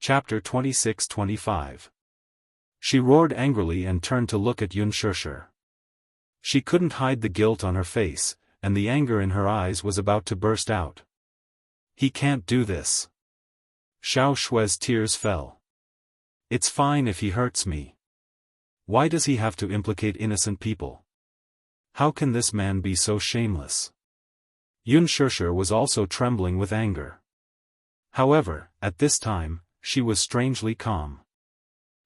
Chapter 26-25. She roared angrily and turned to look at Yunshushi. She couldn't hide the guilt on her face, and the anger in her eyes was about to burst out. He can't do this. Xiao Shui's tears fell. It's fine if he hurts me. Why does he have to implicate innocent people? How can this man be so shameless? Yunshushi was also trembling with anger. However, at this time, she was strangely calm.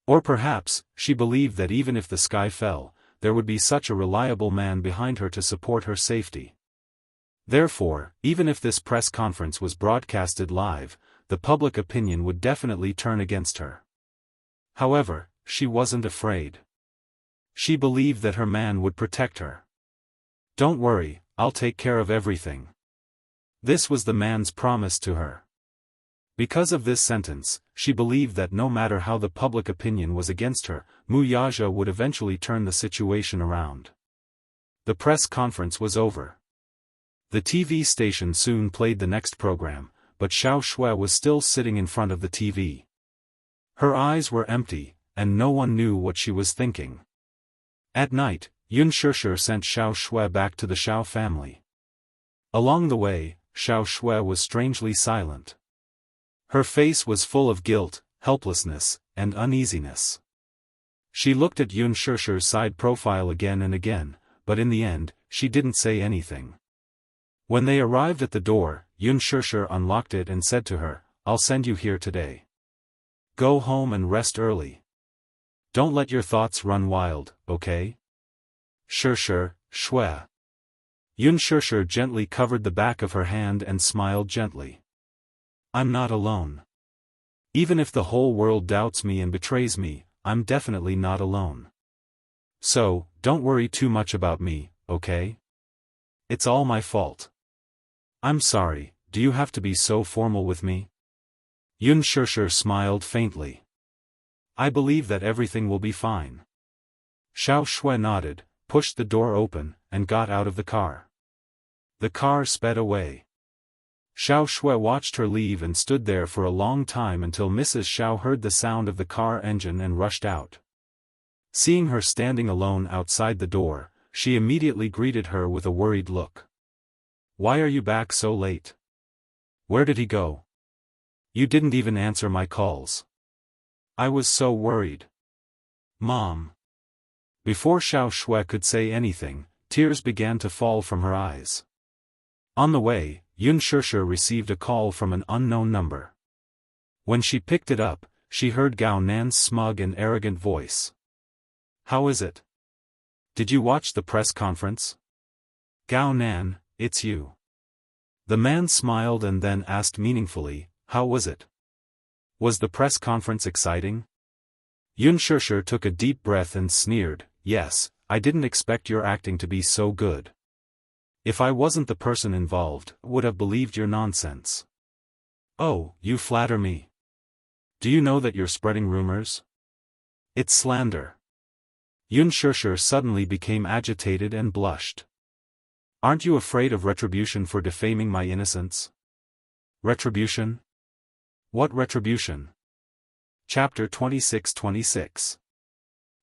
Or perhaps, she believed that even if the sky fell, there would be such a reliable man behind her to support her safety. Therefore, even if this press conference was broadcasted live, the public opinion would definitely turn against her. However, she wasn't afraid. She believed that her man would protect her. Don't worry, I'll take care of everything. This was the man's promise to her. Because of this sentence, she believed that no matter how the public opinion was against her, Wuxia would eventually turn the situation around. The press conference was over. The TV station soon played the next program, but Xiao Shui was still sitting in front of the TV. Her eyes were empty, and no one knew what she was thinking. At night, Yunshushi sent Xiao Shui back to the Xiao family. Along the way, Xiao Shui was strangely silent. Her face was full of guilt, helplessness, and uneasiness. She looked at Yunshushi's side profile again and again, but in the end, she didn't say anything. When they arrived at the door, Yunshushi unlocked it and said to her, "I'll send you here today. Go home and rest early. Don't let your thoughts run wild, okay?" Sure, Shui. Yunshushi gently covered the back of her hand and smiled gently. I'm not alone. Even if the whole world doubts me and betrays me, I'm definitely not alone. So, don't worry too much about me, okay? It's all my fault. I'm sorry, do you have to be so formal with me? Yunshushi smiled faintly. I believe that everything will be fine. Xiao Shui nodded, pushed the door open, and got out of the car. The car sped away. Xiao Shui watched her leave and stood there for a long time until Mrs. Xiao heard the sound of the car engine and rushed out. Seeing her standing alone outside the door, she immediately greeted her with a worried look. Why are you back so late? Where did he go? You didn't even answer my calls. I was so worried. Mom. Before Xiao Shui could say anything, tears began to fall from her eyes. On the way, Yunshushi received a call from an unknown number. When she picked it up, she heard Gao Nan's smug and arrogant voice. How is it? Did you watch the press conference? Gao Nan, it's you. The man smiled and then asked meaningfully, how was it? Was the press conference exciting? Yunshushi took a deep breath and sneered, yes, I didn't expect your acting to be so good. If I wasn't the person involved, I would have believed your nonsense. Oh, you flatter me. Do you know that you're spreading rumors? It's slander. Yunshushi suddenly became agitated and blushed. Aren't you afraid of retribution for defaming my innocence? Retribution? What retribution? Chapter 26-26.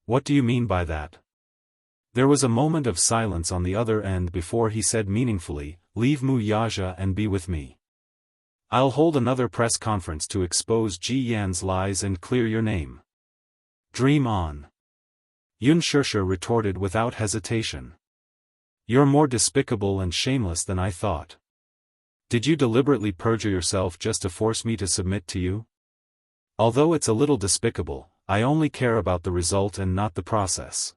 What do you mean by that? There was a moment of silence on the other end before he said meaningfully, leave Wuxia and be with me. I'll hold another press conference to expose Ji Yan's lies and clear your name. Dream on. Yunshushi retorted without hesitation. You're more despicable and shameless than I thought. Did you deliberately perjure yourself just to force me to submit to you? Although it's a little despicable, I only care about the result and not the process.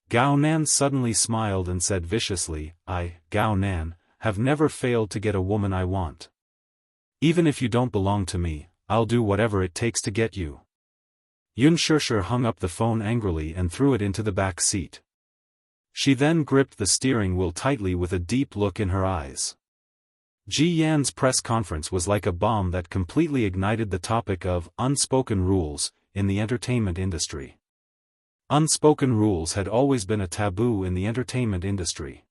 Gao Nan suddenly smiled and said viciously, I, Gao Nan, have never failed to get a woman I want. Even if you don't belong to me, I'll do whatever it takes to get you. Yunshushi hung up the phone angrily and threw it into the back seat. She then gripped the steering wheel tightly with a deep look in her eyes. Ji Yan's press conference was like a bomb that completely ignited the topic of unspoken rules in the entertainment industry. Unspoken rules had always been a taboo in the entertainment industry.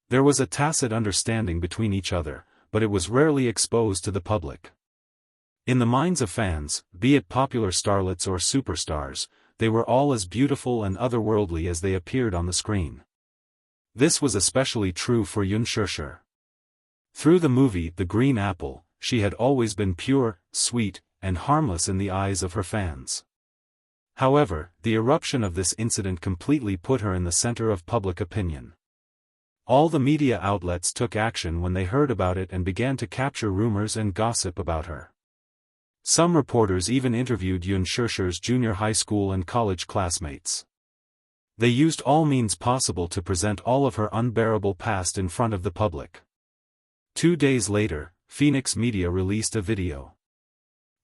There was a tacit understanding between each other, but it was rarely exposed to the public. In the minds of fans, be it popular starlets or superstars, they were all as beautiful and otherworldly as they appeared on the screen. This was especially true for Yunshushi. Through the movie The Green Apple, she had always been pure, sweet, and harmless in the eyes of her fans. However, the eruption of this incident completely put her in the center of public opinion. All the media outlets took action when they heard about it and began to capture rumors and gossip about her. Some reporters even interviewed Yunshushi's junior high school and college classmates. They used all means possible to present all of her unbearable past in front of the public. 2 days later, Phoenix Media released a video.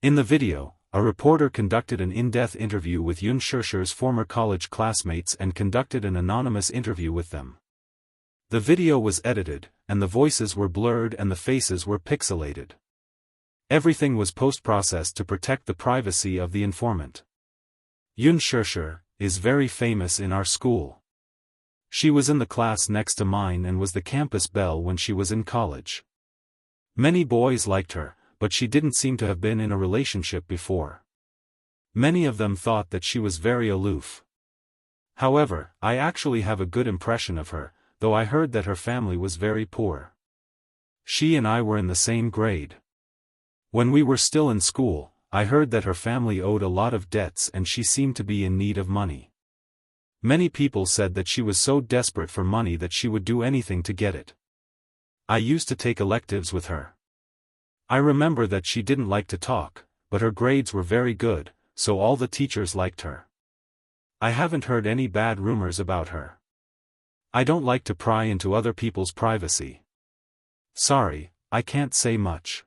In the video, a reporter conducted an in-depth interview with Yunshushi's former college classmates and conducted an anonymous interview with them. The video was edited, and the voices were blurred and the faces were pixelated. Everything was post-processed to protect the privacy of the informant. Yunshushi is very famous in our school. She was in the class next to mine and was the campus belle when she was in college. Many boys liked her, but she didn't seem to have been in a relationship before. Many of them thought that she was very aloof. However, I actually have a good impression of her, though I heard that her family was very poor. She and I were in the same grade. When we were still in school, I heard that her family owed a lot of debts and she seemed to be in need of money. Many people said that she was so desperate for money that she would do anything to get it. I used to take electives with her. I remember that she didn't like to talk, but her grades were very good, so all the teachers liked her. I haven't heard any bad rumors about her. I don't like to pry into other people's privacy. Sorry, I can't say much.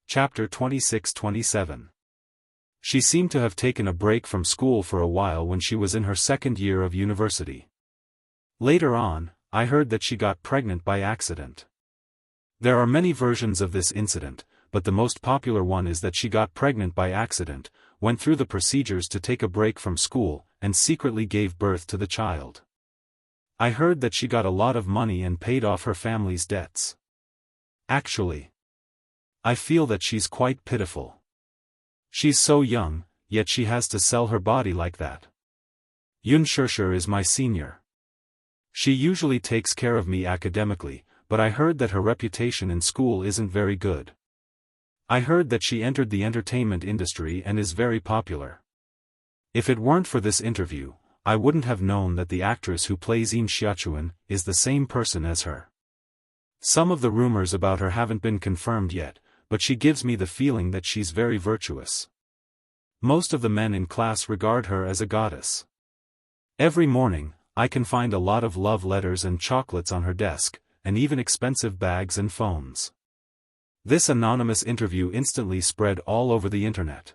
Chapter 26-27. She seemed to have taken a break from school for a while when she was in her second year of university. Later on, I heard that she got pregnant by accident. There are many versions of this incident, but the most popular one is that she got pregnant by accident, went through the procedures to take a break from school, and secretly gave birth to the child. I heard that she got a lot of money and paid off her family's debts. Actually, I feel that she's quite pitiful. She's so young, yet she has to sell her body like that. Yunshushi is my senior. She usually takes care of me academically, but I heard that her reputation in school isn't very good. I heard that she entered the entertainment industry and is very popular. If it weren't for this interview, I wouldn't have known that the actress who plays Im Xiachuan is the same person as her. Some of the rumors about her haven't been confirmed yet, but she gives me the feeling that she's very virtuous. Most of the men in class regard her as a goddess. Every morning, I can find a lot of love letters and chocolates on her desk, and even expensive bags and phones. This anonymous interview instantly spread all over the internet.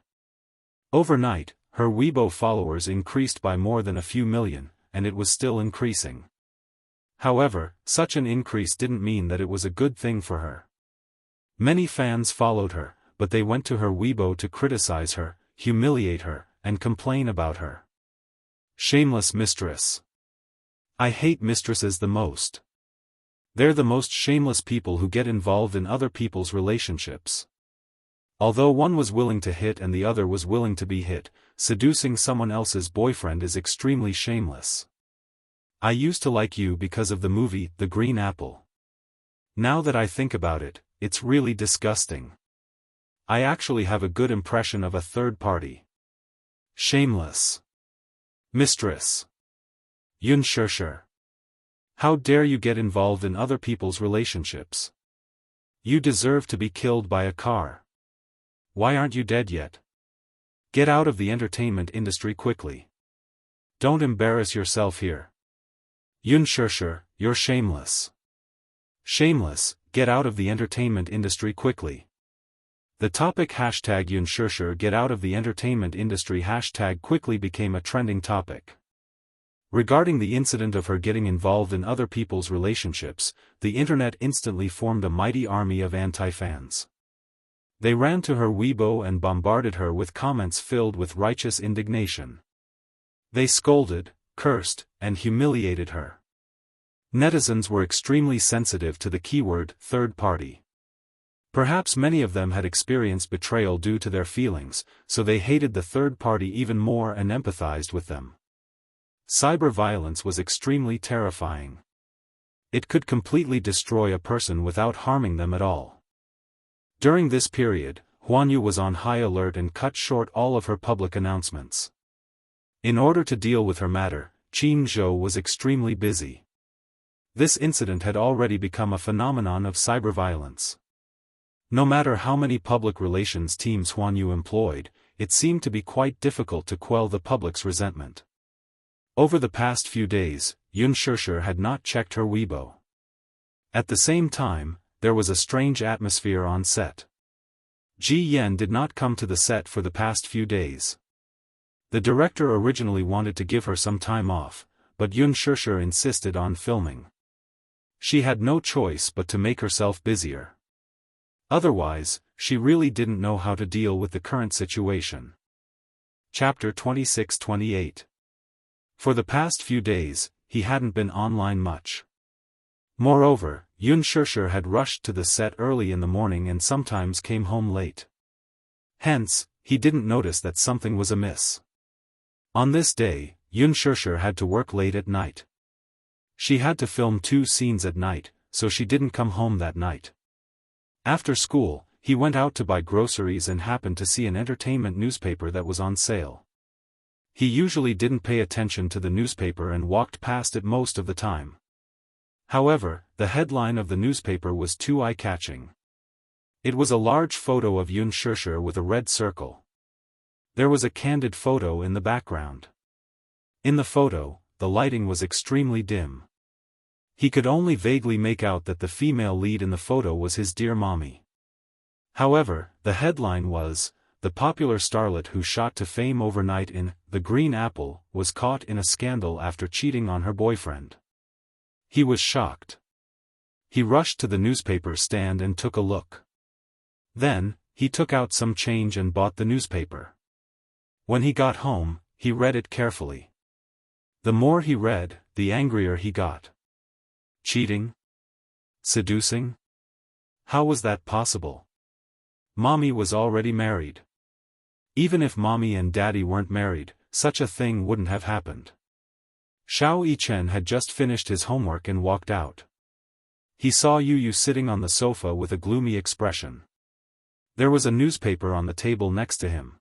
Overnight, her Weibo followers increased by more than a few million, and it was still increasing. However, such an increase didn't mean that it was a good thing for her. Many fans followed her, but they went to her Weibo to criticize her, humiliate her, and complain about her. Shameless mistress. I hate mistresses the most. They're the most shameless people who get involved in other people's relationships. Although one was willing to hit and the other was willing to be hit, seducing someone else's boyfriend is extremely shameless. I used to like you because of the movie The Green Apple. Now that I think about it, it's really disgusting. I actually have a good impression of a third party. Shameless mistress. Yunshushi. How dare you get involved in other people's relationships? You deserve to be killed by a car. Why aren't you dead yet? Get out of the entertainment industry quickly. Don't embarrass yourself here. Yunshushi, you're shameless. Shameless, get out of the entertainment industry quickly. The topic #Yunshushi get out of the entertainment industry #quickly became a trending topic. Regarding the incident of her getting involved in other people's relationships, the internet instantly formed a mighty army of anti-fans. They ran to her Weibo and bombarded her with comments filled with righteous indignation. They scolded, cursed, and humiliated her. Netizens were extremely sensitive to the keyword third party. Perhaps many of them had experienced betrayal due to their feelings, so they hated the third party even more and empathized with them. Cyber violence was extremely terrifying. It could completely destroy a person without harming them at all. During this period, Huanyu was on high alert and cut short all of her public announcements. In order to deal with her matter, Qin Zhou was extremely busy. This incident had already become a phenomenon of cyber violence. No matter how many public relations teams Huanyu employed, it seemed to be quite difficult to quell the public's resentment. Over the past few days, Xianxia had not checked her Weibo. At the same time, there was a strange atmosphere on set. Ji Yan did not come to the set for the past few days. The director originally wanted to give her some time off, but Xianxia insisted on filming. She had no choice but to make herself busier. Otherwise, she really didn't know how to deal with the current situation. Chapter 26-28. For the past few days, he hadn't been online much. Moreover, Xianxia had rushed to the set early in the morning and sometimes came home late. Hence, he didn't notice that something was amiss. On this day, Xianxia had to work late at night. She had to film 2 scenes at night, so she didn't come home that night. After school, he went out to buy groceries and happened to see an entertainment newspaper that was on sale. He usually didn't pay attention to the newspaper and walked past it most of the time. However, the headline of the newspaper was too eye-catching. It was a large photo of Xianxia with a red circle. There was a candid photo in the background. In the photo, the lighting was extremely dim. He could only vaguely make out that the female lead in the photo was his dear mommy. However, the headline was, "The popular starlet who shot to fame overnight in The Green Apple was caught in a scandal after cheating on her boyfriend." He was shocked. He rushed to the newspaper stand and took a look. Then, he took out some change and bought the newspaper. When he got home, he read it carefully. The more he read, the angrier he got. Cheating? Seducing? How was that possible? Mommy was already married. Even if Mommy and Daddy weren't married, such a thing wouldn't have happened. Xiao Yichen had just finished his homework and walked out. He saw Yu sitting on the sofa with a gloomy expression. There was a newspaper on the table next to him.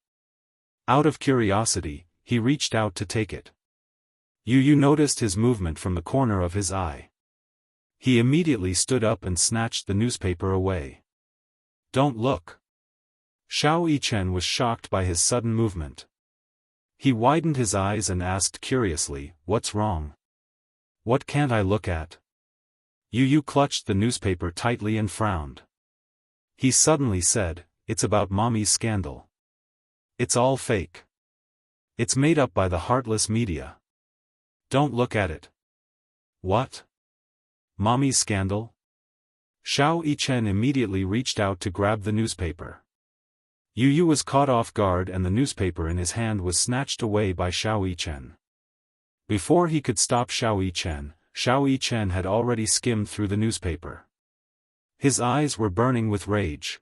Out of curiosity, he reached out to take it. Yu noticed his movement from the corner of his eye. He immediately stood up and snatched the newspaper away. "Don't look." Xiao Yichen was shocked by his sudden movement. He widened his eyes and asked curiously, "What's wrong? What can't I look at?" Yu clutched the newspaper tightly and frowned. He suddenly said, "It's about Mommy's scandal. It's all fake. It's made up by the heartless media. Don't look at it." "What? Mommy's scandal?" Xiao Yichen immediately reached out to grab the newspaper. Yu was caught off guard and the newspaper in his hand was snatched away by Xiao Yichen. Before he could stop Xiao Yichen had already skimmed through the newspaper. His eyes were burning with rage.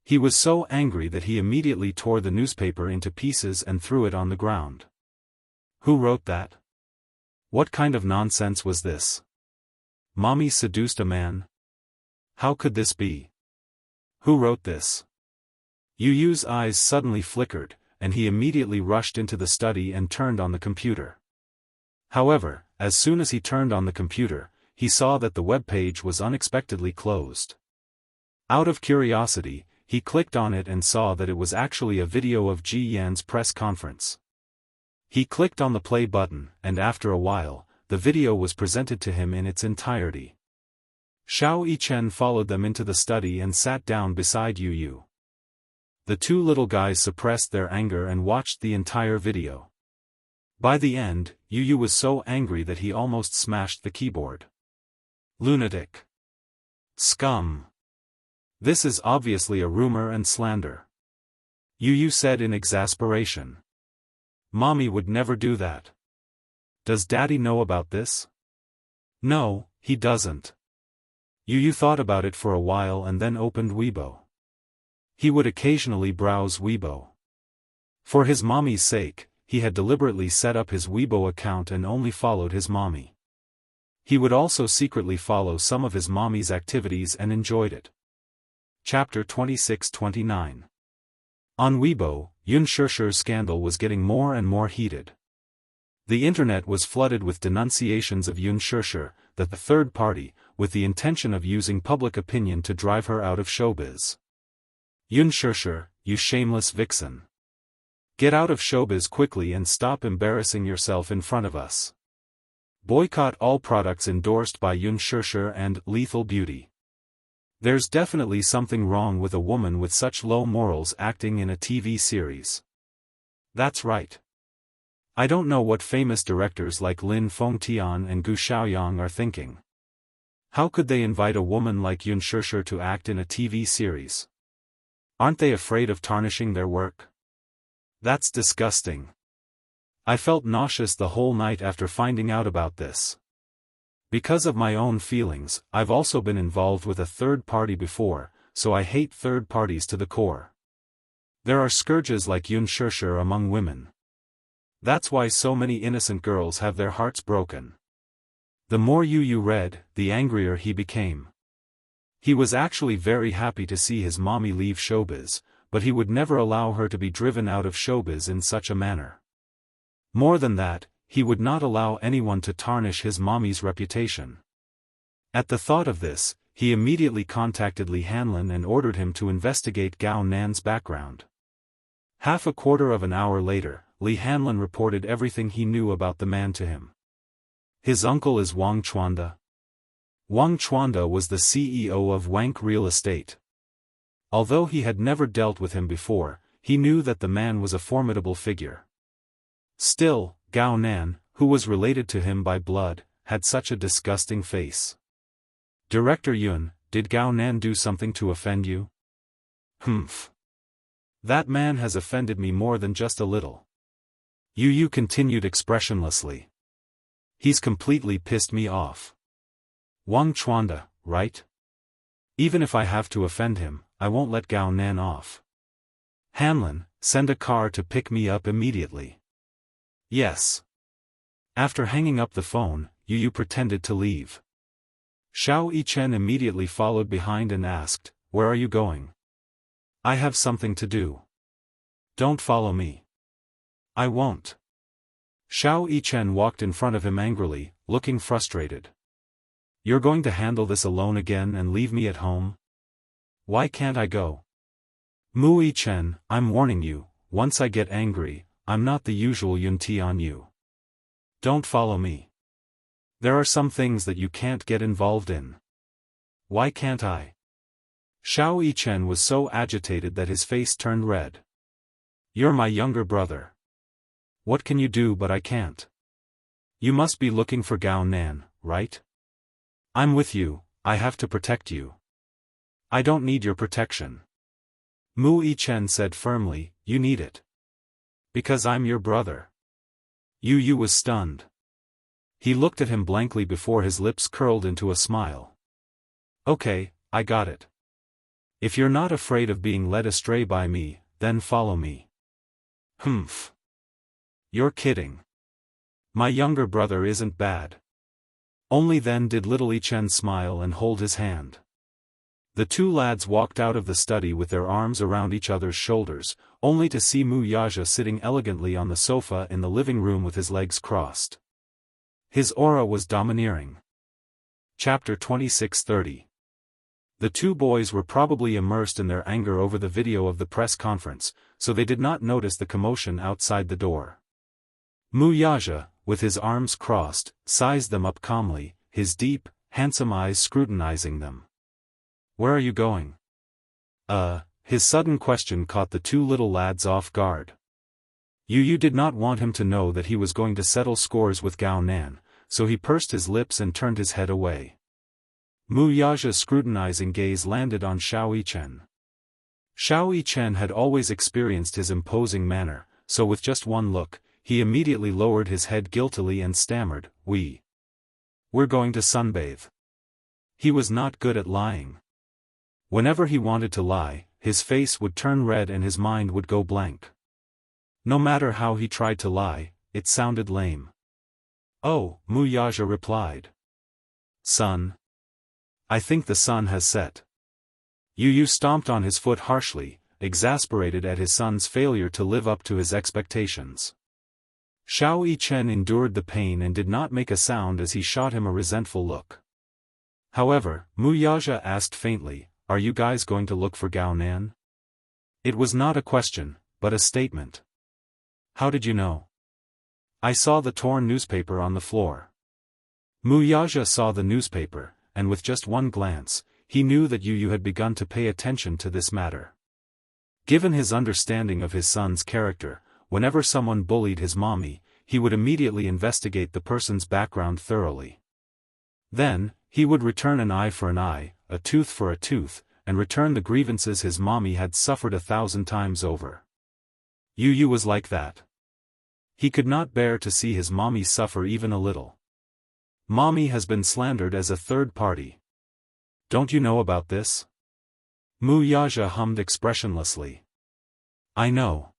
He was so angry that he immediately tore the newspaper into pieces and threw it on the ground. Who wrote that? What kind of nonsense was this? Mommy seduced a man? How could this be? Who wrote this? Yu's eyes suddenly flickered, and he immediately rushed into the study and turned on the computer. However, as soon as he turned on the computer, he saw that the web page was unexpectedly closed. Out of curiosity, he clicked on it and saw that it was actually a video of Ji Yan's press conference. He clicked on the play button, and after a while, the video was presented to him in its entirety. Xiao Yichen followed them into the study and sat down beside Yu. The 2 little guys suppressed their anger and watched the entire video. By the end, Yu was so angry that he almost smashed the keyboard. Lunatic. Scum. This is obviously a rumor and slander. Yu said in exasperation. Mommy would never do that. Does Daddy know about this? No, he doesn't. Yu thought about it for a while and then opened Weibo. He would occasionally browse Weibo. For his mommy's sake, he had deliberately set up his Weibo account and only followed his mommy. He would also secretly follow some of his mommy's activities and enjoyed it. Chapter 26-29. On Weibo, Xianxia's scandal was getting more and more heated. The internet was flooded with denunciations of Xianxia, that the third party, with the intention of using public opinion to drive her out of showbiz. Xianxia, you shameless vixen. Get out of showbiz quickly and stop embarrassing yourself in front of us. Boycott all products endorsed by Xianxia and Lethal Beauty. There's definitely something wrong with a woman with such low morals acting in a TV series. That's right. I don't know what famous directors like Lin Fengtian and Gu Xiaoyang are thinking. How could they invite a woman like Xianxia to act in a TV series? Aren't they afraid of tarnishing their work? That's disgusting. I felt nauseous the whole night after finding out about this. Because of my own feelings, I've also been involved with a third party before, so I hate third parties to the core. There are scourges like Xianxia among women. That's why so many innocent girls have their hearts broken. The more Yu read, the angrier he became. He was actually very happy to see his mommy leave showbiz, but he would never allow her to be driven out of showbiz in such a manner. More than that, he would not allow anyone to tarnish his mommy's reputation. At the thought of this, he immediately contacted Li Hanlin and ordered him to investigate Gao Nan's background. Half a quarter of an hour later, Li Hanlin reported everything he knew about the man to him. His uncle is Wang Chuanda. Wang Chuanda was the CEO of Wank Real Estate. Although he had never dealt with him before, he knew that the man was a formidable figure. Still, Gao Nan, who was related to him by blood, had such a disgusting face. Director Yun, did Gao Nan do something to offend you? Humph. That man has offended me more than just a little. Yu continued expressionlessly. He's completely pissed me off. Wang Chuanda, right? Even if I have to offend him, I won't let Gao Nan off. Hanlin, send a car to pick me up immediately. Yes. After hanging up the phone, Yu pretended to leave. Xiao Yichen immediately followed behind and asked, "Where are you going?" "I have something to do." "Don't follow me." "I won't." Xiao Yichen walked in front of him angrily, looking frustrated. "You're going to handle this alone again and leave me at home? Why can't I go?" "Mu Yichen, I'm warning you, once I get angry, I'm not the usual Yunti on you. Don't follow me. There are some things that you can't get involved in." "Why can't I?" Xiao Yichen was so agitated that his face turned red. "You're my younger brother. What can you do but I can't? You must be looking for Gao Nan, right? I'm with you, I have to protect you." "I don't need your protection." Mu Yichen said firmly, "You need it. Because I'm your brother." Yu was stunned. He looked at him blankly before his lips curled into a smile. "Okay, I got it. If you're not afraid of being led astray by me, then follow me." "Humph. You're kidding. My younger brother isn't bad." Only then did little Yichen smile and hold his hand. The two lads walked out of the study with their arms around each other's shoulders, only to see Mu Yaja sitting elegantly on the sofa in the living room with his legs crossed. His aura was domineering. Chapter 26-30. The two boys were probably immersed in their anger over the video of the press conference, so they did not notice the commotion outside the door. Mu Yaja, with his arms crossed, sized them up calmly, his deep, handsome eyes scrutinizing them. "Where are you going?" His sudden question caught the two little lads off guard. Yu did not want him to know that he was going to settle scores with Gao Nan, so he pursed his lips and turned his head away. Mu Yaja's scrutinizing gaze landed on Xiao Yichen. Xiao Yichen had always experienced his imposing manner, so with just one look, he immediately lowered his head guiltily and stammered, We're going to sunbathe." He was not good at lying. Whenever he wanted to lie, his face would turn red and his mind would go blank. No matter how he tried to lie, it sounded lame. "Oh," Wuxia replied. "Son. I think the sun has set." Yu stomped on his foot harshly, exasperated at his son's failure to live up to his expectations. Xiao Yichen endured the pain and did not make a sound as he shot him a resentful look. However, Wuxia asked faintly, "Are you guys going to look for Gao Nan?" It was not a question, but a statement. "How did you know?" "I saw the torn newspaper on the floor." Wuxia saw the newspaper, and with just one glance, he knew that Yu had begun to pay attention to this matter. Given his understanding of his son's character, whenever someone bullied his mommy, he would immediately investigate the person's background thoroughly. Then, he would return an eye for an eye, a tooth for a tooth, and return the grievances his mommy had suffered 1,000 times over. Yu was like that. He could not bear to see his mommy suffer even a little. "Mommy has been slandered as a third party. Don't you know about this?" Wuxia hummed expressionlessly. "I know."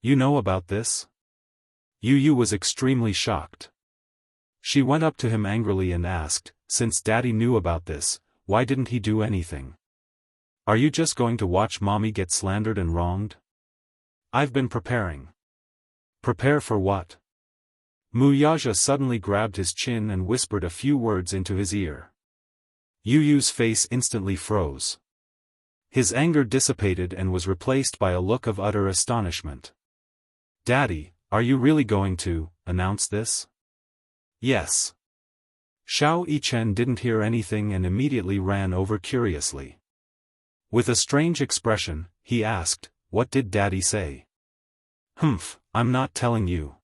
"You know about this?" Yu was extremely shocked. She went up to him angrily and asked, "Since Daddy knew about this, why didn't he do anything? Are you just going to watch Mommy get slandered and wronged?" "I've been preparing." "Prepare for what?" Wuxia suddenly grabbed his chin and whispered a few words into his ear. Yu's face instantly froze. His anger dissipated and was replaced by a look of utter astonishment. "Daddy, are you really going to announce this?" "Yes." Xiao Yichen didn't hear anything and immediately ran over curiously. With a strange expression, he asked, "What did Daddy say?" "Humph, I'm not telling you."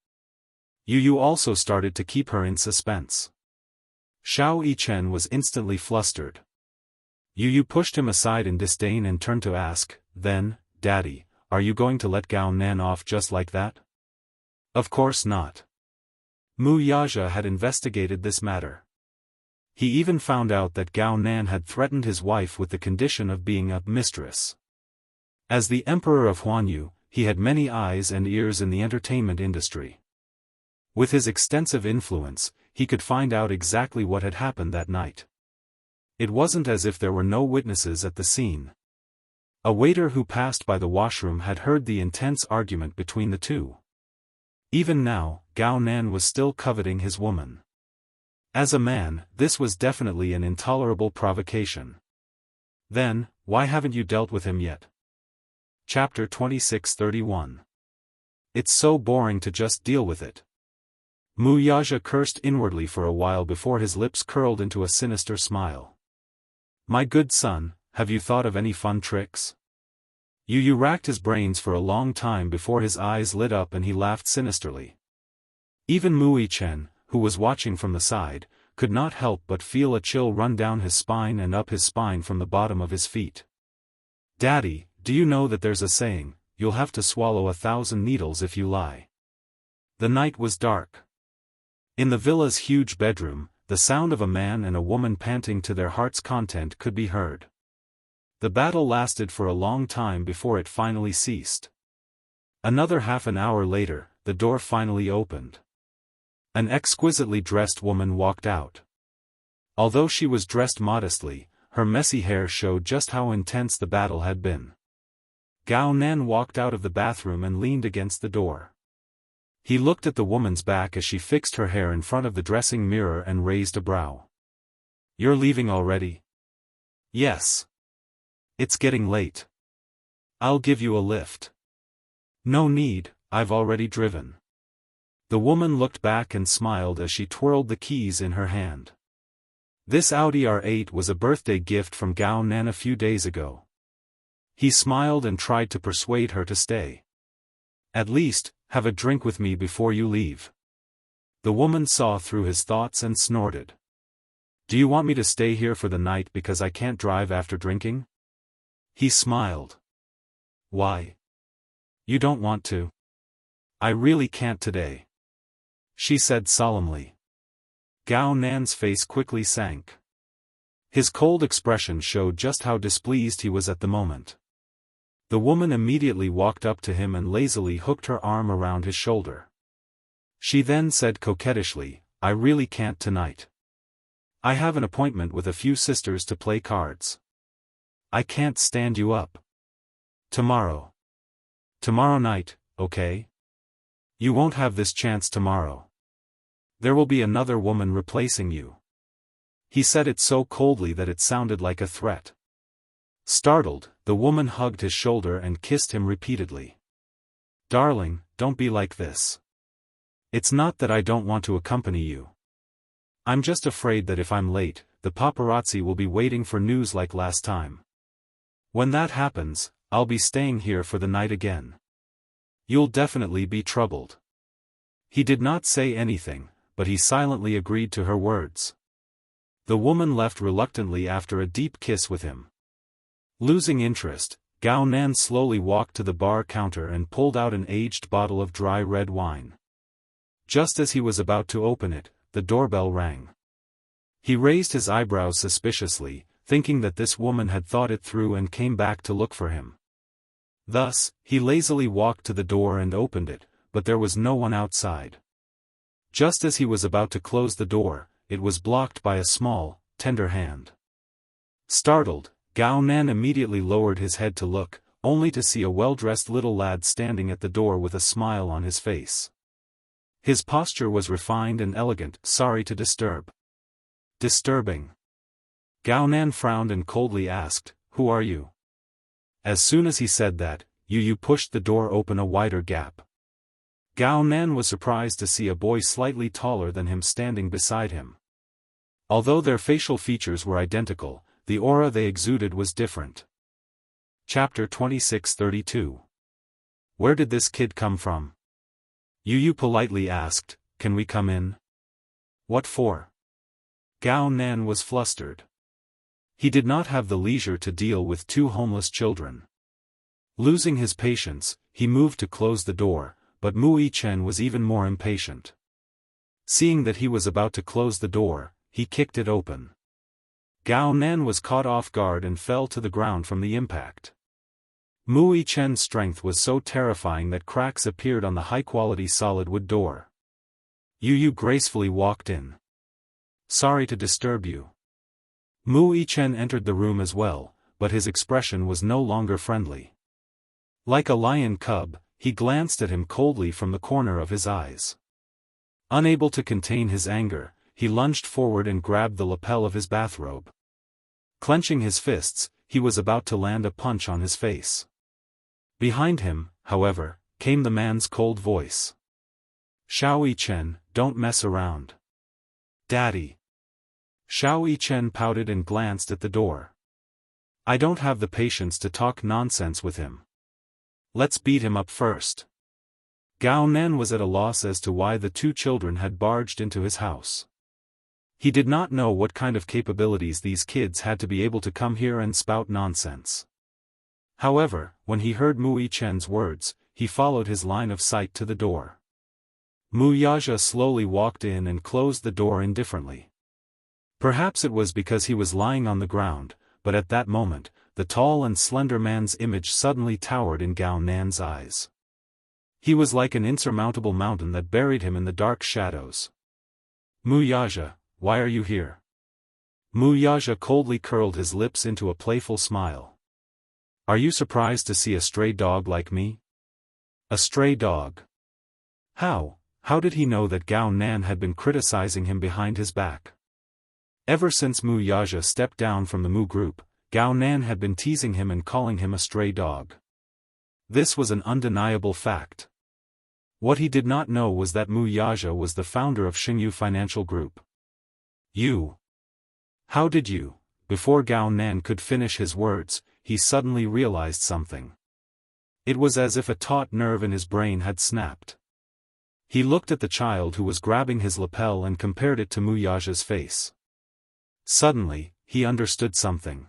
Yu also started to keep her in suspense. Xiao Yichen was instantly flustered. Yu pushed him aside in disdain and turned to ask, "Then, Daddy, are you going to let Gao Nan off just like that?" "Of course not." Wuxia had investigated this matter. He even found out that Gao Nan had threatened his wife with the condition of being a mistress. As the Emperor of Huanyu, he had many eyes and ears in the entertainment industry. With his extensive influence, he could find out exactly what had happened that night. It wasn't as if there were no witnesses at the scene. A waiter who passed by the washroom had heard the intense argument between the two. Even now, Gao Nan was still coveting his woman. As a man, this was definitely an intolerable provocation. "Then, why haven't you dealt with him yet?" Chapter 26:31. "It's so boring to just deal with it." Wuxia cursed inwardly for a while before his lips curled into a sinister smile. "My good son, have you thought of any fun tricks?" Yu racked his brains for a long time before his eyes lit up and he laughed sinisterly. Even Wuxian, who was watching from the side, could not help but feel a chill run down his spine and up his spine from the bottom of his feet. "Daddy, do you know that there's a saying, you'll have to swallow 1,000 needles if you lie?" The night was dark. In the villa's huge bedroom, the sound of a man and a woman panting to their heart's content could be heard. The battle lasted for a long time before it finally ceased. Another half an hour later, the door finally opened. An exquisitely dressed woman walked out. Although she was dressed modestly, her messy hair showed just how intense the battle had been. Gao Nan walked out of the bathroom and leaned against the door. He looked at the woman's back as she fixed her hair in front of the dressing mirror and raised a brow. "You're leaving already?" "Yes. It's getting late. I'll give you a lift." "No need, I've already driven." The woman looked back and smiled as she twirled the keys in her hand. This Audi R8 was a birthday gift from Gao Nan a few days ago. He smiled and tried to persuade her to stay. "At least, have a drink with me before you leave." The woman saw through his thoughts and snorted. "Do you want me to stay here for the night because I can't drive after drinking?" He smiled. "Why? You don't want to?" "I really can't today," she said solemnly. Gao Nan's face quickly sank. His cold expression showed just how displeased he was at the moment. The woman immediately walked up to him and lazily hooked her arm around his shoulder. She then said coquettishly, "I really can't tonight. I have an appointment with a few sisters to play cards. I can't stand you up. Tomorrow. Tomorrow night, okay? You won't have this chance tomorrow. There will be another woman replacing you." He said it so coldly that it sounded like a threat. Startled, the woman hugged his shoulder and kissed him repeatedly. "Darling, don't be like this. It's not that I don't want to accompany you. I'm just afraid that if I'm late, the paparazzi will be waiting for news like last time. When that happens, I'll be staying here for the night again. You'll definitely be troubled." He did not say anything, but he silently agreed to her words. The woman left reluctantly after a deep kiss with him. Losing interest, Gao Nan slowly walked to the bar counter and pulled out an aged bottle of dry red wine. Just as he was about to open it, the doorbell rang. He raised his eyebrows suspiciously, thinking that this woman had thought it through and came back to look for him. Thus, he lazily walked to the door and opened it, but there was no one outside. Just as he was about to close the door, it was blocked by a small, tender hand. Startled, Gao Nan immediately lowered his head to look, only to see a well-dressed little lad standing at the door with a smile on his face. His posture was refined and elegant. "Sorry to disturb." "Disturbing?" Gao Nan frowned and coldly asked, "Who are you?" As soon as he said that, Yu pushed the door open a wider gap. Gao Nan was surprised to see a boy slightly taller than him standing beside him. Although their facial features were identical, the aura they exuded was different. Chapter 2632. Where did this kid come from? Yu politely asked, "Can we come in?" "What for?" Gao Nan was flustered. He did not have the leisure to deal with two homeless children. Losing his patience, he moved to close the door, but Mu Chen was even more impatient. Seeing that he was about to close the door, he kicked it open. Gao Nan was caught off guard and fell to the ground from the impact. Mu Chen's strength was so terrifying that cracks appeared on the high-quality solid wood door. Yu gracefully walked in. "Sorry to disturb you." Mu Chen entered the room as well, but his expression was no longer friendly. Like a lion cub, he glanced at him coldly from the corner of his eyes. Unable to contain his anger, he lunged forward and grabbed the lapel of his bathrobe. Clenching his fists, he was about to land a punch on his face. Behind him, however, came the man's cold voice. "Xiao Chen, don't mess around." "Daddy." Xiao Chen pouted and glanced at the door. "I don't have the patience to talk nonsense with him. Let's beat him up first." Gao Nan was at a loss as to why the two children had barged into his house. He did not know what kind of capabilities these kids had to be able to come here and spout nonsense. However, when he heard Mu Chen's words, he followed his line of sight to the door. Mu Yaja slowly walked in and closed the door indifferently. Perhaps it was because he was lying on the ground, but at that moment, the tall and slender man's image suddenly towered in Gao Nan's eyes. He was like an insurmountable mountain that buried him in the dark shadows. "Mu Yaja, why are you here?" Mu Yaja coldly curled his lips into a playful smile. "Are you surprised to see a stray dog like me?" A stray dog? How did he know that Gao Nan had been criticizing him behind his back? Ever since Mu Yaja stepped down from the Mu group, Gao Nan had been teasing him and calling him a stray dog. This was an undeniable fact. What he did not know was that Mu Yaja was the founder of Xingyu Financial Group. "You? How did you?" Before Gao Nan could finish his words, he suddenly realized something. It was as if a taut nerve in his brain had snapped. He looked at the child who was grabbing his lapel and compared it to Mu Yaja's face. Suddenly, he understood something.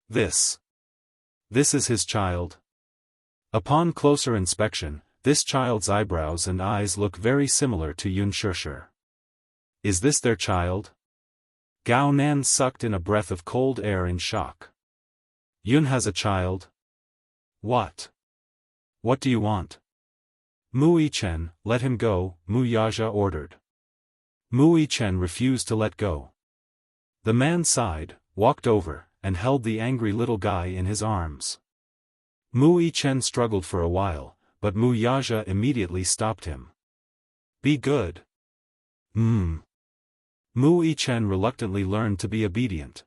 This is his child? Upon closer inspection, this child's eyebrows and eyes look very similar to Unspoken. Is this their child? Gao Nan sucked in a breath of cold air in shock. Yun has a child? What? What do you want? Mu Yichen, let him go, Mu Yaja ordered. Mu Yichen refused to let go. The man sighed, walked over, and held the angry little guy in his arms. Mu Yichen struggled for a while, but Mu Yaja immediately stopped him. Be good. Mu Yichen reluctantly learned to be obedient.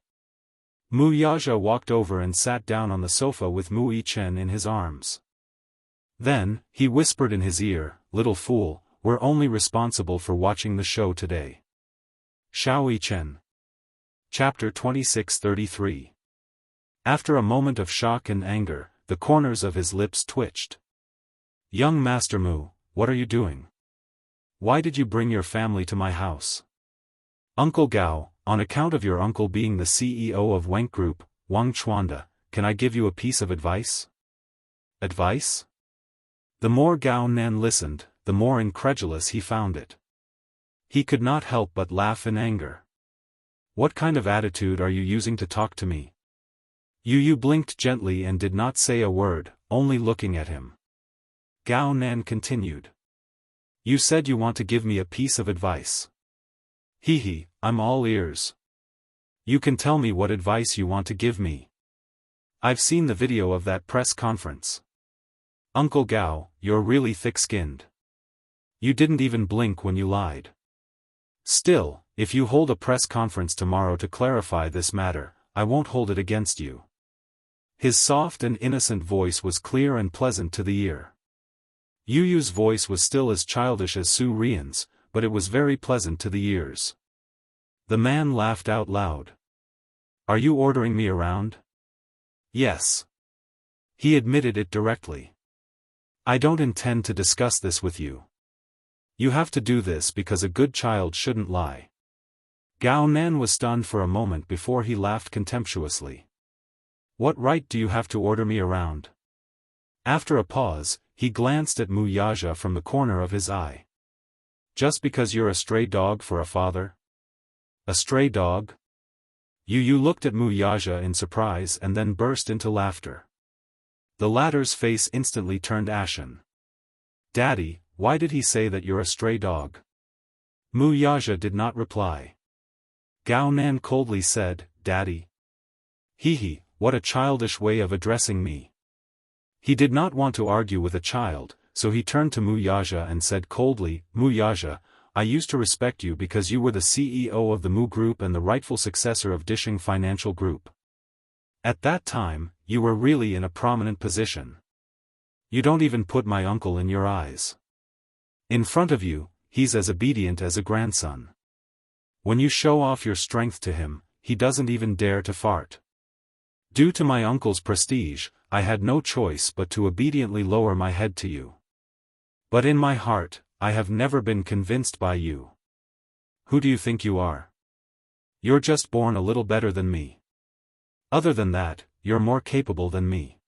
Mu Yaja walked over and sat down on the sofa with Mu Yichen in his arms. Then, he whispered in his ear, "Little fool, we're only responsible for watching the show today." Xiao Yichen. Chapter 26:33. After a moment of shock and anger, the corners of his lips twitched. Young Master Mu, what are you doing? Why did you bring your family to my house? Uncle Gao, on account of your uncle being the CEO of Wenk Group, Wang Chuanda, can I give you a piece of advice? Advice? The more Gao Nan listened, the more incredulous he found it. He could not help but laugh in anger. What kind of attitude are you using to talk to me? Yu blinked gently and did not say a word, only looking at him. Gao Nan continued. You said you want to give me a piece of advice. I'm all ears. You can tell me what advice you want to give me. I've seen the video of that press conference. Uncle Gao, you're really thick-skinned. You didn't even blink when you lied. Still, if you hold a press conference tomorrow to clarify this matter, I won't hold it against you. His soft and innocent voice was clear and pleasant to the ear. Yu's voice was still as childish as Su Rian's, but it was very pleasant to the ears. The man laughed out loud. Are you ordering me around? Yes. He admitted it directly. I don't intend to discuss this with you. You have to do this because a good child shouldn't lie. Gao Nan was stunned for a moment before he laughed contemptuously. What right do you have to order me around? After a pause, he glanced at Mu Yaja from the corner of his eye. Just because you're a stray dog for a father? A stray dog? Yu looked at Mu Yaja in surprise and then burst into laughter. The latter's face instantly turned ashen. Daddy, why did he say that you're a stray dog? Mu Yaja did not reply. Gao Nan coldly said, Daddy. What a childish way of addressing me. He did not want to argue with a child, so he turned to Mu Yaja and said coldly, Mu Yaja, I used to respect you because you were the CEO of the Mu Group and the rightful successor of Dishing Financial Group. At that time, you were really in a prominent position. You don't even put my uncle in your eyes. In front of you, he's as obedient as a grandson. When you show off your strength to him, he doesn't even dare to fart. Due to my uncle's prestige, I had no choice but to obediently lower my head to you. But in my heart, I have never been convinced by you. Who do you think you are? You're just born a little better than me. Other than that, you're more capable than me.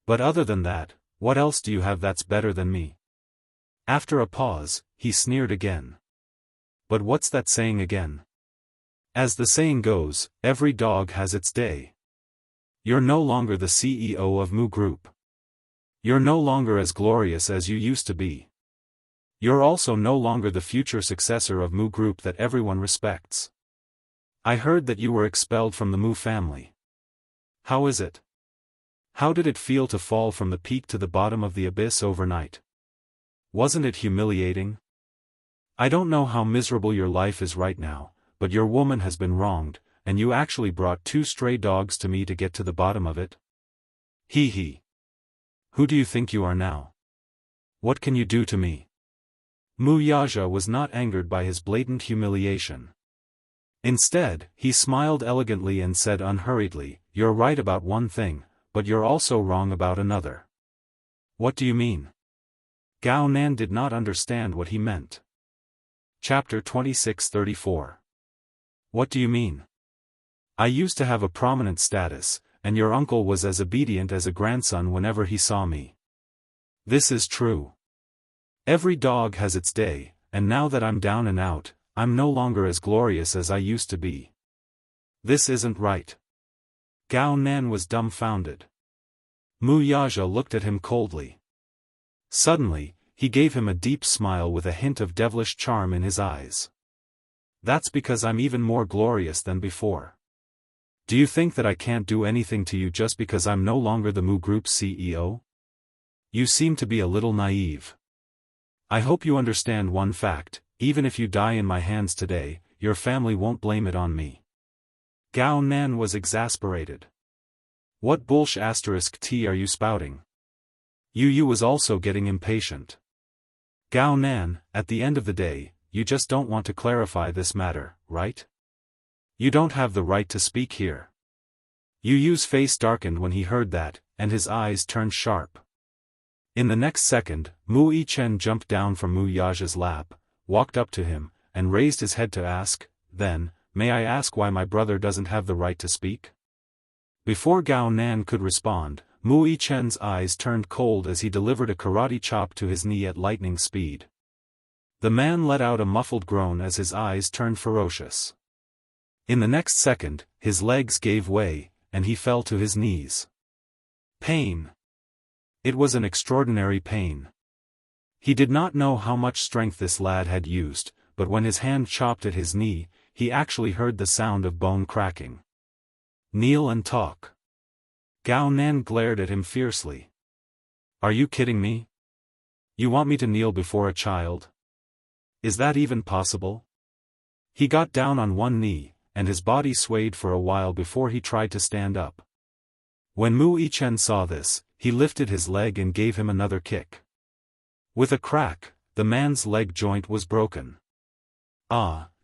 But other than that, what else do you have that's better than me? After a pause, he sneered again. But what's that saying again? As the saying goes, every dog has its day. You're no longer the CEO of Mu Group. You're no longer as glorious as you used to be. You're also no longer the future successor of Mu Group that everyone respects. I heard that you were expelled from the Mu family. How is it? How did it feel to fall from the peak to the bottom of the abyss overnight? Wasn't it humiliating? I don't know how miserable your life is right now, but your woman has been wronged, and you actually brought 2 stray dogs to me to get to the bottom of it? Who do you think you are now? What can you do to me? Mu Yaja was not angered by his blatant humiliation. Instead, he smiled elegantly and said unhurriedly, You're right about one thing, but you're also wrong about another. What do you mean? Gao Nan did not understand what he meant. Chapter 26:34. What do you mean? I used to have a prominent status, and your uncle was as obedient as a grandson whenever he saw me. This is true. Every dog has its day, and now that I'm down and out, I'm no longer as glorious as I used to be. This isn't right. Gao Nan was dumbfounded. Mu Yaja looked at him coldly. Suddenly, he gave him a deep smile with a hint of devilish charm in his eyes. That's because I'm even more glorious than before. Do you think that I can't do anything to you just because I'm no longer the Mu Group's CEO? You seem to be a little naive. I hope you understand one fact: even if you die in my hands today, your family won't blame it on me. Gao Nan was exasperated. What bullsh** tea are you spouting? Yu was also getting impatient. Gao Nan, at the end of the day, you just don't want to clarify this matter, right? You don't have the right to speak here. Yu's face darkened when he heard that, and his eyes turned sharp. In the next second, Mu Yichen jumped down from Mu Yaja's lap, walked up to him, and raised his head to ask, "Then, may I ask why my brother doesn't have the right to speak?" Before Gao Nan could respond, Mu Yichen's eyes turned cold as he delivered a karate chop to his knee at lightning speed. The man let out a muffled groan as his eyes turned ferocious. In the next second, his legs gave way, and he fell to his knees. Pain. It was an extraordinary pain. He did not know how much strength this lad had used, but when his hand chopped at his knee, he actually heard the sound of bone cracking. Kneel and talk. Gao Nan glared at him fiercely. Are you kidding me? You want me to kneel before a child? Is that even possible? He got down on one knee, and his body swayed for a while before he tried to stand up. When Mu Yichen saw this, he lifted his leg and gave him another kick. With a crack, the man's leg joint was broken.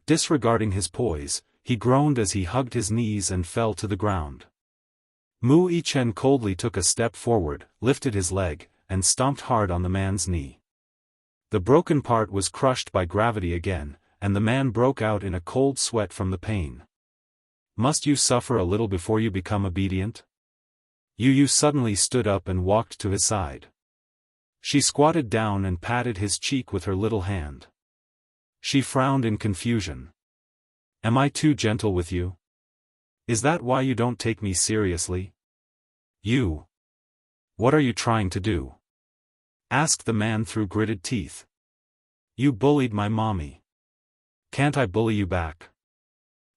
Disregarding his poise, he groaned as he hugged his knees and fell to the ground. Mu Yichen coldly took a step forward, lifted his leg, and stomped hard on the man's knee. The broken part was crushed by gravity again, and the man broke out in a cold sweat from the pain. Must you suffer a little before you become obedient? Yu suddenly stood up and walked to his side. She squatted down and patted his cheek with her little hand. She frowned in confusion. Am I too gentle with you? Is that why you don't take me seriously? Yu. What are you trying to do? Asked the man through gritted teeth. You bullied my mommy. Can't I bully you back?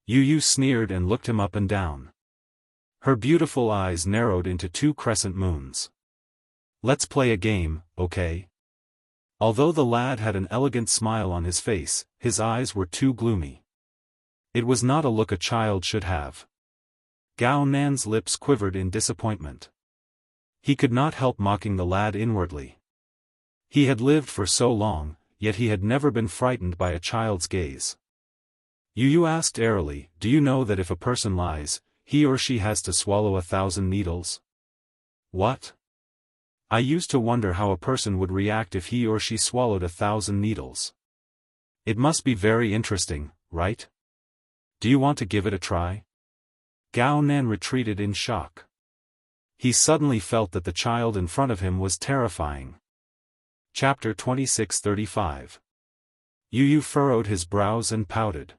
Yu sneered and looked him up and down. Her beautiful eyes narrowed into two crescent moons. Let's play a game, okay? Although the lad had an elegant smile on his face, his eyes were too gloomy. It was not a look a child should have. Gao Nan's lips quivered in disappointment. He could not help mocking the lad inwardly. He had lived for so long, yet he had never been frightened by a child's gaze. Yu asked airily, do you know that if a person lies, he or she has to swallow 1,000 needles? What? I used to wonder how a person would react if he or she swallowed 1,000 needles. It must be very interesting, right? Do you want to give it a try? Gao Nan retreated in shock. He suddenly felt that the child in front of him was terrifying. Chapter 26:35. Yu furrowed his brows and pouted.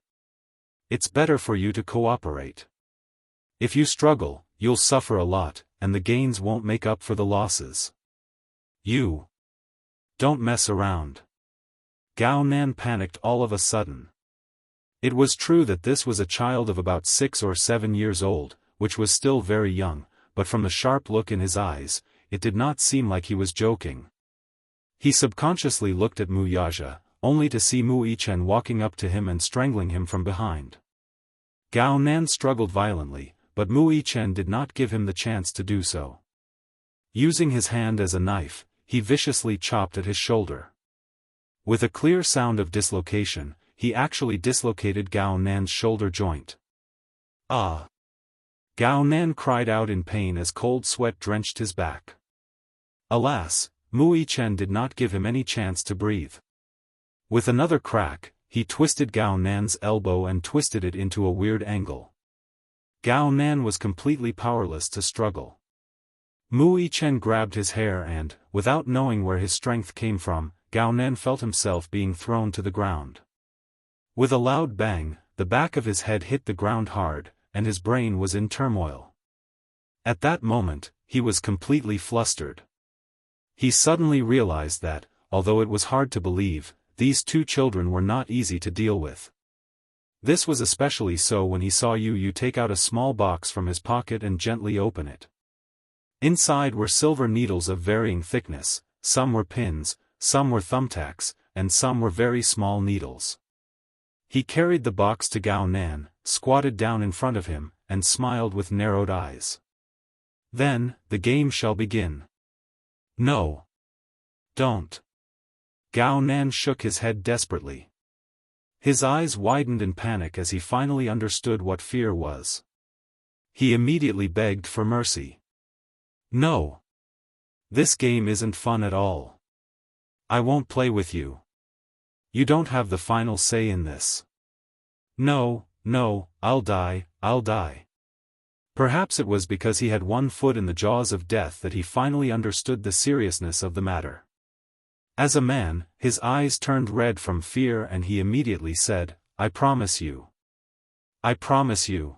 It's better for you to cooperate. If you struggle, you'll suffer a lot, and the gains won't make up for the losses. You. Don't mess around. Gao Nan panicked all of a sudden. It was true that this was a child of about 6 or 7 years old, which was still very young, but from the sharp look in his eyes, it did not seem like he was joking. He subconsciously looked at Mu Yaja, only to see Mu Yichen walking up to him and strangling him from behind. Gao Nan struggled violently, but Mu Yichen did not give him the chance to do so. Using his hand as a knife, he viciously chopped at his shoulder. With a clear sound of dislocation, he actually dislocated Gao Nan's shoulder joint. Ah! Gao Nan cried out in pain as cold sweat drenched his back. Alas, Mu Yichen did not give him any chance to breathe. With another crack, he twisted Gao Nan's elbow and twisted it into a weird angle. Gao Nan was completely powerless to struggle. Mu Yichen grabbed his hair and, without knowing where his strength came from, Gao Nan felt himself being thrown to the ground. With a loud bang, the back of his head hit the ground hard, and his brain was in turmoil. At that moment, he was completely flustered. He suddenly realized that, although it was hard to believe, these two children were not easy to deal with. This was especially so when he saw Yu take out a small box from his pocket and gently open it. Inside were silver needles of varying thickness, some were pins, some were thumbtacks, and some were very small needles. He carried the box to Gao Nan, squatted down in front of him, and smiled with narrowed eyes. Then, the game shall begin. No. Don't. Gao Nan shook his head desperately. His eyes widened in panic as he finally understood what fear was. He immediately begged for mercy. No. This game isn't fun at all. I won't play with you. You don't have the final say in this. No, I'll die. Perhaps it was because he had one foot in the jaws of death that he finally understood the seriousness of the matter. As a man, his eyes turned red from fear and he immediately said, I promise you. I promise you.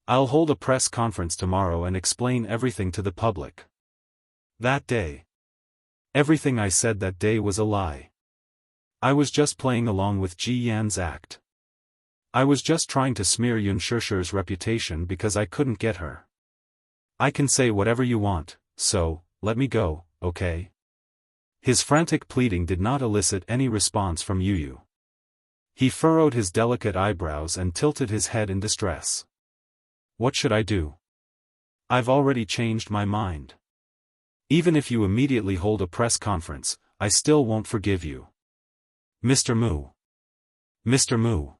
I'll hold a press conference tomorrow and explain everything to the public. That day. Everything I said that day was a lie. I was just playing along with Ji Yan's act. I was just trying to smear Yunshirshi's reputation because I couldn't get her. I can say whatever you want, so, let me go, okay? His frantic pleading did not elicit any response from Yu. He furrowed his delicate eyebrows and tilted his head in distress. What should I do? I've already changed my mind. Even if you immediately hold a press conference, I still won't forgive you. Mr. Mu. Mr. Mu.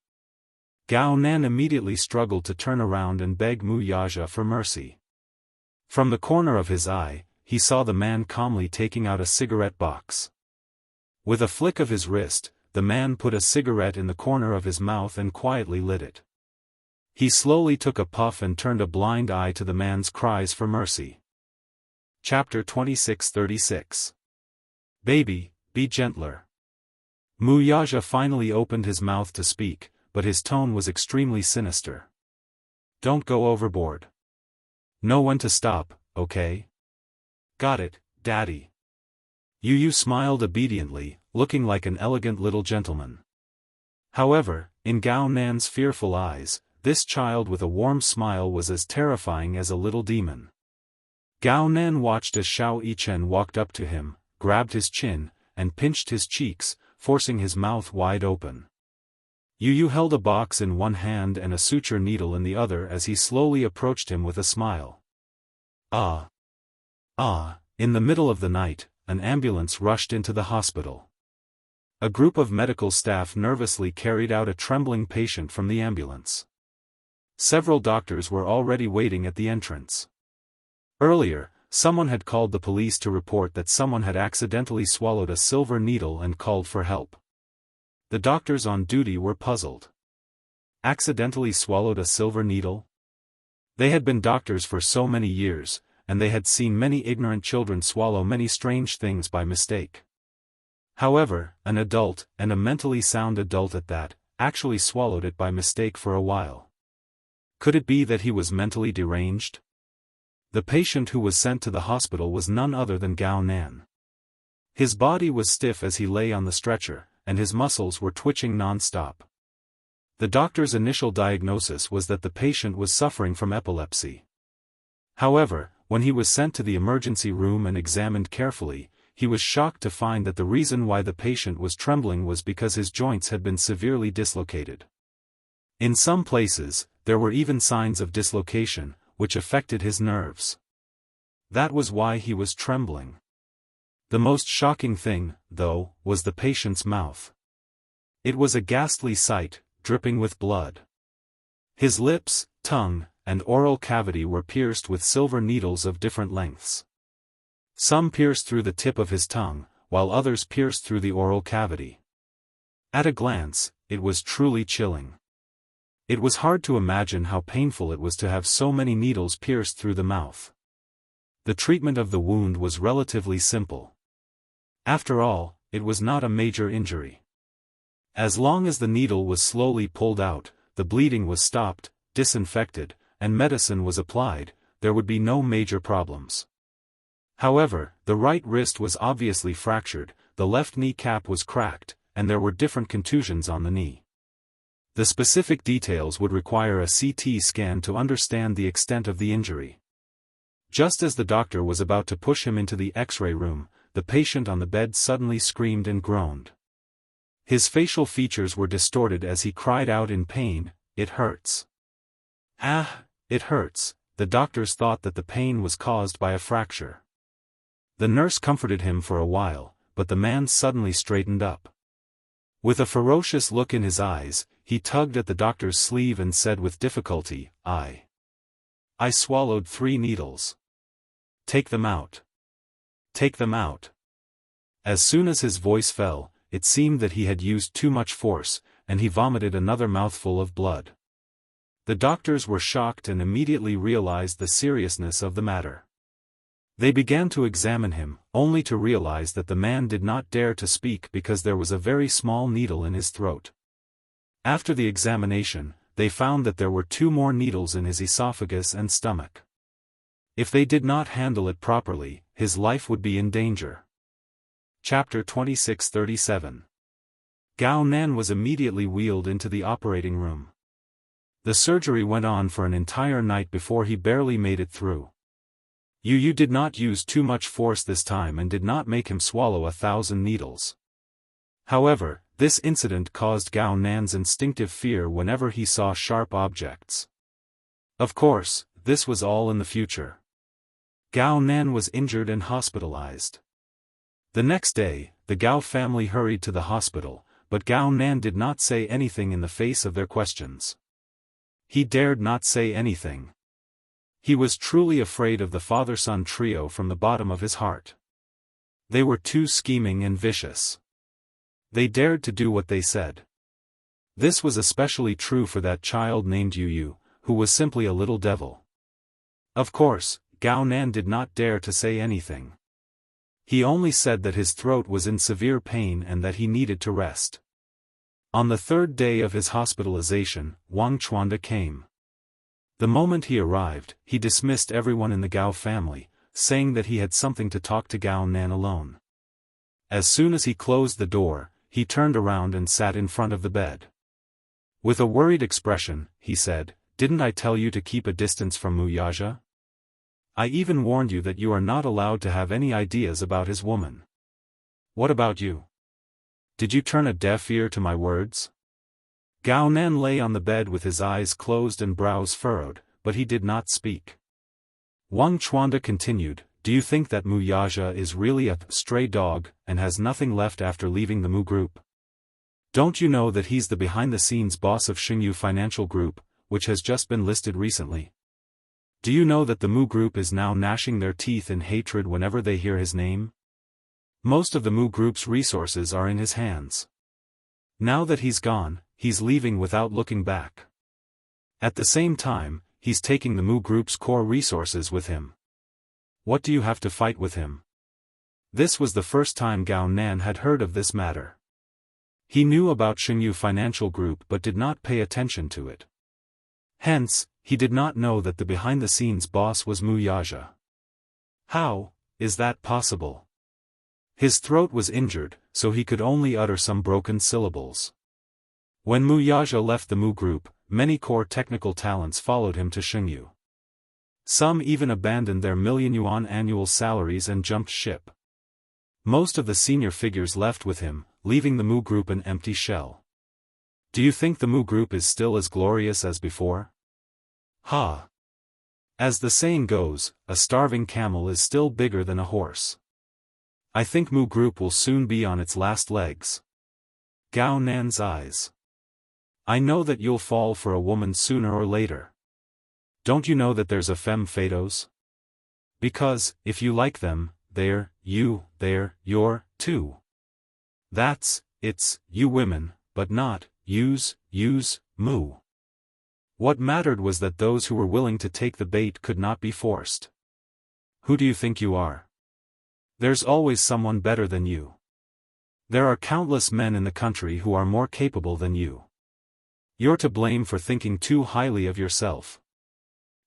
Gao Nan immediately struggled to turn around and beg Mu Yaja for mercy. From the corner of his eye, he saw the man calmly taking out a cigarette box. With a flick of his wrist, the man put a cigarette in the corner of his mouth and quietly lit it. He slowly took a puff and turned a blind eye to the man's cries for mercy. Chapter 2636. Baby, be gentler. Mu Yaja finally opened his mouth to speak, but his tone was extremely sinister. Don't go overboard. Know when to stop, okay? Got it, Daddy. Yu smiled obediently, looking like an elegant little gentleman. However, in Gao Nan's fearful eyes, this child with a warm smile was as terrifying as a little demon. Gao Nan watched as Xiao Yichen walked up to him, grabbed his chin, and pinched his cheeks, forcing his mouth wide open. Yu held a box in one hand and a suture needle in the other as he slowly approached him with a smile. In the middle of the night, an ambulance rushed into the hospital. A group of medical staff nervously carried out a trembling patient from the ambulance. Several doctors were already waiting at the entrance. Earlier, someone had called the police to report that someone had accidentally swallowed a silver needle and called for help. The doctors on duty were puzzled. Accidentally swallowed a silver needle? They had been doctors for so many years, and they had seen many ignorant children swallow many strange things by mistake. However, an adult, and a mentally sound adult at that, actually swallowed it by mistake for a while. Could it be that he was mentally deranged? The patient who was sent to the hospital was none other than Gao Nan. His body was stiff as he lay on the stretcher, and his muscles were twitching non-stop. The doctor's initial diagnosis was that the patient was suffering from epilepsy. However, when he was sent to the emergency room and examined carefully, he was shocked to find that the reason why the patient was trembling was because his joints had been severely dislocated. In some places, there were even signs of dislocation, which affected his nerves. That was why he was trembling. The most shocking thing, though, was the patient's mouth. It was a ghastly sight, dripping with blood. His lips, tongue, and oral cavity were pierced with silver needles of different lengths. Some pierced through the tip of his tongue, while others pierced through the oral cavity. At a glance, it was truly chilling. It was hard to imagine how painful it was to have so many needles pierced through the mouth. The treatment of the wound was relatively simple. After all, it was not a major injury. As long as the needle was slowly pulled out, the bleeding was stopped, disinfected, and medicine was applied, there would be no major problems. However, the right wrist was obviously fractured, the left knee cap was cracked, and there were different contusions on the knee. The specific details would require a CT scan to understand the extent of the injury. Just as the doctor was about to push him into the X-ray room, the patient on the bed suddenly screamed and groaned. His facial features were distorted as he cried out in pain, "It hurts. Ah, it hurts." The doctors thought that the pain was caused by a fracture. The nurse comforted him for a while, but the man suddenly straightened up. With a ferocious look in his eyes, he tugged at the doctor's sleeve and said with difficulty, I swallowed 3 needles. Take them out. Take them out. As soon as his voice fell, it seemed that he had used too much force, and he vomited another mouthful of blood. The doctors were shocked and immediately realized the seriousness of the matter. They began to examine him, only to realize that the man did not dare to speak because there was a very small needle in his throat. After the examination, they found that there were 2 more needles in his esophagus and stomach. If they did not handle it properly, his life would be in danger. Chapter 2637. Gao Nan was immediately wheeled into the operating room. The surgery went on for an entire night before he barely made it through. Yu did not use too much force this time and did not make him swallow 1,000 needles. However, this incident caused Gao Nan's instinctive fear whenever he saw sharp objects. Of course, this was all in the future. Gao Nan was injured and hospitalized. The next day, the Gao family hurried to the hospital, but Gao Nan did not say anything in the face of their questions. He dared not say anything. He was truly afraid of the father-son trio from the bottom of his heart. They were too scheming and vicious. They dared to do what they said. This was especially true for that child named Yu, who was simply a little devil. Of course, Gao Nan did not dare to say anything. He only said that his throat was in severe pain and that he needed to rest. On the 3rd day of his hospitalization, Wang Chuanda came. The moment he arrived, he dismissed everyone in the Gao family, saying that he had something to talk to Gao Nan alone. As soon as he closed the door, he turned around and sat in front of the bed. With a worried expression, he said, "Didn't I tell you to keep a distance from Wuxia? I even warned you that you are not allowed to have any ideas about his woman. What about you? Did you turn a deaf ear to my words?" Gao Nan lay on the bed with his eyes closed and brows furrowed, but he did not speak. Wang Chuanda continued, "Do you think that Wuxia is really a stray dog, and has nothing left after leaving the Mu Group? Don't you know that he's the behind-the-scenes boss of Xingyu Financial Group, which has just been listed recently? Do you know that the Mu Group is now gnashing their teeth in hatred whenever they hear his name? Most of the Mu Group's resources are in his hands. Now that he's gone, he's leaving without looking back. At the same time, he's taking the Mu Group's core resources with him. What do you have to fight with him?" This was the first time Gao Nan had heard of this matter. He knew about Xingyu Financial Group but did not pay attention to it. Hence, he did not know that the behind-the-scenes boss was Wuxia. How is that possible? His throat was injured, so he could only utter some broken syllables. When Wuxia left the Mu Group, many core technical talents followed him to Xingyu. Some even abandoned their million-yuan annual salaries and jumped ship. Most of the senior figures left with him, leaving the Mu Group an empty shell. Do you think the Mu Group is still as glorious as before? Ha! As the saying goes, a starving camel is still bigger than a horse. I think Mu Group will soon be on its last legs. Gao Nan's eyes. I know that you'll fall for a woman sooner or later. Don't you know that there's a femme fatales? Because, if you like them, they're your, too. It's, you women, but not, use, Mu. What mattered was that those who were willing to take the bait could not be forced. Who do you think you are? There's always someone better than you. There are countless men in the country who are more capable than you. You're to blame for thinking too highly of yourself.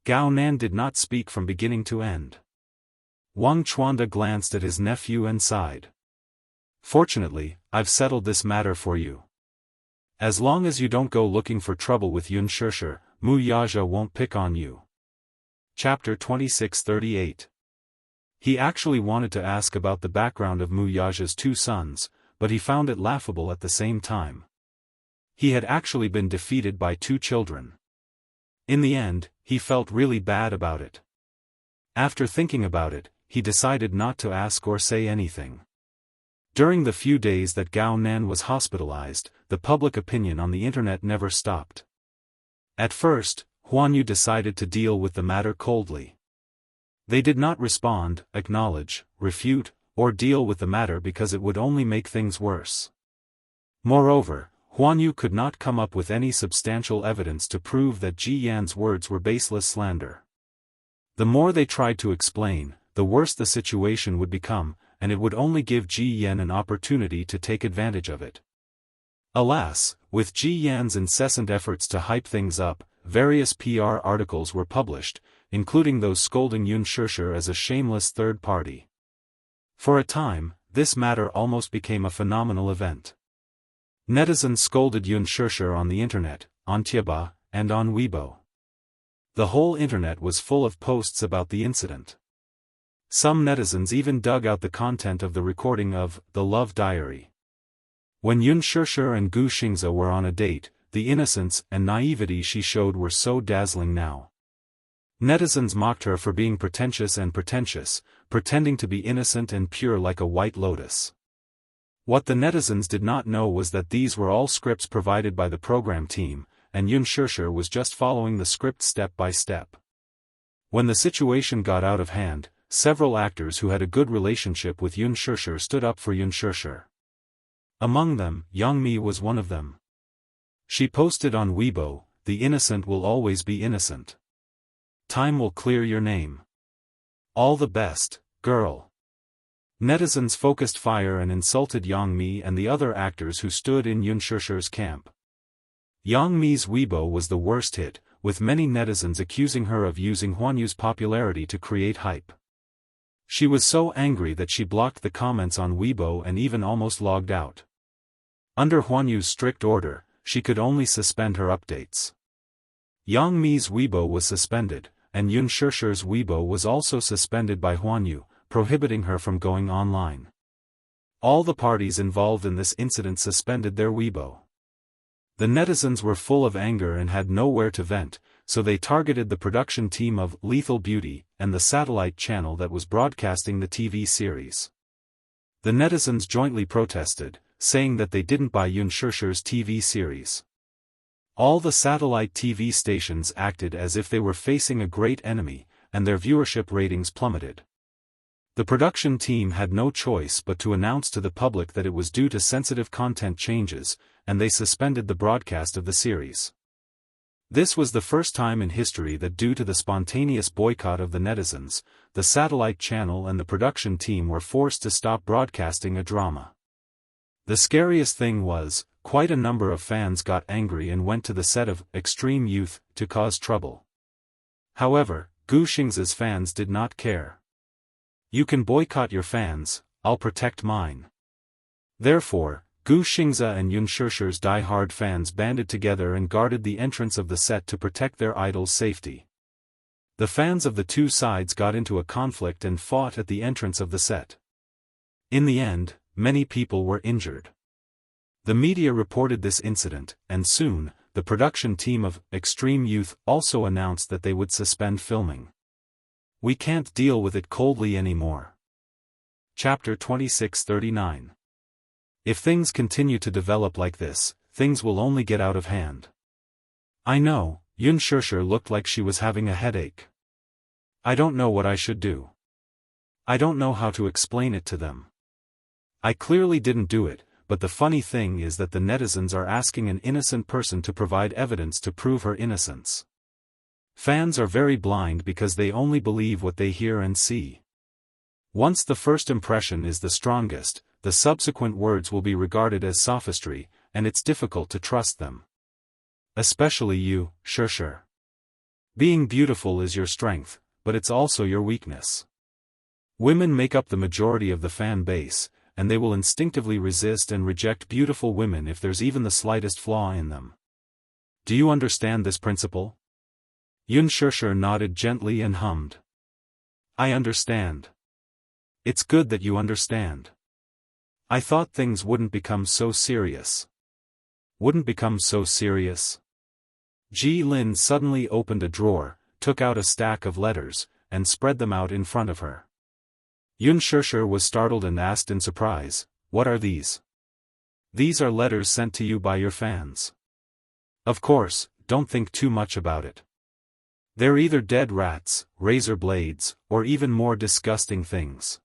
Gao Nan did not speak from beginning to end. Wang Chuanda glanced at his nephew and sighed. Fortunately, I've settled this matter for you. As long as you don't go looking for trouble with Yunshishi, Mu Yaja won't pick on you. Chapter 26:38. He actually wanted to ask about the background of Mu Yaja's two sons, but he found it laughable at the same time. He had actually been defeated by two children. In the end, he felt really bad about it. After thinking about it, he decided not to ask or say anything. During the few days that Gao Nan was hospitalized, the public opinion on the internet never stopped. At first, Huan Yu decided to deal with the matter coldly. They did not respond, acknowledge, refute, or deal with the matter because it would only make things worse. Moreover, Huan Yu could not come up with any substantial evidence to prove that Ji Yan's words were baseless slander. The more they tried to explain, the worse the situation would become, and it would only give Ji Yan an opportunity to take advantage of it. Alas, with Ji Yan's incessant efforts to hype things up, various PR articles were published, including those scolding Yunshishi as a shameless third party. For a time, this matter almost became a phenomenal event. Netizens scolded Yunshishi on the internet, on Tieba, and on Weibo. The whole internet was full of posts about the incident. Some netizens even dug out the content of the recording of The Love Diary. When Yunshishi and Gu Xingzi were on a date, the innocence and naivety she showed were so dazzling now. Netizens mocked her for being pretentious and pretentious, pretending to be innocent and pure like a white lotus. What the netizens did not know was that these were all scripts provided by the program team, and Yunshishi was just following the script step by step. When the situation got out of hand, several actors who had a good relationship with Yunshishi stood up for Yunshishi. Among them, Yang Mi was one of them. She posted on Weibo, "The innocent will always be innocent. Time will clear your name. All the best, girl." Netizens focused fire and insulted Yang Mi and the other actors who stood in Yunshishi's camp. Yang Mi's Weibo was the worst hit, with many netizens accusing her of using Huan Yu's popularity to create hype. She was so angry that she blocked the comments on Weibo and even almost logged out. Under Huan Yu's strict order, she could only suspend her updates. Yang Mi's Weibo was suspended, and Yunshishi's Weibo was also suspended by Huan Yu, prohibiting her from going online. All the parties involved in this incident suspended their Weibo. The netizens were full of anger and had nowhere to vent, so they targeted the production team of Lethal Beauty and the satellite channel that was broadcasting the TV series. The netizens jointly protested, saying that they didn't buy Yunshishi's TV series. All the satellite TV stations acted as if they were facing a great enemy, and their viewership ratings plummeted. The production team had no choice but to announce to the public that it was due to sensitive content changes, and they suspended the broadcast of the series. This was the first time in history that due to the spontaneous boycott of the netizens, the satellite channel and the production team were forced to stop broadcasting a drama. The scariest thing was, quite a number of fans got angry and went to the set of Extreme Youth to cause trouble. However, Gu Xingzi's fans did not care. "You can boycott your fans, I'll protect mine." Therefore, Gu Xingzi and Yunshishi's die-hard fans banded together and guarded the entrance of the set to protect their idol's safety. The fans of the two sides got into a conflict and fought at the entrance of the set. In the end, many people were injured. The media reported this incident, and soon, the production team of Extreme Youth also announced that they would suspend filming. "We can't deal with it coldly anymore." Chapter 26:39. If things continue to develop like this, things will only get out of hand. "I know," Yunshishi looked like she was having a headache. "I don't know what I should do. I don't know how to explain it to them. I clearly didn't do it, but the funny thing is that the netizens are asking an innocent person to provide evidence to prove her innocence. Fans are very blind because they only believe what they hear and see. Once the first impression is the strongest, the subsequent words will be regarded as sophistry, and it's difficult to trust them. Especially you, Xianxia. Being beautiful is your strength, but it's also your weakness. Women make up the majority of the fan base, and they will instinctively resist and reject beautiful women if there's even the slightest flaw in them. Do you understand this principle? Xianxia nodded gently and hummed. I understand. It's good that you understand. I thought things wouldn't become so serious. Wouldn't become so serious? Ji Lin suddenly opened a drawer, took out a stack of letters, and spread them out in front of her. Xianxia was startled and asked in surprise, "What are these?" "These are letters sent to you by your fans. Of course, don't think too much about it. They're either dead rats, razor blades, or even more disgusting things."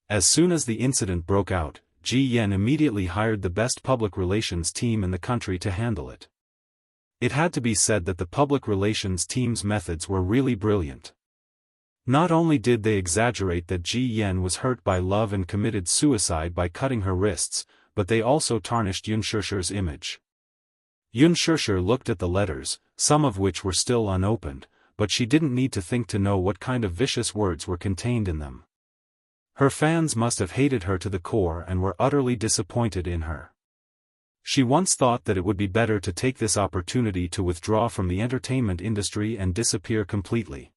As soon as the incident broke out, Ji Yan immediately hired the best public relations team in the country to handle it. It had to be said that the public relations team's methods were really brilliant. Not only did they exaggerate that Ji Yan was hurt by love and committed suicide by cutting her wrists, but they also tarnished Xianxia's image. Xianxia looked at the letters, some of which were still unopened, but she didn't need to think to know what kind of vicious words were contained in them. Her fans must have hated her to the core and were utterly disappointed in her. She once thought that it would be better to take this opportunity to withdraw from the entertainment industry and disappear completely.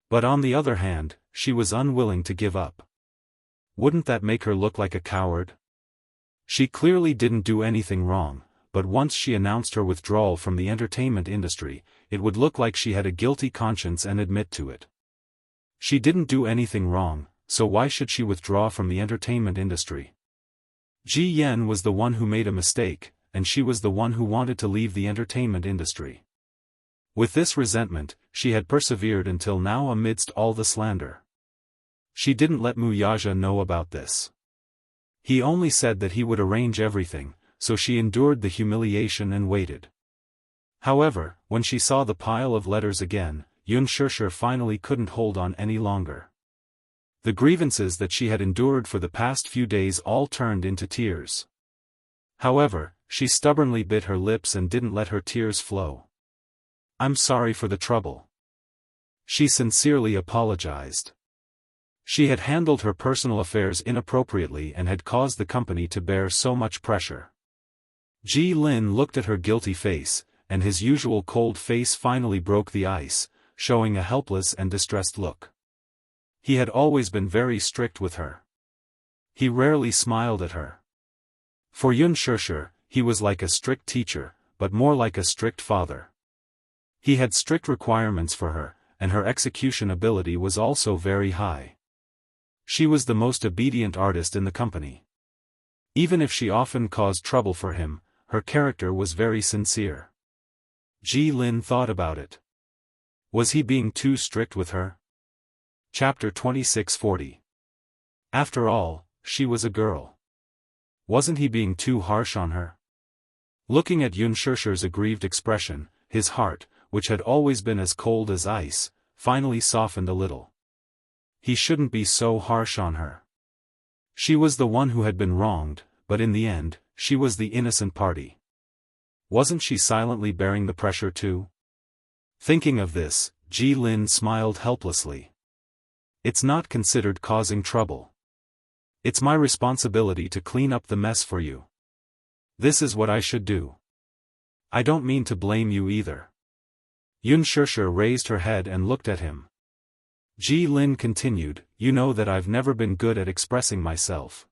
But on the other hand, she was unwilling to give up. Wouldn't that make her look like a coward? She clearly didn't do anything wrong, but once she announced her withdrawal from the entertainment industry, it would look like she had a guilty conscience and admit to it. She didn't do anything wrong, so why should she withdraw from the entertainment industry? Ji Yan was the one who made a mistake, and she was the one who wanted to leave the entertainment industry. With this resentment, she had persevered until now amidst all the slander. She didn't let Wuxia know about this. He only said that he would arrange everything, so she endured the humiliation and waited. However, when she saw the pile of letters again, Xianxia finally couldn't hold on any longer. The grievances that she had endured for the past few days all turned into tears. However, she stubbornly bit her lips and didn't let her tears flow. "I'm sorry for the trouble." She sincerely apologized. She had handled her personal affairs inappropriately and had caused the company to bear so much pressure. Ji Lin looked at her guilty face, and his usual cold face finally broke the ice, showing a helpless and distressed look. He had always been very strict with her. He rarely smiled at her. For Xianxia, he was like a strict teacher, but more like a strict father. He had strict requirements for her, and her execution ability was also very high. She was the most obedient artist in the company. Even if she often caused trouble for him, her character was very sincere. Ji Lin thought about it. Was he being too strict with her? Chapter 2640. After all, she was a girl. Wasn't he being too harsh on her? Looking at Xianxia's aggrieved expression, his heart, which had always been as cold as ice, finally softened a little. He shouldn't be so harsh on her. She was the one who had been wronged, but in the end, she was the innocent party. Wasn't she silently bearing the pressure too? Thinking of this, Ji Lin smiled helplessly. It's not considered causing trouble. It's my responsibility to clean up the mess for you. This is what I should do. I don't mean to blame you either. Xianxia raised her head and looked at him. Ji Lin continued, "You know that I've never been good at expressing myself.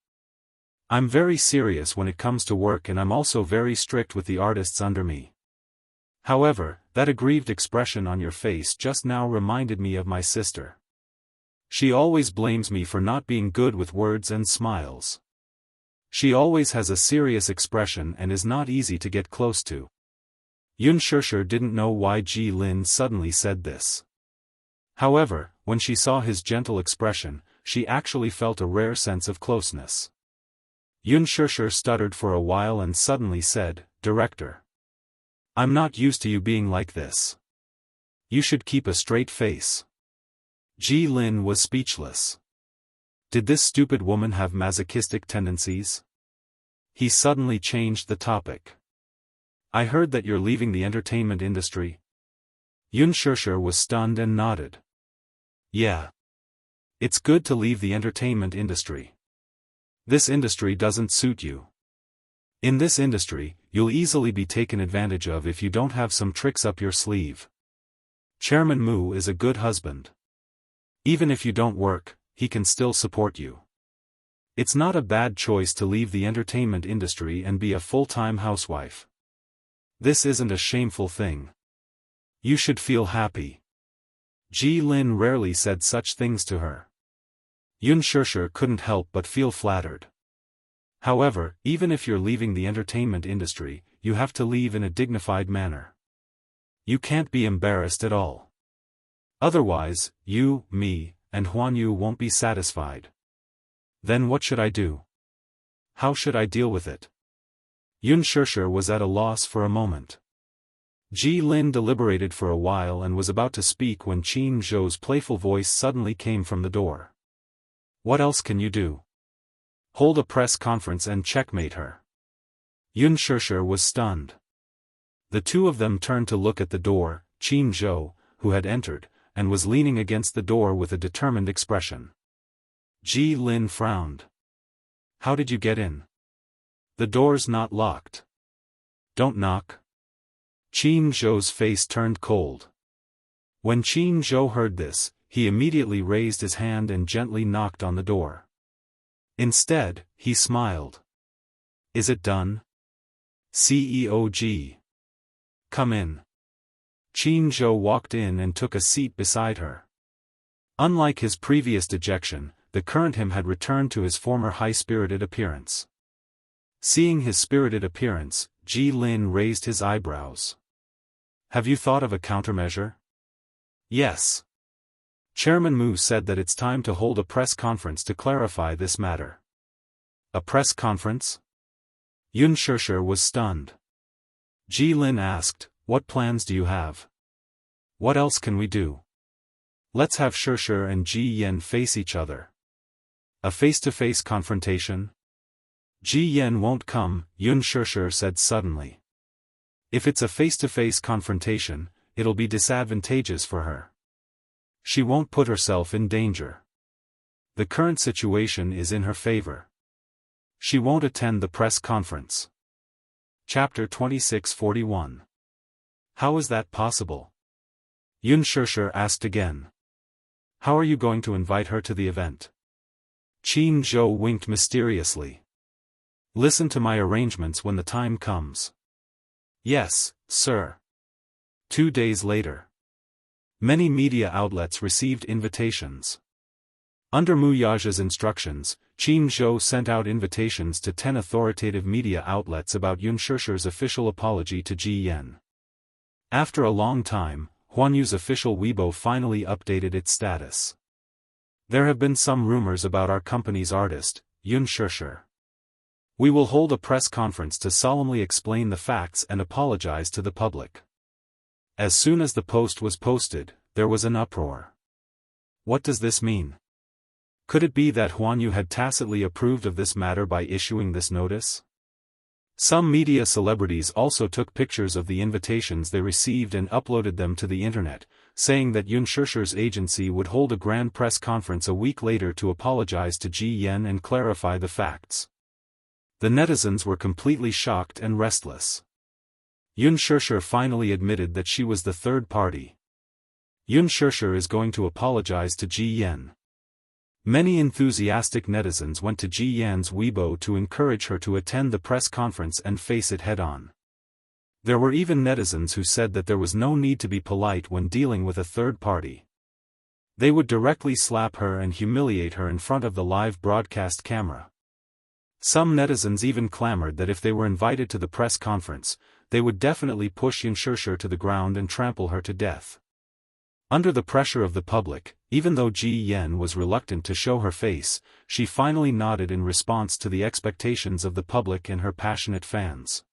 I'm very serious when it comes to work and I'm also very strict with the artists under me. However, that aggrieved expression on your face just now reminded me of my sister. She always blames me for not being good with words and smiles. She always has a serious expression and is not easy to get close to." Xianxia didn't know why Ji Lin suddenly said this. However, when she saw his gentle expression, she actually felt a rare sense of closeness. Xianxia stuttered for a while and suddenly said, "Director. I'm not used to you being like this. You should keep a straight face." Ji Lin was speechless. Did this stupid woman have masochistic tendencies? He suddenly changed the topic. I heard that you're leaving the entertainment industry. Unspoken was stunned and nodded. Yeah. It's good to leave the entertainment industry. This industry doesn't suit you. In this industry, you'll easily be taken advantage of if you don't have some tricks up your sleeve. Chairman Mu is a good husband. Even if you don't work, he can still support you. It's not a bad choice to leave the entertainment industry and be a full-time housewife. This isn't a shameful thing. You should feel happy. Ji Lin rarely said such things to her. Unspoken couldn't help but feel flattered. However, even if you're leaving the entertainment industry, you have to leave in a dignified manner. You can't be embarrassed at all. Otherwise, you, me, and Huan Yu won't be satisfied. Then what should I do? How should I deal with it? Unspoken was at a loss for a moment. Ji Lin deliberated for a while and was about to speak when Qin Zhou's playful voice suddenly came from the door. What else can you do? Hold a press conference and checkmate her. Unspoken was stunned. The two of them turned to look at the door. Qin Zhou, who had entered, and was leaning against the door with a determined expression. Ji Lin frowned. How did you get in? The door's not locked. Don't knock. Qin Zhou's face turned cold. When Qin Zhou heard this, he immediately raised his hand and gently knocked on the door. Instead, he smiled. Is it done? CEO Ji. Come in. Qin Zhou walked in and took a seat beside her. Unlike his previous dejection, the current him had returned to his former high-spirited appearance. Seeing his spirited appearance, Ji Lin raised his eyebrows. Have you thought of a countermeasure? Yes. Chairman Mu said that it's time to hold a press conference to clarify this matter. A press conference? Unspoken was stunned. Ji Lin asked, what plans do you have? What else can we do? Let's have Unspoken and Ji Yan face each other. A face-to-face confrontation? Ji Yan won't come, Unspoken said suddenly. If it's a face-to-face confrontation, it'll be disadvantageous for her. She won't put herself in danger. The current situation is in her favor. She won't attend the press conference. Chapter 2641. How is that possible? Unspoken asked again. How are you going to invite her to the event? Qin Zhou winked mysteriously. Listen to my arrangements when the time comes. Yes, sir. 2 days later. Many media outlets received invitations. Under Mu Yaja's instructions, Qin Zhou sent out invitations to 10 authoritative media outlets about Unspoken's official apology to Ji Yan. After a long time, Huan Yu's official Weibo finally updated its status. There have been some rumors about our company's artist, Unspoken. We will hold a press conference to solemnly explain the facts and apologize to the public. As soon as the post was posted, there was an uproar. What does this mean? Could it be that Huan Yu had tacitly approved of this matter by issuing this notice? Some media celebrities also took pictures of the invitations they received and uploaded them to the internet, saying that Unspoken's agency would hold a grand press conference a week later to apologize to Ji Yan and clarify the facts. The netizens were completely shocked and restless. Unspoken finally admitted that she was the third party. Unspoken is going to apologize to Ji Yan. Many enthusiastic netizens went to Ji Yan's Weibo to encourage her to attend the press conference and face it head-on. There were even netizens who said that there was no need to be polite when dealing with a third party. They would directly slap her and humiliate her in front of the live broadcast camera. Some netizens even clamored that if they were invited to the press conference, they would definitely push Unspoken to the ground and trample her to death. Under the pressure of the public, even though Ji Yan was reluctant to show her face, she finally nodded in response to the expectations of the public and her passionate fans.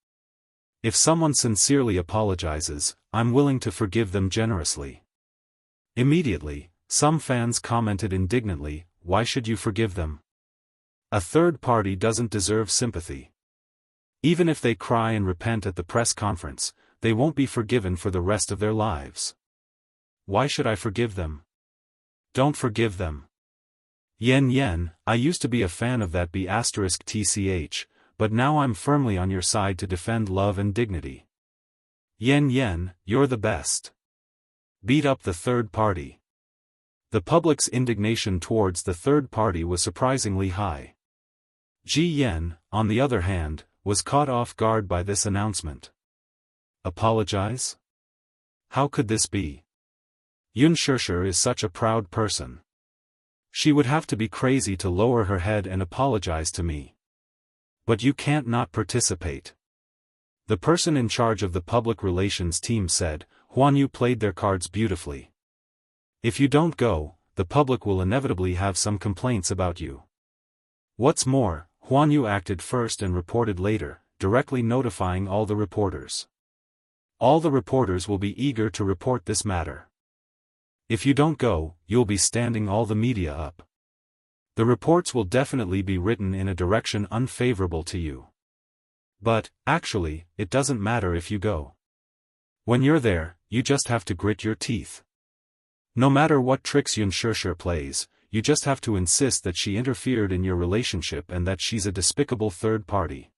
If someone sincerely apologizes, I'm willing to forgive them generously. Immediately, some fans commented indignantly, why should you forgive them? A third party doesn't deserve sympathy. Even if they cry and repent at the press conference, they won't be forgiven for the rest of their lives. Why should I forgive them? Don't forgive them. Yen, I used to be a fan of that B*TCH, but now I'm firmly on your side to defend love and dignity. Yen, you're the best. Beat up the third party. The public's indignation towards the third party was surprisingly high. Yen, on the other hand, was caught off guard by this announcement. Apologize? How could this be? Xianxia is such a proud person. She would have to be crazy to lower her head and apologize to me. But you can't not participate. The person in charge of the public relations team said, Huanyu played their cards beautifully. If you don't go, the public will inevitably have some complaints about you. What's more, Huanyu acted first and reported later, directly notifying all the reporters. All the reporters will be eager to report this matter. If you don't go, you'll be standing all the media up. The reports will definitely be written in a direction unfavorable to you. But, actually, it doesn't matter if you go. When you're there, you just have to grit your teeth. No matter what tricks Xianxia plays, you just have to insist that she interfered in your relationship and that she's a despicable third party.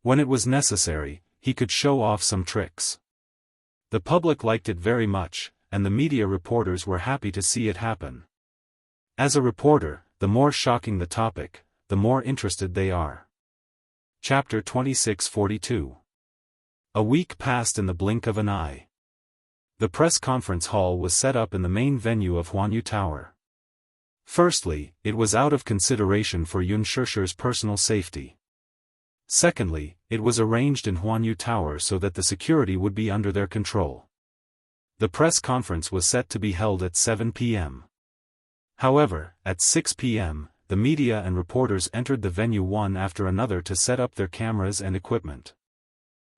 When it was necessary, he could show off some tricks. The public liked it very much, and the media reporters were happy to see it happen. As a reporter, the more shocking the topic, the more interested they are. Chapter 2642. A week passed in the blink of an eye. The press conference hall was set up in the main venue of Huanyu Tower. Firstly, it was out of consideration for Xianxia's personal safety. Secondly, it was arranged in Huanyu Tower so that the security would be under their control. The press conference was set to be held at 7 p.m. However, at 6 p.m., the media and reporters entered the venue one after another to set up their cameras and equipment.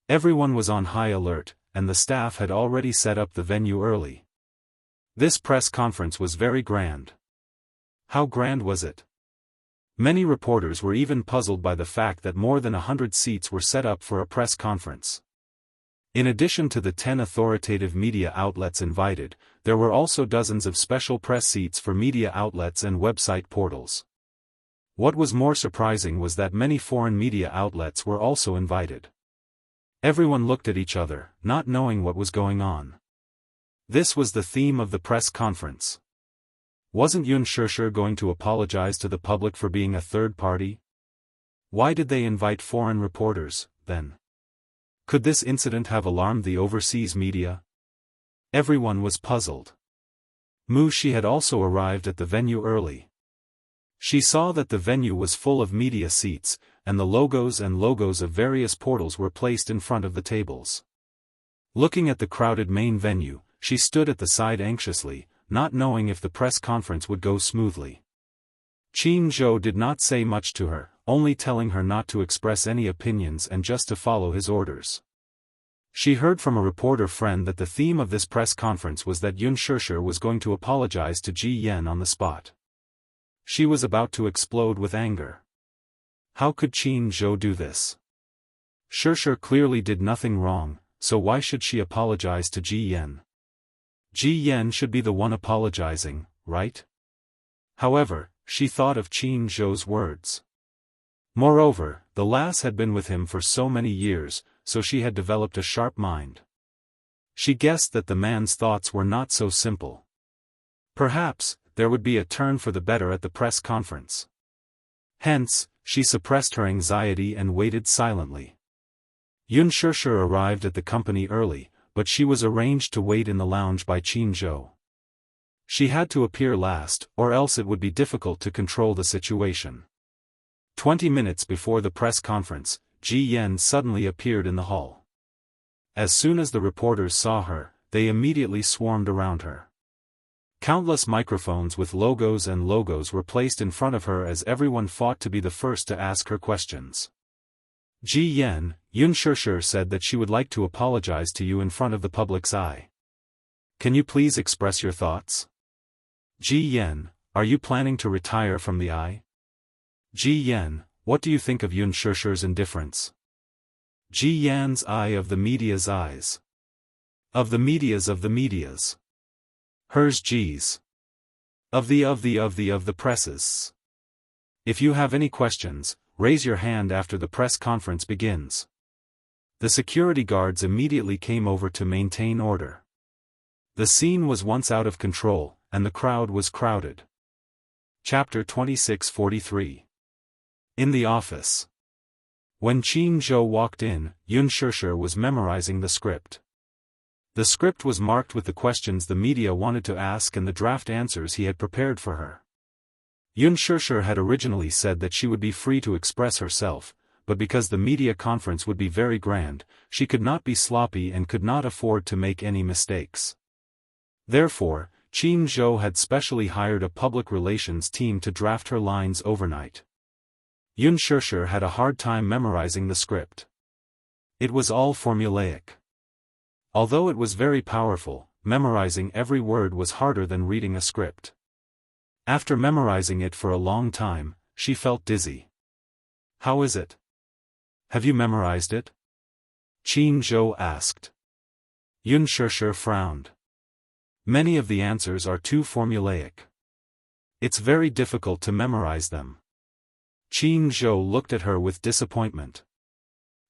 Everyone was on high alert, and the staff had already set up the venue early. This press conference was very grand. How grand was it? Many reporters were even puzzled by the fact that more than 100 seats were set up for a press conference. In addition to the 10 authoritative media outlets invited, there were also dozens of special press seats for media outlets and website portals. What was more surprising was that many foreign media outlets were also invited. Everyone looked at each other, not knowing what was going on. This was the theme of the press conference. Wasn't Xianxia going to apologize to the public for being a third party? Why did they invite foreign reporters, then? Could this incident have alarmed the overseas media? Everyone was puzzled. Mu Shi had also arrived at the venue early. She saw that the venue was full of media seats, and the logos of various portals were placed in front of the tables. Looking at the crowded main venue, she stood at the side anxiously, not knowing if the press conference would go smoothly. Qin Zhou did not say much to her, only telling her not to express any opinions and just to follow his orders. She heard from a reporter friend that the theme of this press conference was that Xianxia was going to apologize to Ji Yan on the spot. She was about to explode with anger. How could Qin Zhou do this? Xianxia clearly did nothing wrong, so why should she apologize to Ji Yan? Ji Yan should be the one apologizing, right? However, she thought of Qin Zhou's words. Moreover, the lass had been with him for so many years, so she had developed a sharp mind. She guessed that the man's thoughts were not so simple. Perhaps, there would be a turn for the better at the press conference. Hence, she suppressed her anxiety and waited silently. Xianxia arrived at the company early, but she was arranged to wait in the lounge by Qin Zhou. She had to appear last, or else it would be difficult to control the situation. 20 minutes before the press conference, Ji Yan suddenly appeared in the hall. As soon as the reporters saw her, they immediately swarmed around her. Countless microphones with logos were placed in front of her as everyone fought to be the first to ask her questions. Ji Yan, Xianxia said that she would like to apologize to you in front of the public's eye. Can you please express your thoughts? Ji Yan, are you planning to retire from the eye? Ji Yan, what do you think of Xianxia's indifference? Ji Yan's eye of the media's eyes. Of the media's. Hers G's. Of the presses. If you have any questions, raise your hand after the press conference begins. The security guards immediately came over to maintain order. The scene was once out of control, and the crowd was crowded. Chapter 2643. In the office. When Qin Zhou walked in, Unspoken was memorizing the script. The script was marked with the questions the media wanted to ask and the draft answers he had prepared for her. Unspoken had originally said that she would be free to express herself, but because the media conference would be very grand, she could not be sloppy and could not afford to make any mistakes. Therefore, Qin Zhou had specially hired a public relations team to draft her lines overnight. Unspoken had a hard time memorizing the script. It was all formulaic. Although it was very powerful, memorizing every word was harder than reading a script. After memorizing it for a long time, she felt dizzy. How is it? Have you memorized it? Qin Zhou asked. Unspoken frowned. Many of the answers are too formulaic. It's very difficult to memorize them. Qin Zhou looked at her with disappointment.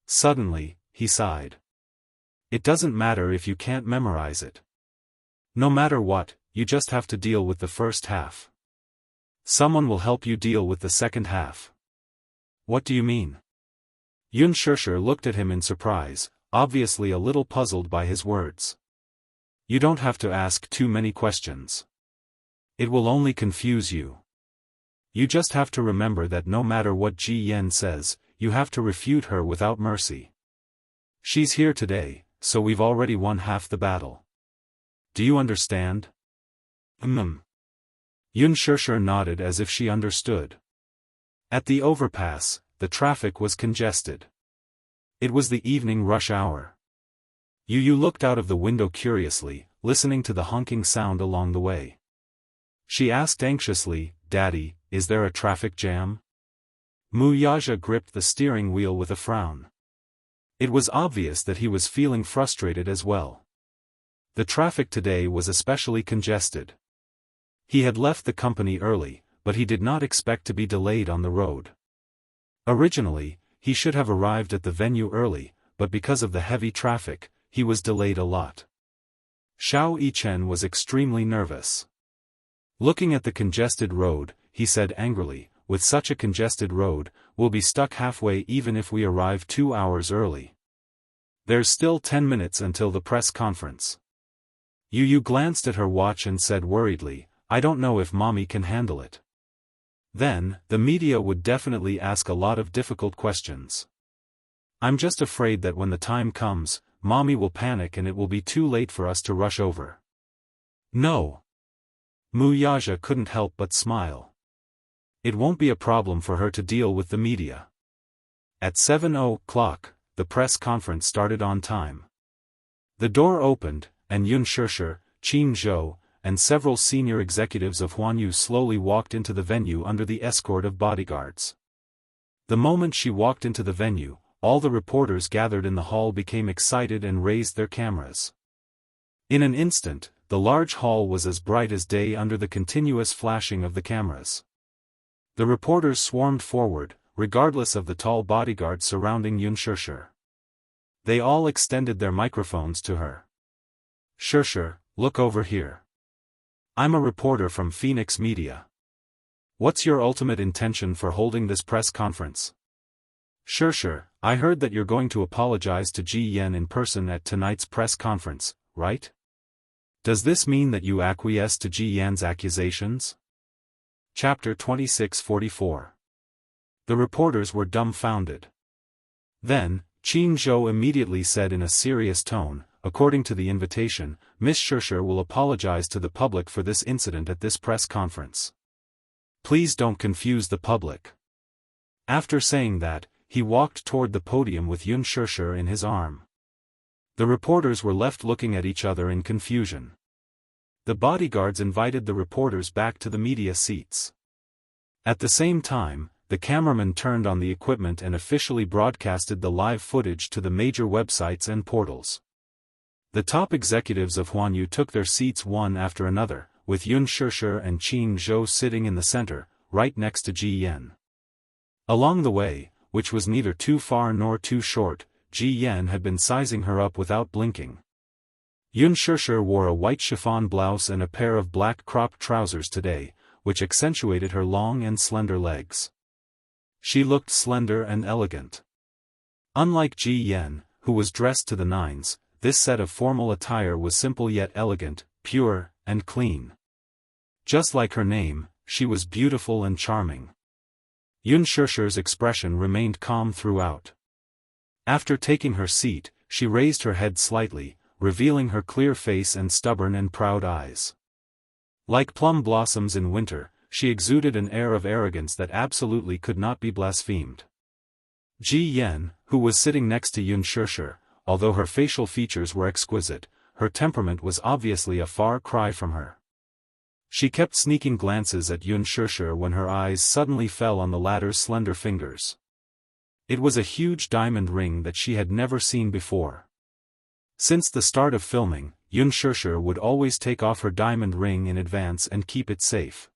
Suddenly, he sighed. It doesn't matter if you can't memorize it. No matter what, you just have to deal with the first half. Someone will help you deal with the second half. What do you mean? Unspoken looked at him in surprise, obviously a little puzzled by his words. You don't have to ask too many questions. It will only confuse you. You just have to remember that no matter what Ji Yan says, you have to refute her without mercy. She's here today, so we've already won half the battle. Do you understand? Unspoken nodded as if she understood. At the overpass, the traffic was congested. It was the evening rush hour. Yu looked out of the window curiously, listening to the honking sound along the way. She asked anxiously, "Daddy, is there a traffic jam?" Wuxia gripped the steering wheel with a frown. It was obvious that he was feeling frustrated as well. The traffic today was especially congested. He had left the company early, but he did not expect to be delayed on the road. Originally, he should have arrived at the venue early, but because of the heavy traffic, he was delayed a lot. Xiao Yichen was extremely nervous. Looking at the congested road, he said angrily, "With such a congested road, we'll be stuck halfway even if we arrive 2 hours early. There's still 10 minutes until the press conference." Yu glanced at her watch and said worriedly, "I don't know if Mommy can handle it. Then, the media would definitely ask a lot of difficult questions. I'm just afraid that when the time comes, Mommy will panic and it will be too late for us to rush over." "No." Wuxia couldn't help but smile. It won't be a problem for her to deal with the media. At 7:00, the press conference started on time. The door opened, and Unspoken, Qin Zhou, and several senior executives of Huanyu slowly walked into the venue under the escort of bodyguards. The moment she walked into the venue, all the reporters gathered in the hall became excited and raised their cameras. In an instant, the large hall was as bright as day under the continuous flashing of the cameras. The reporters swarmed forward, regardless of the tall bodyguards surrounding Unspoken. They all extended their microphones to her. "Unspoken, look over here. I'm a reporter from Phoenix Media. What's your ultimate intention for holding this press conference?" "Unspoken, I heard that you're going to apologize to Ji Yan in person at tonight's press conference, right? Does this mean that you acquiesce to Ji Yan's accusations?" Chapter 2644. The reporters were dumbfounded. Then, Qin Zhou immediately said in a serious tone, "According to the invitation, Miss Unspoken will apologize to the public for this incident at this press conference. Please don't confuse the public." After saying that, he walked toward the podium with Unspoken in his arm. The reporters were left looking at each other in confusion. The bodyguards invited the reporters back to the media seats. At the same time, the cameraman turned on the equipment and officially broadcasted the live footage to the major websites and portals. The top executives of Huanyu took their seats one after another, with Yun Shishir and Qin Zhou sitting in the center, right next to Ji Yan. Along the way, which was neither too far nor too short, Ji Yan had been sizing her up without blinking. Yun Shishir wore a white chiffon blouse and a pair of black cropped trousers today, which accentuated her long and slender legs. She looked slender and elegant. Unlike Ji Yan, who was dressed to the nines, this set of formal attire was simple yet elegant, pure, and clean. Just like her name, she was beautiful and charming. Yun Shishir's expression remained calm throughout. After taking her seat, she raised her head slightly, revealing her clear face and stubborn and proud eyes. Like plum blossoms in winter, she exuded an air of arrogance that absolutely could not be blasphemed. Ji Yan, who was sitting next to Yun Shishir, although her facial features were exquisite, her temperament was obviously a far cry from her. She kept sneaking glances at Yun Shishir when her eyes suddenly fell on the latter's slender fingers. It was a huge diamond ring that she had never seen before. Since the start of filming, Yun Shishir would always take off her diamond ring in advance and keep it safe.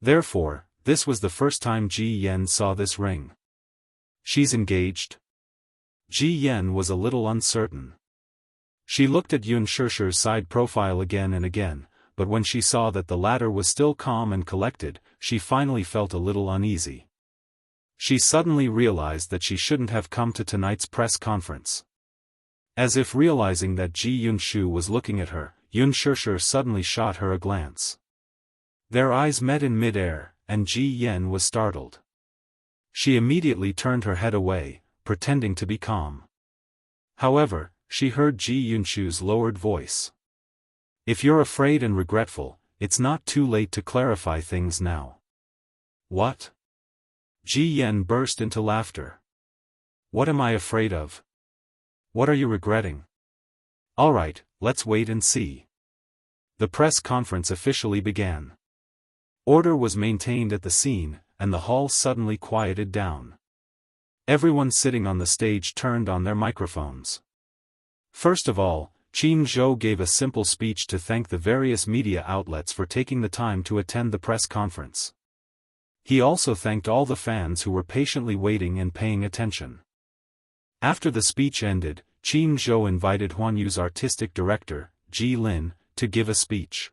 Therefore, this was the first time Ji Yan saw this ring. She's engaged? Ji Yan was a little uncertain. She looked at Yun Shishir's side profile again and again, but when she saw that the latter was still calm and collected, she finally felt a little uneasy. She suddenly realized that she shouldn't have come to tonight's press conference. As if realizing that Ji Yunshu was looking at her, Yun Shishir suddenly shot her a glance. Their eyes met in mid-air, and Ji Yan was startled. She immediately turned her head away, pretending to be calm. However, she heard Ji Yunshu's lowered voice. "If you're afraid and regretful, it's not too late to clarify things now." "What?" Ji Yan burst into laughter. "What am I afraid of? What are you regretting? Alright, let's wait and see." The press conference officially began. Order was maintained at the scene, and the hall suddenly quieted down. Everyone sitting on the stage turned on their microphones. First of all, Qin Zhou gave a simple speech to thank the various media outlets for taking the time to attend the press conference. He also thanked all the fans who were patiently waiting and paying attention. After the speech ended, Qin Zhou invited Huanyu's artistic director, Ji Lin, to give a speech.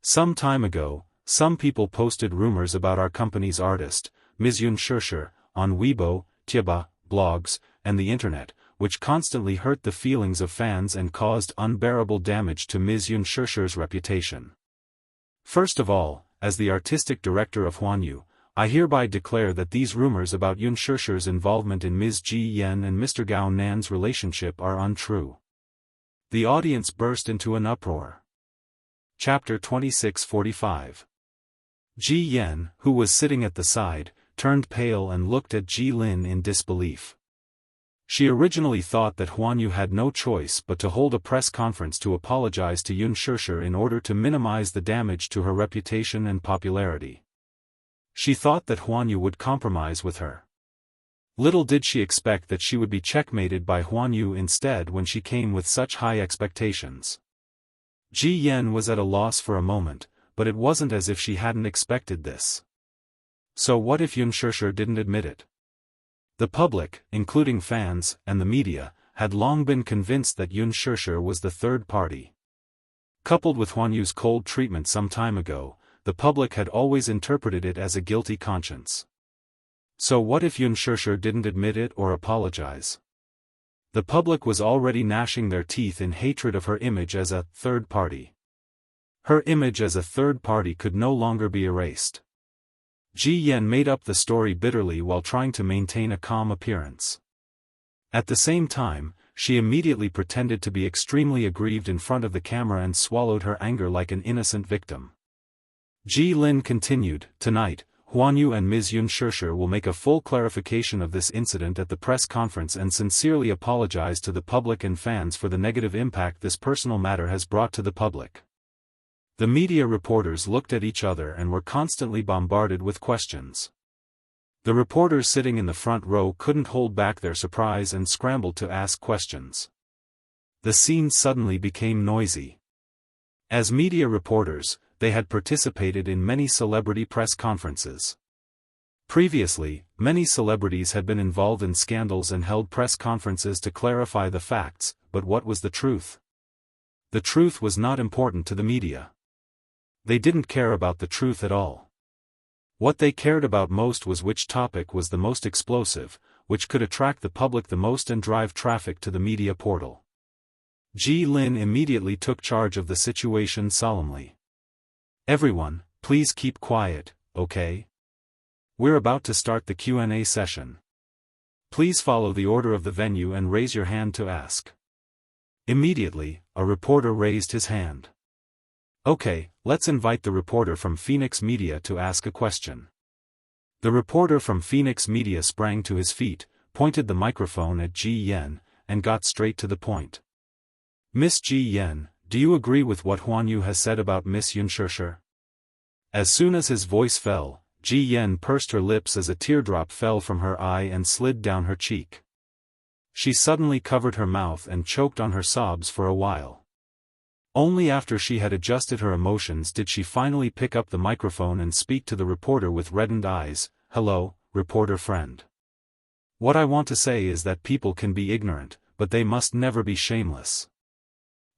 "Some time ago, some people posted rumors about our company's artist, Ms. Yun Shishir, on Weibo, Tieba, blogs, and the internet, which constantly hurt the feelings of fans and caused unbearable damage to Ms. Yun Shishir's reputation. First of all, as the artistic director of Huanyu, I hereby declare that these rumors about Yun Shishir's involvement in Ms. Ji Yan and Mr. Gao Nan's relationship are untrue." The audience burst into an uproar. Chapter 2645. Ji Yan, who was sitting at the side, turned pale and looked at Ji Lin in disbelief. She originally thought that Huanyu had no choice but to hold a press conference to apologize to Yun Shishir in order to minimize the damage to her reputation and popularity. She thought that Huanyu would compromise with her. Little did she expect that she would be checkmated by Huanyu instead when she came with such high expectations. Ji Yan was at a loss for a moment, but it wasn't as if she hadn't expected this. So what if Yun Shishir didn't admit it? The public, including fans, and the media, had long been convinced that Yun Shishir was the third party. Coupled with Huanyu's cold treatment some time ago, the public had always interpreted it as a guilty conscience. So what if Yun Shishir didn't admit it or apologize? The public was already gnashing their teeth in hatred of her image as a third party. Her image as a third party could no longer be erased. Ji Yan made up the story bitterly while trying to maintain a calm appearance. At the same time, she immediately pretended to be extremely aggrieved in front of the camera and swallowed her anger like an innocent victim. Ji Lin continued, "Tonight, Huanyu and Ms. Yun Shishir will make a full clarification of this incident at the press conference and sincerely apologize to the public and fans for the negative impact this personal matter has brought to the public." The media reporters looked at each other and were constantly bombarded with questions. The reporters sitting in the front row couldn't hold back their surprise and scrambled to ask questions. The scene suddenly became noisy. As media reporters, they had participated in many celebrity press conferences. Previously, many celebrities had been involved in scandals and held press conferences to clarify the facts, but what was the truth? The truth was not important to the media. They didn't care about the truth at all. What they cared about most was which topic was the most explosive, which could attract the public the most and drive traffic to the media portal. Ji Lin immediately took charge of the situation solemnly. Everyone, please keep quiet, okay? We're about to start the Q&A session. Please follow the order of the venue and raise your hand to ask. Immediately, a reporter raised his hand. Okay, let's invite the reporter from Phoenix Media to ask a question. The reporter from Phoenix Media sprang to his feet, pointed the microphone at Ji Yan, and got straight to the point. Miss Ji Yan, do you agree with what Huan Yu has said about Miss Yunshushi? As soon as his voice fell, Ji Yan pursed her lips as a teardrop fell from her eye and slid down her cheek. She suddenly covered her mouth and choked on her sobs for a while. Only after she had adjusted her emotions did she finally pick up the microphone and speak to the reporter with reddened eyes. Hello, reporter friend. What I want to say is that people can be ignorant, but they must never be shameless.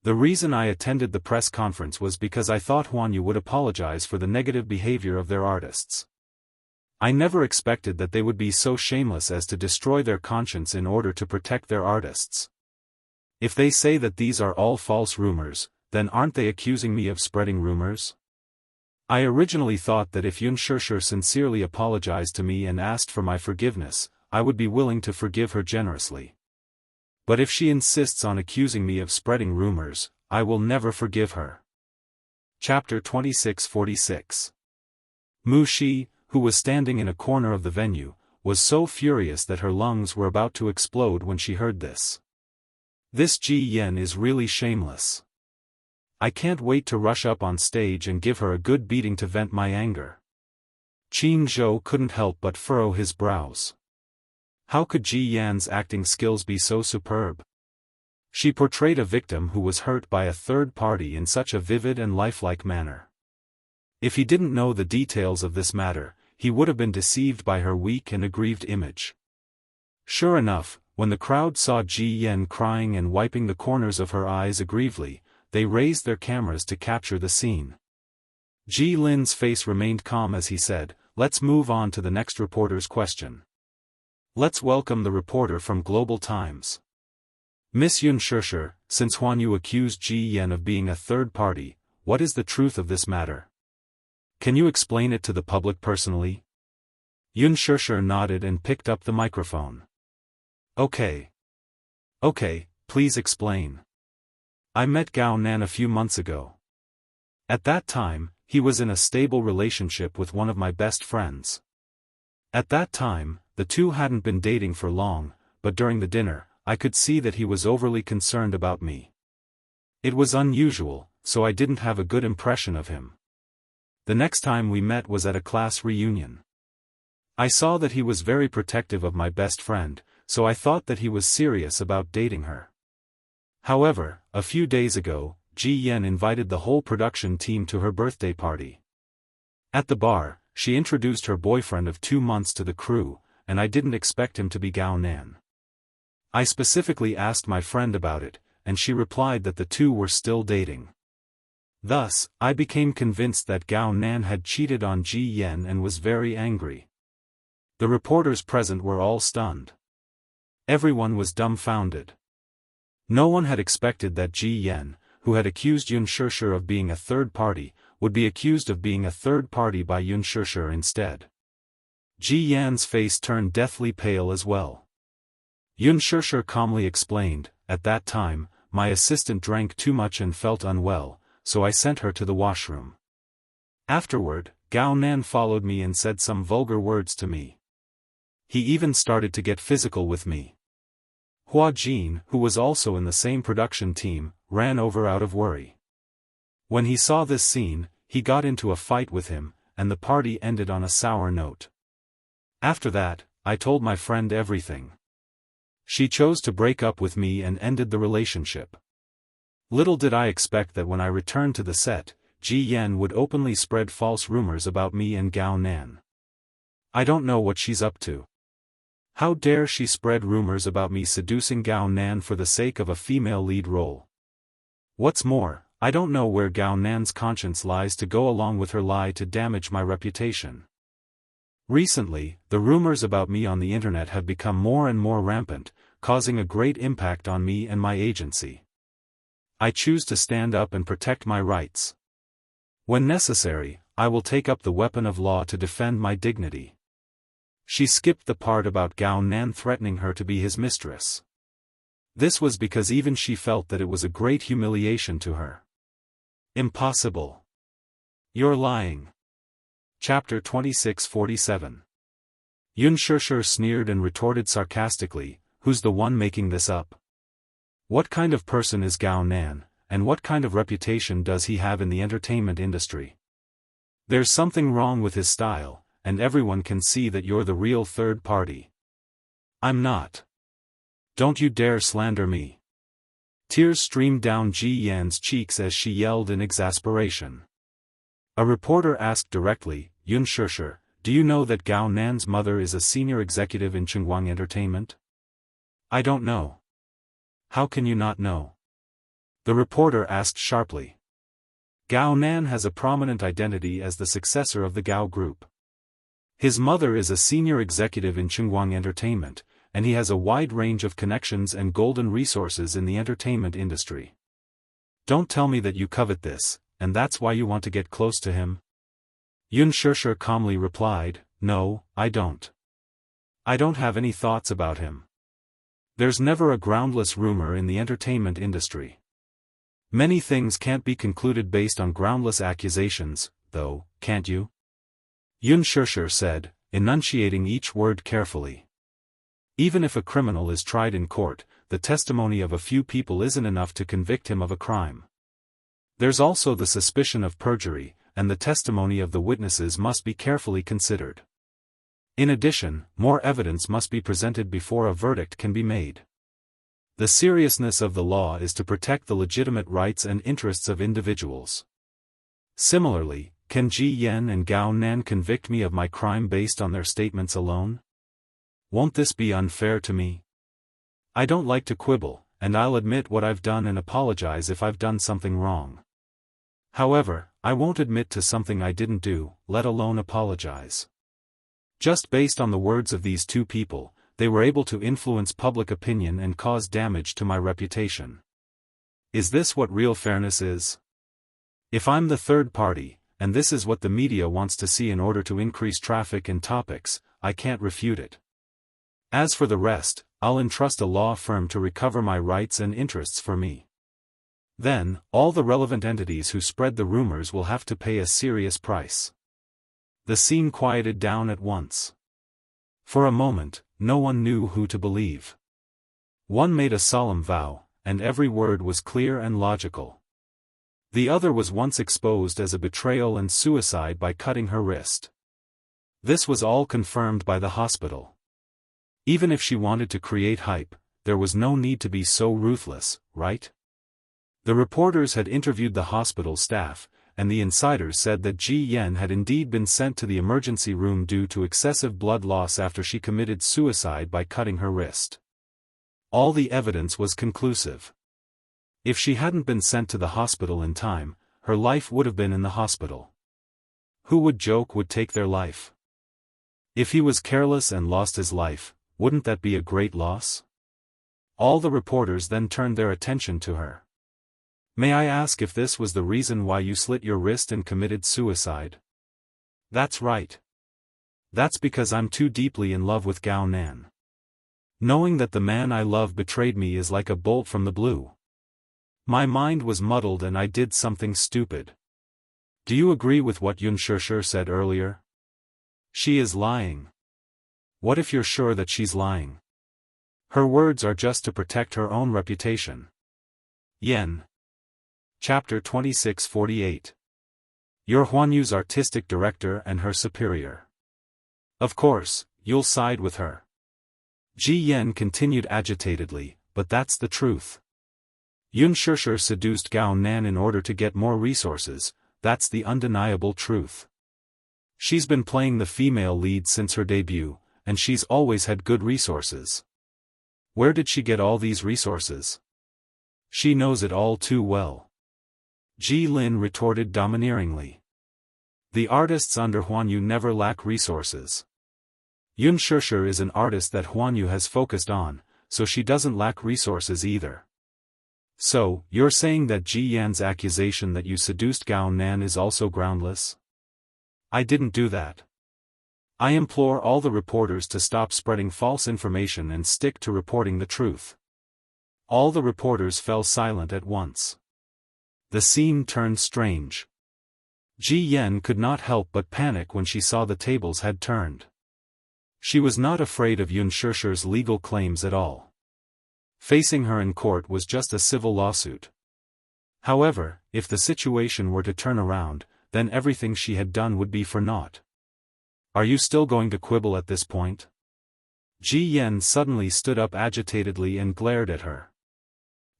The reason I attended the press conference was because I thought Huan Yu would apologize for the negative behavior of their artists. I never expected that they would be so shameless as to destroy their conscience in order to protect their artists. If they say that these are all false rumors, then aren't they accusing me of spreading rumors? I originally thought that if Yunshushi sincerely apologized to me and asked for my forgiveness, I would be willing to forgive her generously. But if she insists on accusing me of spreading rumors, I will never forgive her. Chapter 2646. Mu Shi, who was standing in a corner of the venue, was so furious that her lungs were about to explode when she heard this. This Ji Yan is really shameless. I can't wait to rush up on stage and give her a good beating to vent my anger. Qin Zhou couldn't help but furrow his brows. How could Ji Yan's acting skills be so superb? She portrayed a victim who was hurt by a third party in such a vivid and lifelike manner. If he didn't know the details of this matter, he would have been deceived by her weak and aggrieved image. Sure enough, when the crowd saw Ji Yan crying and wiping the corners of her eyes aggrievedly, they raised their cameras to capture the scene. Ji Lin's face remained calm as he said, "Let's move on to the next reporter's question. Let's welcome the reporter from Global Times. Miss Yunshushi, since Huan Yu accused Ji Yan of being a third party, what is the truth of this matter? Can you explain it to the public personally?" Yunshushi nodded and picked up the microphone. Okay, please explain. I met Gao Nan a few months ago. At that time, he was in a stable relationship with one of my best friends. At that time, the two hadn't been dating for long, but during the dinner, I could see that he was overly concerned about me. It was unusual, so I didn't have a good impression of him. The next time we met was at a class reunion. I saw that he was very protective of my best friend, so I thought that he was serious about dating her. However, a few days ago, Ji Yan invited the whole production team to her birthday party. At the bar, she introduced her boyfriend of 2 months to the crew, and I didn't expect him to be Gao Nan. I specifically asked my friend about it, and she replied that the two were still dating. Thus, I became convinced that Gao Nan had cheated on Ji Yan and was very angry. The reporters present were all stunned. Everyone was dumbfounded. No one had expected that Ji Yan, who had accused Yunshushi of being a third party, would be accused of being a third party by Yunshushi instead. Ji Yan's face turned deathly pale as well. Yunshushi calmly explained, "At that time, my assistant drank too much and felt unwell, so I sent her to the washroom. Afterward, Gao Nan followed me and said some vulgar words to me. He even started to get physical with me." Hua Jin, who was also in the same production team, ran over out of worry. When he saw this scene, he got into a fight with him, and the party ended on a sour note. After that, I told my friend everything. She chose to break up with me and ended the relationship. Little did I expect that when I returned to the set, Ji Yan would openly spread false rumors about me and Gao Nan. I don't know what she's up to. How dare she spread rumors about me seducing Gao Nan for the sake of a female lead role? What's more, I don't know where Gao Nan's conscience lies to go along with her lie to damage my reputation. Recently, the rumors about me on the internet have become more and more rampant, causing a great impact on me and my agency. I choose to stand up and protect my rights. When necessary, I will take up the weapon of law to defend my dignity. She skipped the part about Gao Nan threatening her to be his mistress. This was because even she felt that it was a great humiliation to her. Impossible. You're lying. Chapter 2647. Unspoken sneered and retorted sarcastically, "Who's the one making this up? What kind of person is Gao Nan, and what kind of reputation does he have in the entertainment industry? There's something wrong with his style, and everyone can see that you're the real third party." "I'm not. Don't you dare slander me." Tears streamed down Ji Yan's cheeks as she yelled in exasperation. A reporter asked directly, "Unspoken, do you know that Gao Nan's mother is a senior executive in Chengguang Entertainment?" "I don't know." "How can you not know?" The reporter asked sharply. "Gao Nan has a prominent identity as the successor of the Gao Group. His mother is a senior executive in Chengguang Entertainment, and he has a wide range of connections and golden resources in the entertainment industry. Don't tell me that you covet this, and that's why you want to get close to him." Unspoken calmly replied, "No, I don't. I don't have any thoughts about him. There's never a groundless rumor in the entertainment industry. Many things can't be concluded based on groundless accusations, though, can't you?" Unspoken said, enunciating each word carefully. "Even if a criminal is tried in court, the testimony of a few people isn't enough to convict him of a crime. There's also the suspicion of perjury, and the testimony of the witnesses must be carefully considered. In addition, more evidence must be presented before a verdict can be made. The seriousness of the law is to protect the legitimate rights and interests of individuals. Similarly, can Ji Yan and Gao Nan convict me of my crime based on their statements alone? Won't this be unfair to me? I don't like to quibble, and I'll admit what I've done and apologize if I've done something wrong. However, I won't admit to something I didn't do, let alone apologize." Just based on the words of these two people, they were able to influence public opinion and cause damage to my reputation. Is this what real fairness is? If I'm the third party, and this is what the media wants to see in order to increase traffic and topics, I can't refute it. As for the rest, I'll entrust a law firm to recover my rights and interests for me. Then, all the relevant entities who spread the rumors will have to pay a serious price." The scene quieted down at once. For a moment, no one knew who to believe. One made a solemn vow, and every word was clear and logical. The other was once exposed as a betrayal and suicide by cutting her wrist. This was all confirmed by the hospital. Even if she wanted to create hype, there was no need to be so ruthless, right? The reporters had interviewed the hospital staff, and the insiders said that Ji Yan had indeed been sent to the emergency room due to excessive blood loss after she committed suicide by cutting her wrist. All the evidence was conclusive. If she hadn't been sent to the hospital in time, her life would have been in the hospital. Who would joke would take their life? If he was careless and lost his life, wouldn't that be a great loss? All the reporters then turned their attention to her. "May I ask if this was the reason why you slit your wrist and committed suicide?" "That's right. That's because I'm too deeply in love with Gao Nan. Knowing that the man I love betrayed me is like a bolt from the blue. My mind was muddled and I did something stupid." Do you agree with what Unspoken said earlier? She is lying. What if you're sure that she's lying? Her words are just to protect her own reputation. Yen. Chapter 2648. Your Huanyu's artistic director and her superior. Of course, you'll side with her. Ji Yan continued agitatedly, but that's the truth. Shishir seduced Gao Nan in order to get more resources, that's the undeniable truth. She's been playing the female lead since her debut, and she's always had good resources. Where did she get all these resources? She knows it all too well. Ji Lin retorted domineeringly. The artists under Huanyu never lack resources. Shishir is an artist that Huanyu has focused on, so she doesn't lack resources either. So, you're saying that Ji Yan's accusation that you seduced Gao Nan is also groundless? I didn't do that. I implore all the reporters to stop spreading false information and stick to reporting the truth. All the reporters fell silent at once. The scene turned strange. Ji Yan could not help but panic when she saw the tables had turned. She was not afraid of Shishir's legal claims at all. Facing her in court was just a civil lawsuit. However, if the situation were to turn around, then everything she had done would be for naught. Are you still going to quibble at this point? Ji Yan suddenly stood up agitatedly and glared at her.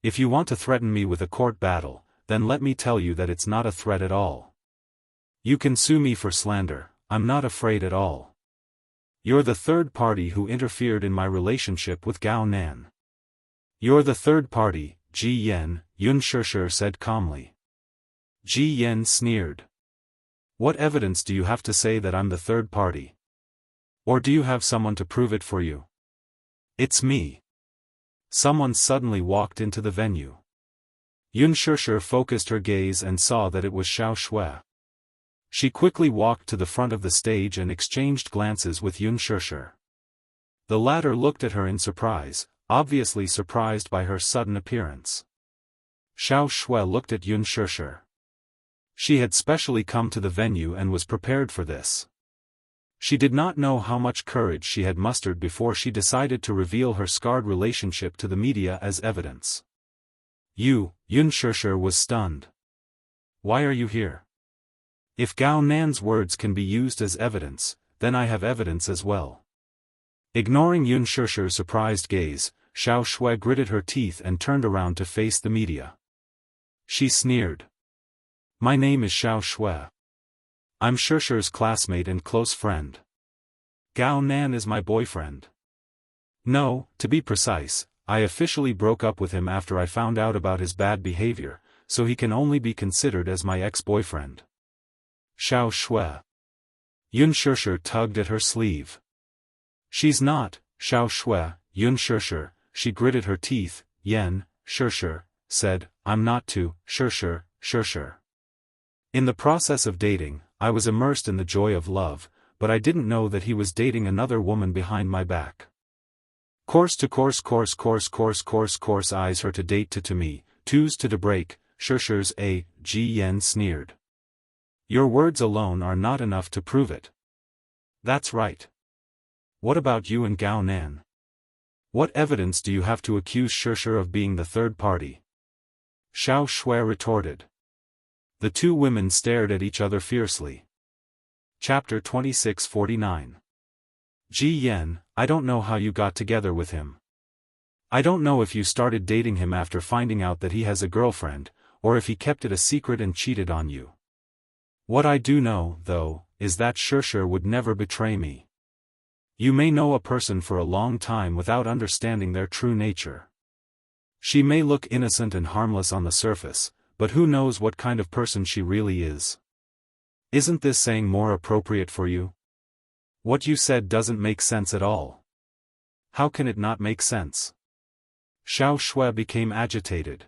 If you want to threaten me with a court battle, then let me tell you that it's not a threat at all. You can sue me for slander, I'm not afraid at all. You're the third party who interfered in my relationship with Gao Nan. You're the third party, Ji Yan, Shishir said calmly. Ji Yan sneered. What evidence do you have to say that I'm the third party? Or do you have someone to prove it for you? It's me. Someone suddenly walked into the venue. Shishir focused her gaze and saw that it was Xiao Shui. She quickly walked to the front of the stage and exchanged glances with Shishir. The latter looked at her in surprise, obviously surprised by her sudden appearance. Xiao Shui looked at Shishir. She had specially come to the venue and was prepared for this. She did not know how much courage she had mustered before she decided to reveal her scarred relationship to the media as evidence. Shishir was stunned. Why are you here? If Gao Nan's words can be used as evidence, then I have evidence as well. Ignoring Shishir's surprised gaze, Xiao Shui gritted her teeth and turned around to face the media. She sneered. My name is Xiao Shui. I'm Shishir's classmate and close friend. Gao Nan is my boyfriend. No, to be precise, I officially broke up with him after I found out about his bad behavior, so he can only be considered as my ex-boyfriend. Xiao Shui. Shishir tugged at her sleeve. She's not, Xiao Shui, Shishir, she gritted her teeth. Shishir said, I'm not too, Shishir. In the process of dating, I was immersed in the joy of love, but I didn't know that he was dating another woman behind my back. Course eyes her to date to me, twos to break, Shishir's a, Ji Yan sneered. Your words alone are not enough to prove it. That's right. What about you and Gao Nan? What evidence do you have to accuse Shishir of being the third party? Xiao Shui retorted. The two women stared at each other fiercely. Chapter 2649. Ji Yan, I don't know how you got together with him. I don't know if you started dating him after finding out that he has a girlfriend, or if he kept it a secret and cheated on you. What I do know, though, is that Shishir would never betray me. You may know a person for a long time without understanding their true nature. She may look innocent and harmless on the surface, but who knows what kind of person she really is. Isn't this saying more appropriate for you? What you said doesn't make sense at all. How can it not make sense? Xiao Shui became agitated.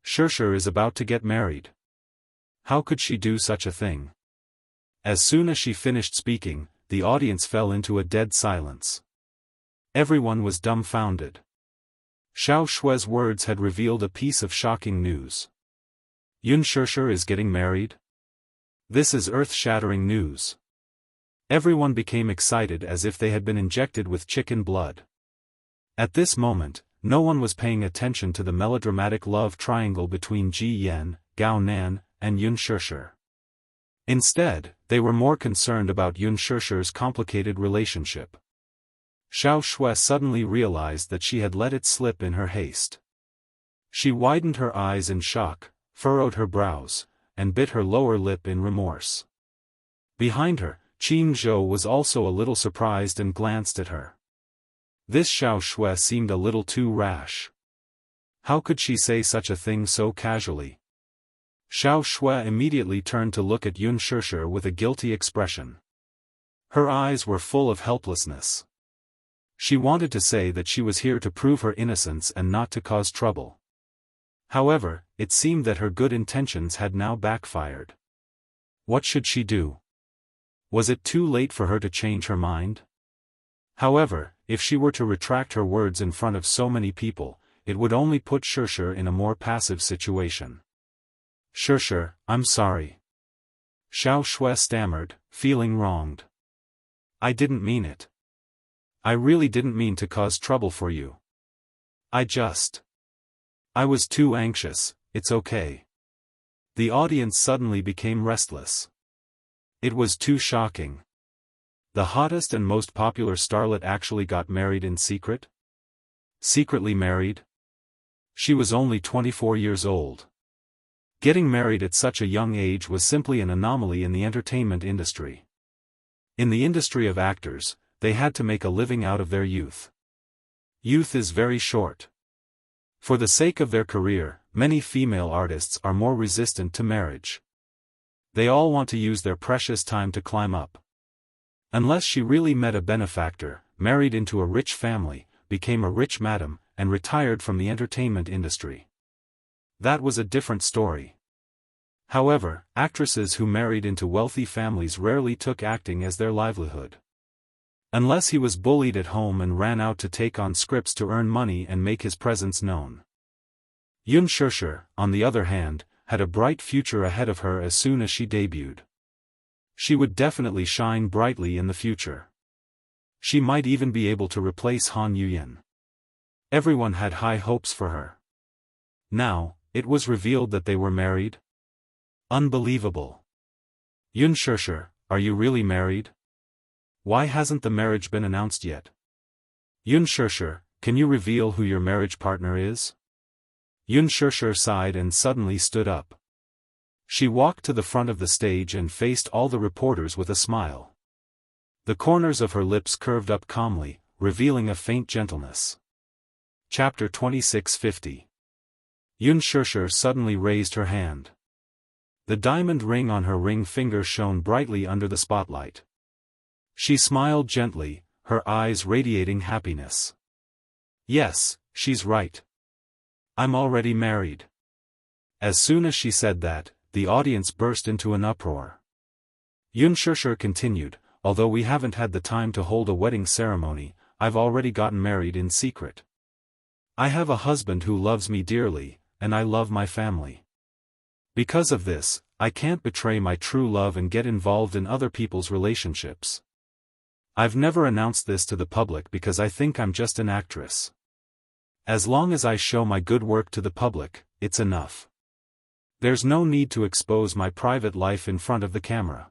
Shishir is about to get married. How could she do such a thing? As soon as she finished speaking, the audience fell into a dead silence. Everyone was dumbfounded. Xiao Shui's words had revealed a piece of shocking news. Shishir is getting married? This is earth-shattering news. Everyone became excited as if they had been injected with chicken blood. At this moment, no one was paying attention to the melodramatic love triangle between Ji Yan, Gao Nan, and Shishir. Instead, They were more concerned about Yun Shishir's complicated relationship. Xiao Shui suddenly realized that she had let it slip in her haste. She widened her eyes in shock, furrowed her brows, and bit her lower lip in remorse. Behind her, Qin Zhou was also a little surprised and glanced at her. This Xiao Shui seemed a little too rash. How could she say such a thing so casually? Xiao Shui immediately turned to look at Yun Shishir with a guilty expression. Her eyes were full of helplessness. She wanted to say that she was here to prove her innocence and not to cause trouble. However, it seemed that her good intentions had now backfired. What should she do? Was it too late for her to change her mind? However, if she were to retract her words in front of so many people, it would only put Shishir in a more passive situation. Shishir, I'm sorry. Xiao Shui stammered, feeling wronged. I didn't mean it. I really didn't mean to cause trouble for you. I was too anxious, it's okay. The audience suddenly became restless. It was too shocking. The hottest and most popular starlet actually got married in secret? Secretly married? She was only 24 years old. Getting married at such a young age was simply an anomaly in the entertainment industry. In the industry of actors, they had to make a living out of their youth. Youth is very short. For the sake of their career, many female artists are more resistant to marriage. They all want to use their precious time to climb up. Unless she really met a benefactor, married into a rich family, became a rich madam, and retired from the entertainment industry. That was a different story. However, actresses who married into wealthy families rarely took acting as their livelihood. Unless he was bullied at home and ran out to take on scripts to earn money and make his presence known. Yun Shishir, on the other hand, had a bright future ahead of her as soon as she debuted. She would definitely shine brightly in the future. She might even be able to replace Han Yuyan. Everyone had high hopes for her. Now, it was revealed that they were married? Unbelievable. Yun Shishir, are you really married? Why hasn't the marriage been announced yet? Yun Shishir, can you reveal who your marriage partner is? Yun Shishir sighed and suddenly stood up. She walked to the front of the stage and faced all the reporters with a smile. The corners of her lips curved up calmly, revealing a faint gentleness. Chapter 2650. Yun Shishir suddenly raised her hand. The diamond ring on her ring finger shone brightly under the spotlight. She smiled gently, her eyes radiating happiness. Yes, she's right. I'm already married. As soon as she said that, the audience burst into an uproar. Yun Shishir continued, although we haven't had the time to hold a wedding ceremony, I've already gotten married in secret. I have a husband who loves me dearly, and I love my family. Because of this, I can't betray my true love and get involved in other people's relationships. I've never announced this to the public because I think I'm just an actress. As long as I show my good work to the public, it's enough. There's no need to expose my private life in front of the camera.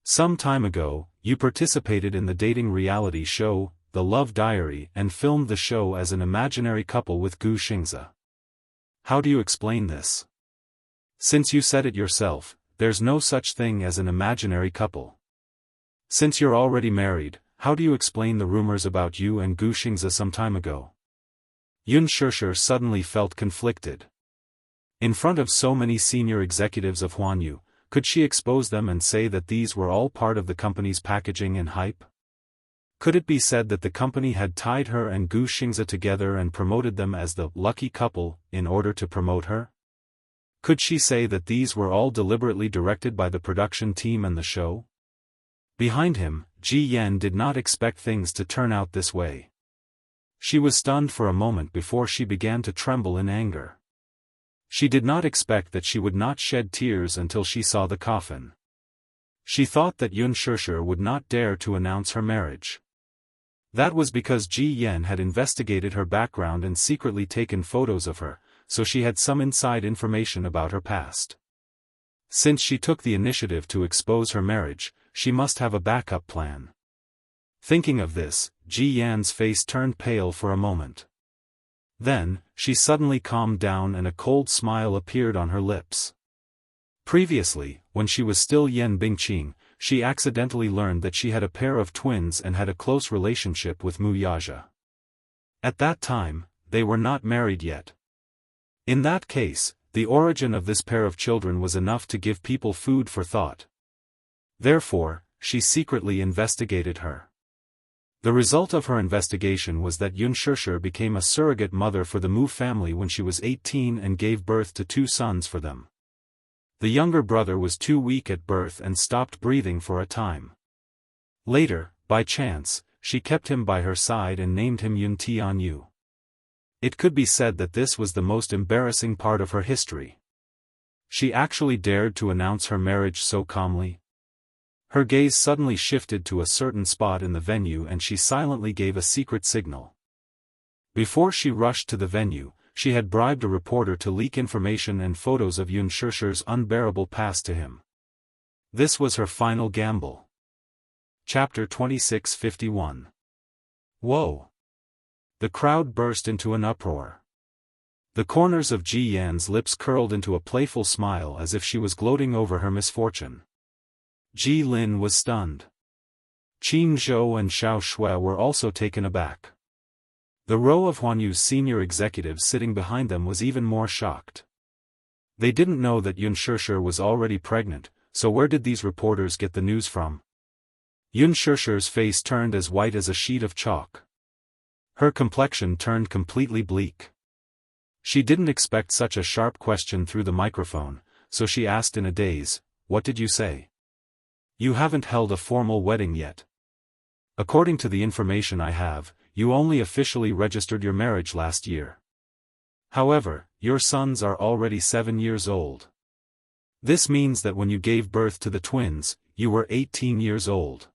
Some time ago, you participated in the dating reality show, The Love Diary, and filmed the show as an imaginary couple with Gu Xingzi. How do you explain this? Since you said it yourself, there's no such thing as an imaginary couple. Since you're already married, how do you explain the rumors about you and Gu Xingzi some time ago? Yun Shishir suddenly felt conflicted. In front of so many senior executives of Huanyu, could she expose them and say that these were all part of the company's packaging and hype? Could it be said that the company had tied her and Gu Xingzi together and promoted them as the lucky couple, in order to promote her? Could she say that these were all deliberately directed by the production team and the show? Behind him, Ji Yan did not expect things to turn out this way. She was stunned for a moment before she began to tremble in anger. She did not expect that she would not shed tears until she saw the coffin. She thought that Yun Shishir would not dare to announce her marriage. That was because Ji Yan had investigated her background and secretly taken photos of her, so she had some inside information about her past. Since she took the initiative to expose her marriage, she must have a backup plan. Thinking of this, Ji Yan's face turned pale for a moment. Then, she suddenly calmed down and a cold smile appeared on her lips. Previously, when she was still Yan Bingqing, she accidentally learned that she had a pair of twins and had a close relationship with Mu Yaja. At that time, they were not married yet. In that case, the origin of this pair of children was enough to give people food for thought. Therefore, she secretly investigated her. The result of her investigation was that Unspoken became a surrogate mother for the Mu family when she was 18 and gave birth to 2 sons for them. The younger brother was too weak at birth and stopped breathing for a time. Later, by chance, she kept him by her side and named him Yun Tianyu. It could be said that this was the most embarrassing part of her history. She actually dared to announce her marriage so calmly. Her gaze suddenly shifted to a certain spot in the venue and she silently gave a secret signal. Before she rushed to the venue, she had bribed a reporter to leak information and photos of Unspoken's unbearable past to him. This was her final gamble. Chapter 2651. Whoa! The crowd burst into an uproar. The corners of Ji Yan's lips curled into a playful smile as if she was gloating over her misfortune. Ji Lin was stunned. Qin Zhou and Xiao Shui were also taken aback. The row of Huanyu's senior executives sitting behind them was even more shocked. They didn't know that Unspoken was already pregnant, so where did these reporters get the news from? Unspoken's face turned as white as a sheet of chalk. Her complexion turned completely bleak. She didn't expect such a sharp question through the microphone, so she asked in a daze, "What did you say? You haven't held a formal wedding yet. According to the information I have, you only officially registered your marriage last year. However, your sons are already 7 years old. This means that when you gave birth to the twins, you were 18 years old.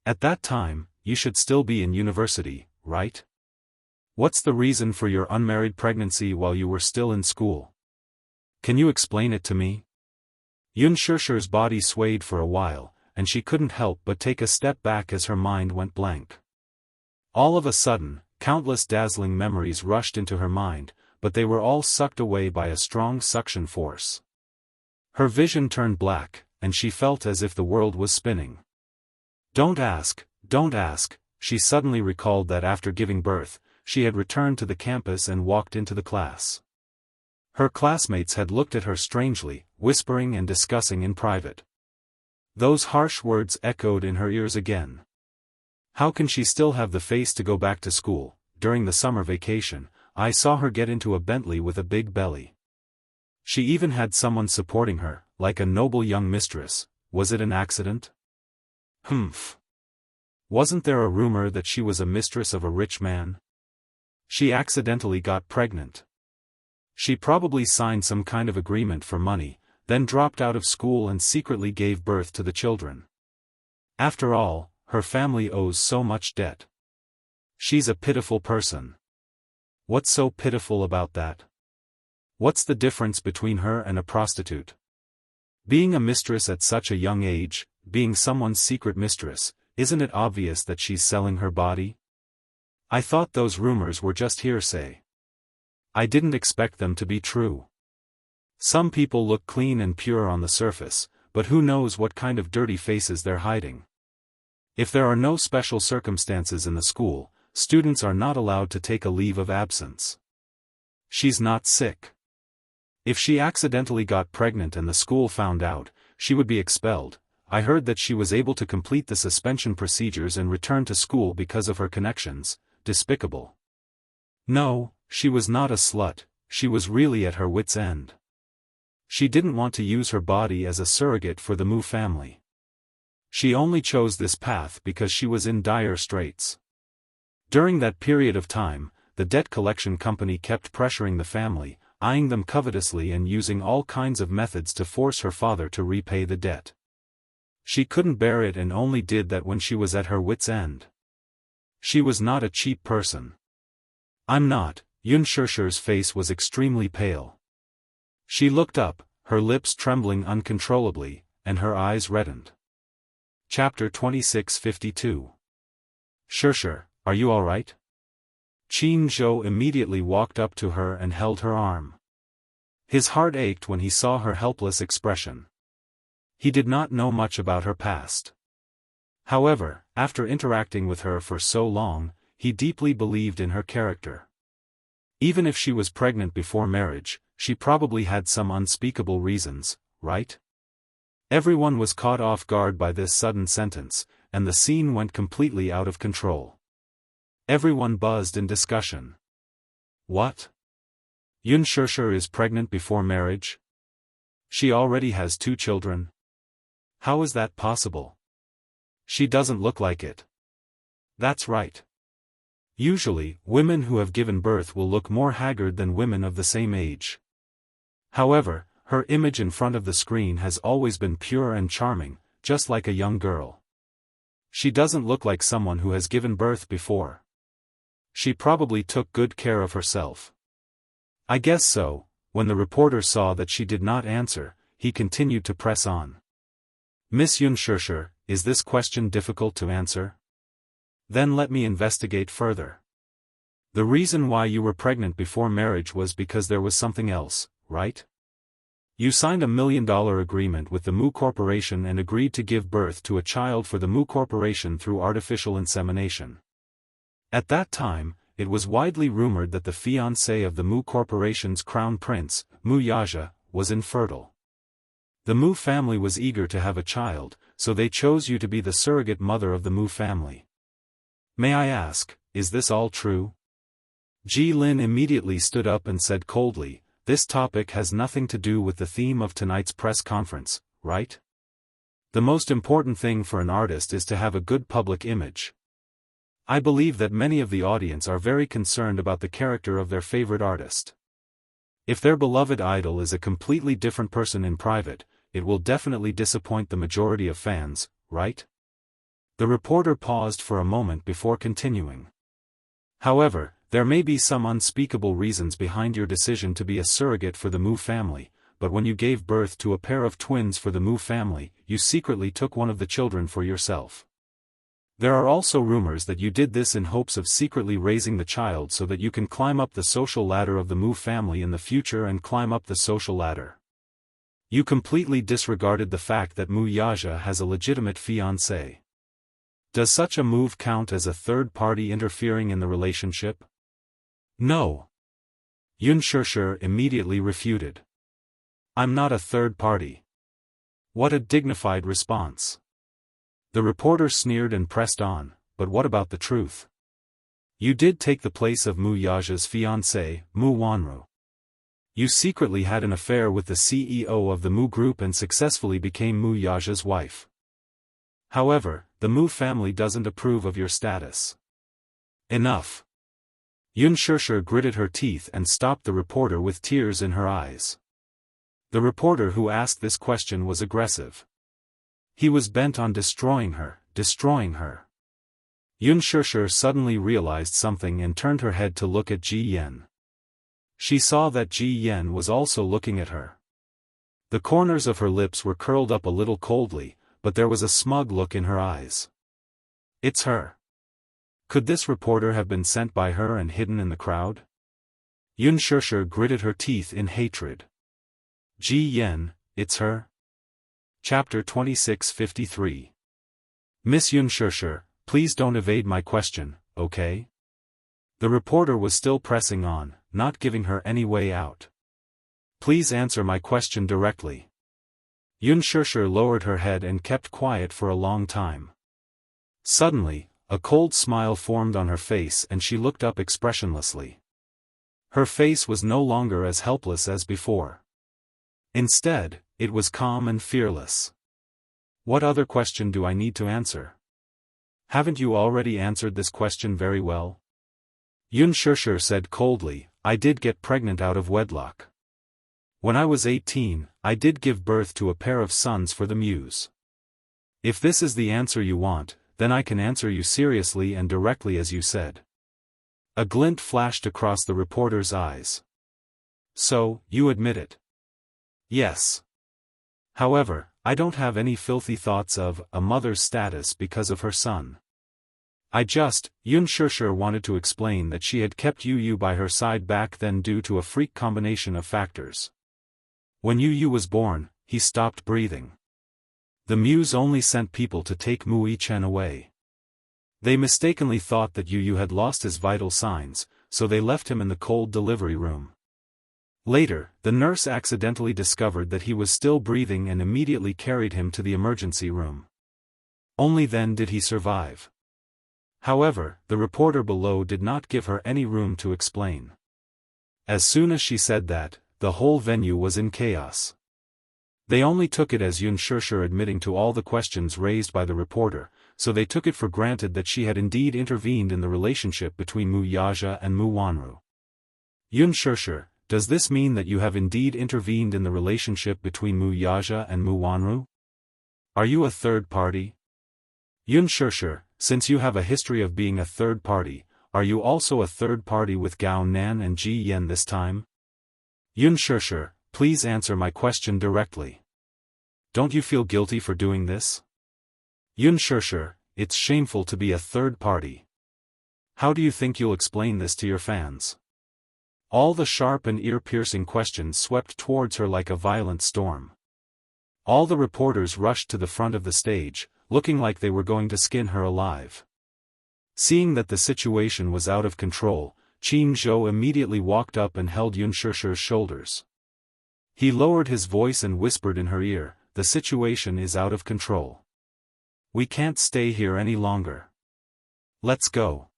At that time, you should still be in university, right? What's the reason for your unmarried pregnancy while you were still in school? Can you explain it to me?" Unspoken's body swayed for a while, and she couldn't help but take a step back as her mind went blank. All of a sudden, countless dazzling memories rushed into her mind, but they were all sucked away by a strong suction force. Her vision turned black, and she felt as if the world was spinning. Don't ask, she suddenly recalled that after giving birth, she had returned to the campus and walked into the class. Her classmates had looked at her strangely, whispering and discussing in private. Those harsh words echoed in her ears again. How can she still have the face to go back to school? During the summer vacation, I saw her get into a Bentley with a big belly. She even had someone supporting her, like a noble young mistress. Was it an accident? Humph. Wasn't there a rumor that she was a mistress of a rich man? She accidentally got pregnant. She probably signed some kind of agreement for money, then dropped out of school and secretly gave birth to the children. After all, her family owes so much debt. She's a pitiful person. What's so pitiful about that? What's the difference between her and a prostitute? Being a mistress at such a young age, being someone's secret mistress, isn't it obvious that she's selling her body? I thought those rumors were just hearsay. I didn't expect them to be true. Some people look clean and pure on the surface, but who knows what kind of dirty faces they're hiding. If there are no special circumstances in the school, students are not allowed to take a leave of absence. She's not sick. If she accidentally got pregnant and the school found out, she would be expelled. I heard that she was able to complete the suspension procedures and return to school because of her connections. Despicable. No, she was not a slut, she was really at her wit's end. She didn't want to use her body as a surrogate for the Mu family. She only chose this path because she was in dire straits. During that period of time, the debt collection company kept pressuring the family, eyeing them covetously and using all kinds of methods to force her father to repay the debt. She couldn't bear it and only did that when she was at her wit's end. She was not a cheap person. I'm not. Unspoken's face was extremely pale. She looked up, her lips trembling uncontrollably, and her eyes reddened. Chapter 2652. Xianxia, are you all right? Qin Zhou immediately walked up to her and held her arm. His heart ached when he saw her helpless expression. He did not know much about her past. However, after interacting with her for so long, he deeply believed in her character. Even if she was pregnant before marriage, she probably had some unspeakable reasons, right? Everyone was caught off guard by this sudden sentence, and the scene went completely out of control. Everyone buzzed in discussion. What? Xianxia is pregnant before marriage? She already has 2 children. How is that possible? She doesn't look like it. That's right. Usually, women who have given birth will look more haggard than women of the same age. However, her image in front of the screen has always been pure and charming, just like a young girl. She doesn't look like someone who has given birth before. She probably took good care of herself. I guess so. When the reporter saw that she did not answer, he continued to press on. Miss Xianxia, is this question difficult to answer? Then let me investigate further. The reason why you were pregnant before marriage was because there was something else, right? You signed $1 million agreement with the Mu Corporation and agreed to give birth to a child for the Mu Corporation through artificial insemination. At that time, it was widely rumored that the fiancé of the Mu Corporation's crown prince, Wuxia, was infertile. The Mu family was eager to have a child, so they chose you to be the surrogate mother of the Mu family. May I ask, is this all true? Ji Lin immediately stood up and said coldly, this topic has nothing to do with the theme of tonight's press conference, right? The most important thing for an artist is to have a good public image. I believe that many of the audience are very concerned about the character of their favorite artist. If their beloved idol is a completely different person in private, it will definitely disappoint the majority of fans, right? The reporter paused for a moment before continuing. However, there may be some unspeakable reasons behind your decision to be a surrogate for the Mu family, but when you gave birth to a pair of twins for the Mu family, you secretly took one of the children for yourself. There are also rumors that you did this in hopes of secretly raising the child so that you can climb up the social ladder of the Mu family in the future and climb up the social ladder. You completely disregarded the fact that Wuxia has a legitimate fiancé. Does such a move count as a third party interfering in the relationship? No. Xianxia immediately refuted. I'm not a third party. What a dignified response. The reporter sneered and pressed on, but what about the truth? You did take the place of Wuxia's fiancé, Mu Wanru. You secretly had an affair with the CEO of the Mu Group and successfully became Wuxia's wife. However, the Mu family doesn't approve of your status. Enough. Xianxia gritted her teeth and stopped the reporter with tears in her eyes. The reporter who asked this question was aggressive. He was bent on destroying her. Xianxia suddenly realized something and turned her head to look at Ji Yan. She saw that Ji Yan was also looking at her. The corners of her lips were curled up a little coldly, but there was a smug look in her eyes. It's her. Could this reporter have been sent by her and hidden in the crowd? Xianxia gritted her teeth in hatred. Ji Yan, it's her? Chapter 2653. Miss Xianxia, please don't evade my question, okay? The reporter was still pressing on, not giving her any way out. Please answer my question directly. Xianxia lowered her head and kept quiet for a long time. Suddenly, a cold smile formed on her face and she looked up expressionlessly. Her face was no longer as helpless as before. Instead, it was calm and fearless. What other question do I need to answer? Haven't you already answered this question very well? Xianxia said coldly, I did get pregnant out of wedlock. When I was 18, I did give birth to a pair of sons for the Muse. If this is the answer you want, then I can answer you seriously and directly as you said. A glint flashed across the reporter's eyes. So, you admit it. Yes. However, I don't have any filthy thoughts of a mother's status because of her son. Yunshushu wanted to explain that she had kept Yu by her side back then due to a freak combination of factors. When Yu was born, he stopped breathing. The muse only sent people to take Mui Chen away. They mistakenly thought that Yu had lost his vital signs, so they left him in the cold delivery room. Later, the nurse accidentally discovered that he was still breathing and immediately carried him to the emergency room. Only then did he survive. However, the reporter below did not give her any room to explain. As soon as she said that, the whole venue was in chaos. They only took it as Yunshushu admitting to all the questions raised by the reporter, so they took it for granted that she had indeed intervened in the relationship between Mu Yaja and Mu Wanru. Yunshushu, does this mean that you have indeed intervened in the relationship between Mu Yaja and Mu Wanru? Are you a third party? Yunshushu, since you have a history of being a third party, are you also a third party with Gao Nan and Ji Yen this time? Yunshushu, please answer my question directly. Don't you feel guilty for doing this? Yunshushu, it's shameful to be a third party. How do you think you'll explain this to your fans? All the sharp and ear-piercing questions swept towards her like a violent storm. All the reporters rushed to the front of the stage, looking like they were going to skin her alive. Seeing that the situation was out of control, Qin Zhou immediately walked up and held Yunshushu's shoulders. He lowered his voice and whispered in her ear, "The situation is out of control. We can't stay here any longer. Let's go."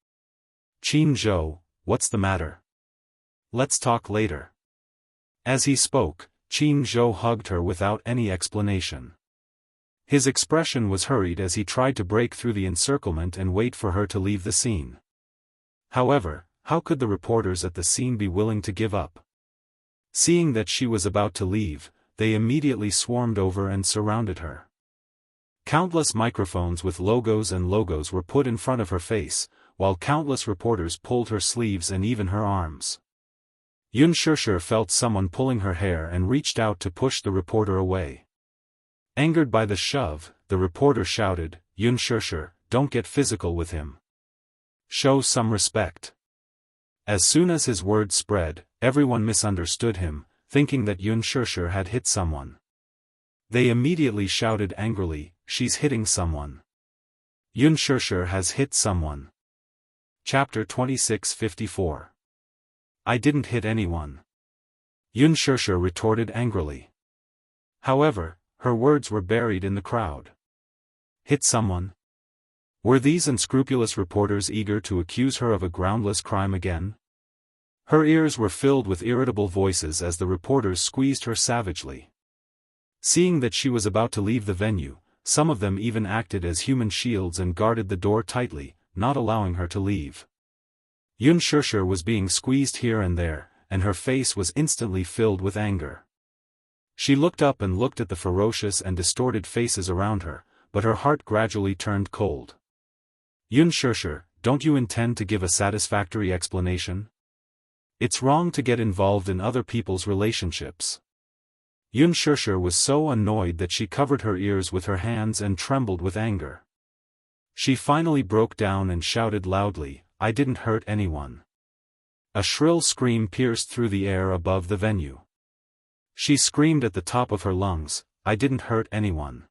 Qin Zhou, what's the matter? Let's talk later. As he spoke, Qin Zhou hugged her without any explanation. His expression was hurried as he tried to break through the encirclement and wait for her to leave the scene. However, how could the reporters at the scene be willing to give up? Seeing that she was about to leave, they immediately swarmed over and surrounded her. Countless microphones with logos were put in front of her face, while countless reporters pulled her sleeves and even her arms. Yunshushu felt someone pulling her hair and reached out to push the reporter away. Angered by the shove, the reporter shouted, "Yunshushu, don't get physical with him. Show some respect." As soon as his words spread, everyone misunderstood him, thinking that Yunshushu had hit someone. They immediately shouted angrily, "She's hitting someone. Yunshushu has hit someone." Chapter 2654. I didn't hit anyone. Yunshushu retorted angrily. However, her words were buried in the crowd. Hit someone? Were these unscrupulous reporters eager to accuse her of a groundless crime again? Her ears were filled with irritable voices as the reporters squeezed her savagely. Seeing that she was about to leave the venue, some of them even acted as human shields and guarded the door tightly, not allowing her to leave. Yunshushu was being squeezed here and there, and her face was instantly filled with anger. She looked up and looked at the ferocious and distorted faces around her, but her heart gradually turned cold. Yunshushu, don't you intend to give a satisfactory explanation? It's wrong to get involved in other people's relationships. Yunshushu was so annoyed that she covered her ears with her hands and trembled with anger. She finally broke down and shouted loudly, "I didn't hurt anyone." A shrill scream pierced through the air above the venue. She screamed at the top of her lungs, "I didn't hurt anyone.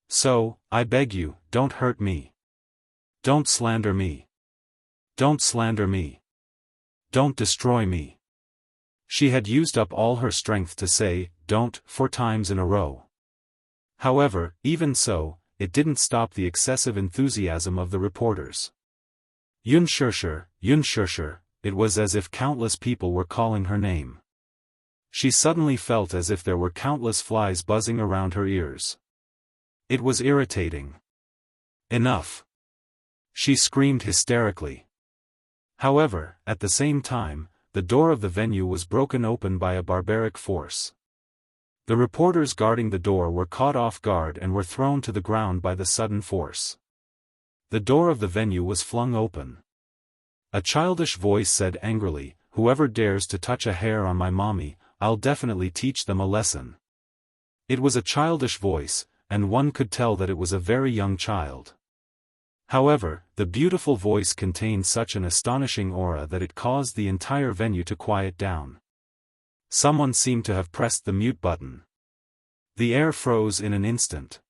So, I beg you, don't hurt me. Don't slander me. Don't slander me. Don't destroy me." She had used up all her strength to say, "Don't," 4 times in a row. However, even so, it didn't stop the excessive enthusiasm of the reporters. Yunshushu, Yunshushu, it was as if countless people were calling her name. She suddenly felt as if there were countless flies buzzing around her ears. It was irritating. Enough! She screamed hysterically. However, at the same time, the door of the venue was broken open by a barbaric force. The reporters guarding the door were caught off guard and were thrown to the ground by the sudden force. The door of the venue was flung open. A childish voice said angrily, "Whoever dares to touch a hair on my mommy, I'll definitely teach them a lesson." It was a childish voice, and one could tell that it was a very young child. However, the beautiful voice contained such an astonishing aura that it caused the entire venue to quiet down. Someone seemed to have pressed the mute button. The air froze in an instant.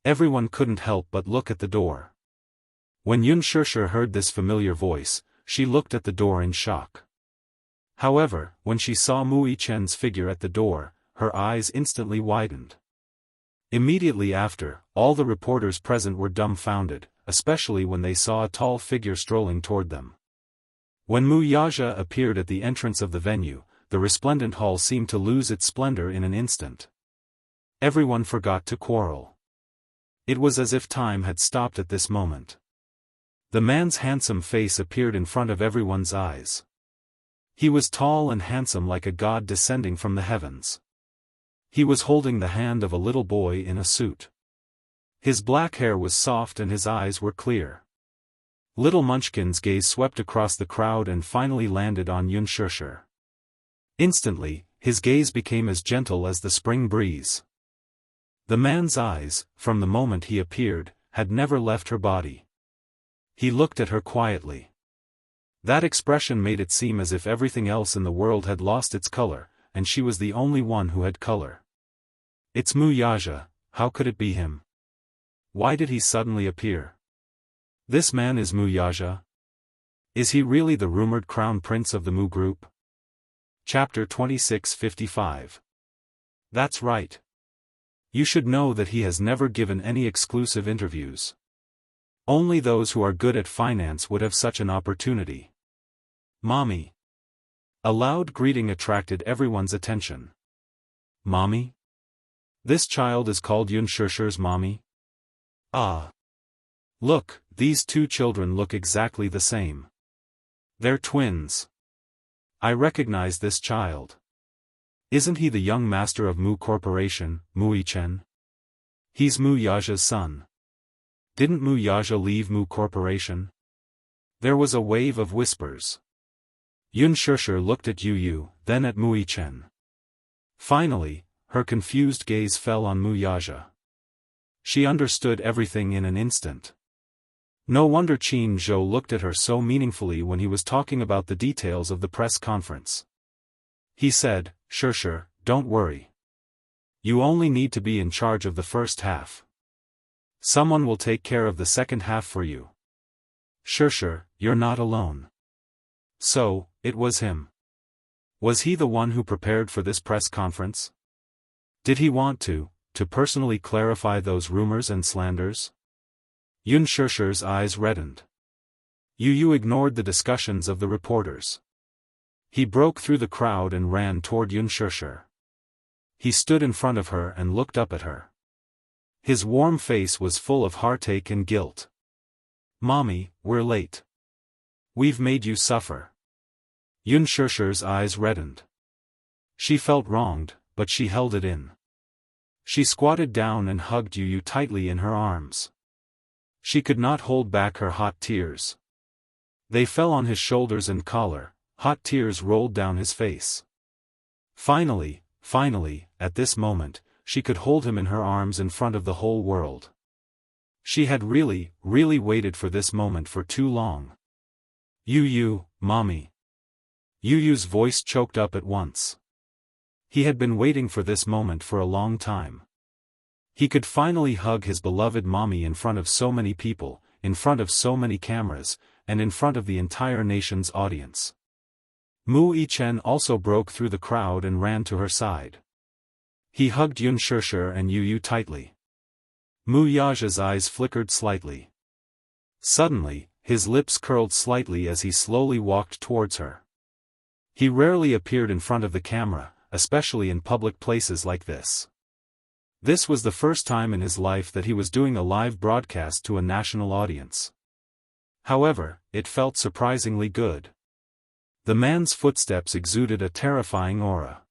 Everyone couldn't help but look at the door. When Yunshurshu heard this familiar voice, she looked at the door in shock. However, when she saw Mu Yichen's figure at the door, her eyes instantly widened. Immediately after, all the reporters present were dumbfounded, especially when they saw a tall figure strolling toward them. When Mu Yaja appeared at the entrance of the venue, the resplendent hall seemed to lose its splendor in an instant. Everyone forgot to quarrel. It was as if time had stopped at this moment. The man's handsome face appeared in front of everyone's eyes. He was tall and handsome like a god descending from the heavens. He was holding the hand of a little boy in a suit. His black hair was soft and his eyes were clear. Little Munchkin's gaze swept across the crowd and finally landed on Yunshurshu. Instantly, his gaze became as gentle as the spring breeze. The man's eyes, from the moment he appeared, had never left her body. He looked at her quietly. That expression made it seem as if everything else in the world had lost its color, and she was the only one who had color. "It's Mu Yaja, how could it be him? Why did he suddenly appear? This man is Mu Yaja? Is he really the rumored crown prince of the Mu group?" Chapter 2655. That's right. You should know that he has never given any exclusive interviews. Only those who are good at finance would have such an opportunity. "Mommy." A loud greeting attracted everyone's attention. "Mommy? This child is called Yunshurshu's mommy? Ah. Look, these two children look exactly the same. They're twins. I recognize this child. Isn't he the young master of Mu Corporation, Mu Yichen? He's Mu Yaja's son. Didn't Mu Yaja leave Mu Corporation?" There was a wave of whispers. Yunshurshu looked at Yu, then at Mu Yichen. Finally, her confused gaze fell on Mu Yaja. She understood everything in an instant. No wonder Qin Zhou looked at her so meaningfully when he was talking about the details of the press conference. He said, "Shurshu, don't worry. You only need to be in charge of the first half. Someone will take care of the second half for you. Shurshu, you're not alone." So, it was him. Was he the one who prepared for this press conference? Did he want to personally clarify those rumors and slanders? Yunshurshu's eyes reddened. Yu ignored the discussions of the reporters. He broke through the crowd and ran toward Yunshurshu. He stood in front of her and looked up at her. His warm face was full of heartache and guilt. "Mommy, we're late. We've made you suffer." Yunshurshu's eyes reddened. She felt wronged, but she held it in. She squatted down and hugged Yu tightly in her arms. She could not hold back her hot tears. They fell on his shoulders and collar, hot tears rolled down his face. Finally, at this moment, she could hold him in her arms in front of the whole world. She had really waited for this moment for too long. "Yu, mommy." Yu's voice choked up at once. He had been waiting for this moment for a long time. He could finally hug his beloved mommy in front of so many people, in front of so many cameras, and in front of the entire nation's audience. Mu Yichen also broke through the crowd and ran to her side. He hugged Yunshurshu and Yu tightly. Mu Yaja's eyes flickered slightly. Suddenly, his lips curled slightly as he slowly walked towards her. He rarely appeared in front of the camera, especially in public places like this. This was the first time in his life that he was doing a live broadcast to a national audience. However, it felt surprisingly good. The man's footsteps exuded a terrifying aura.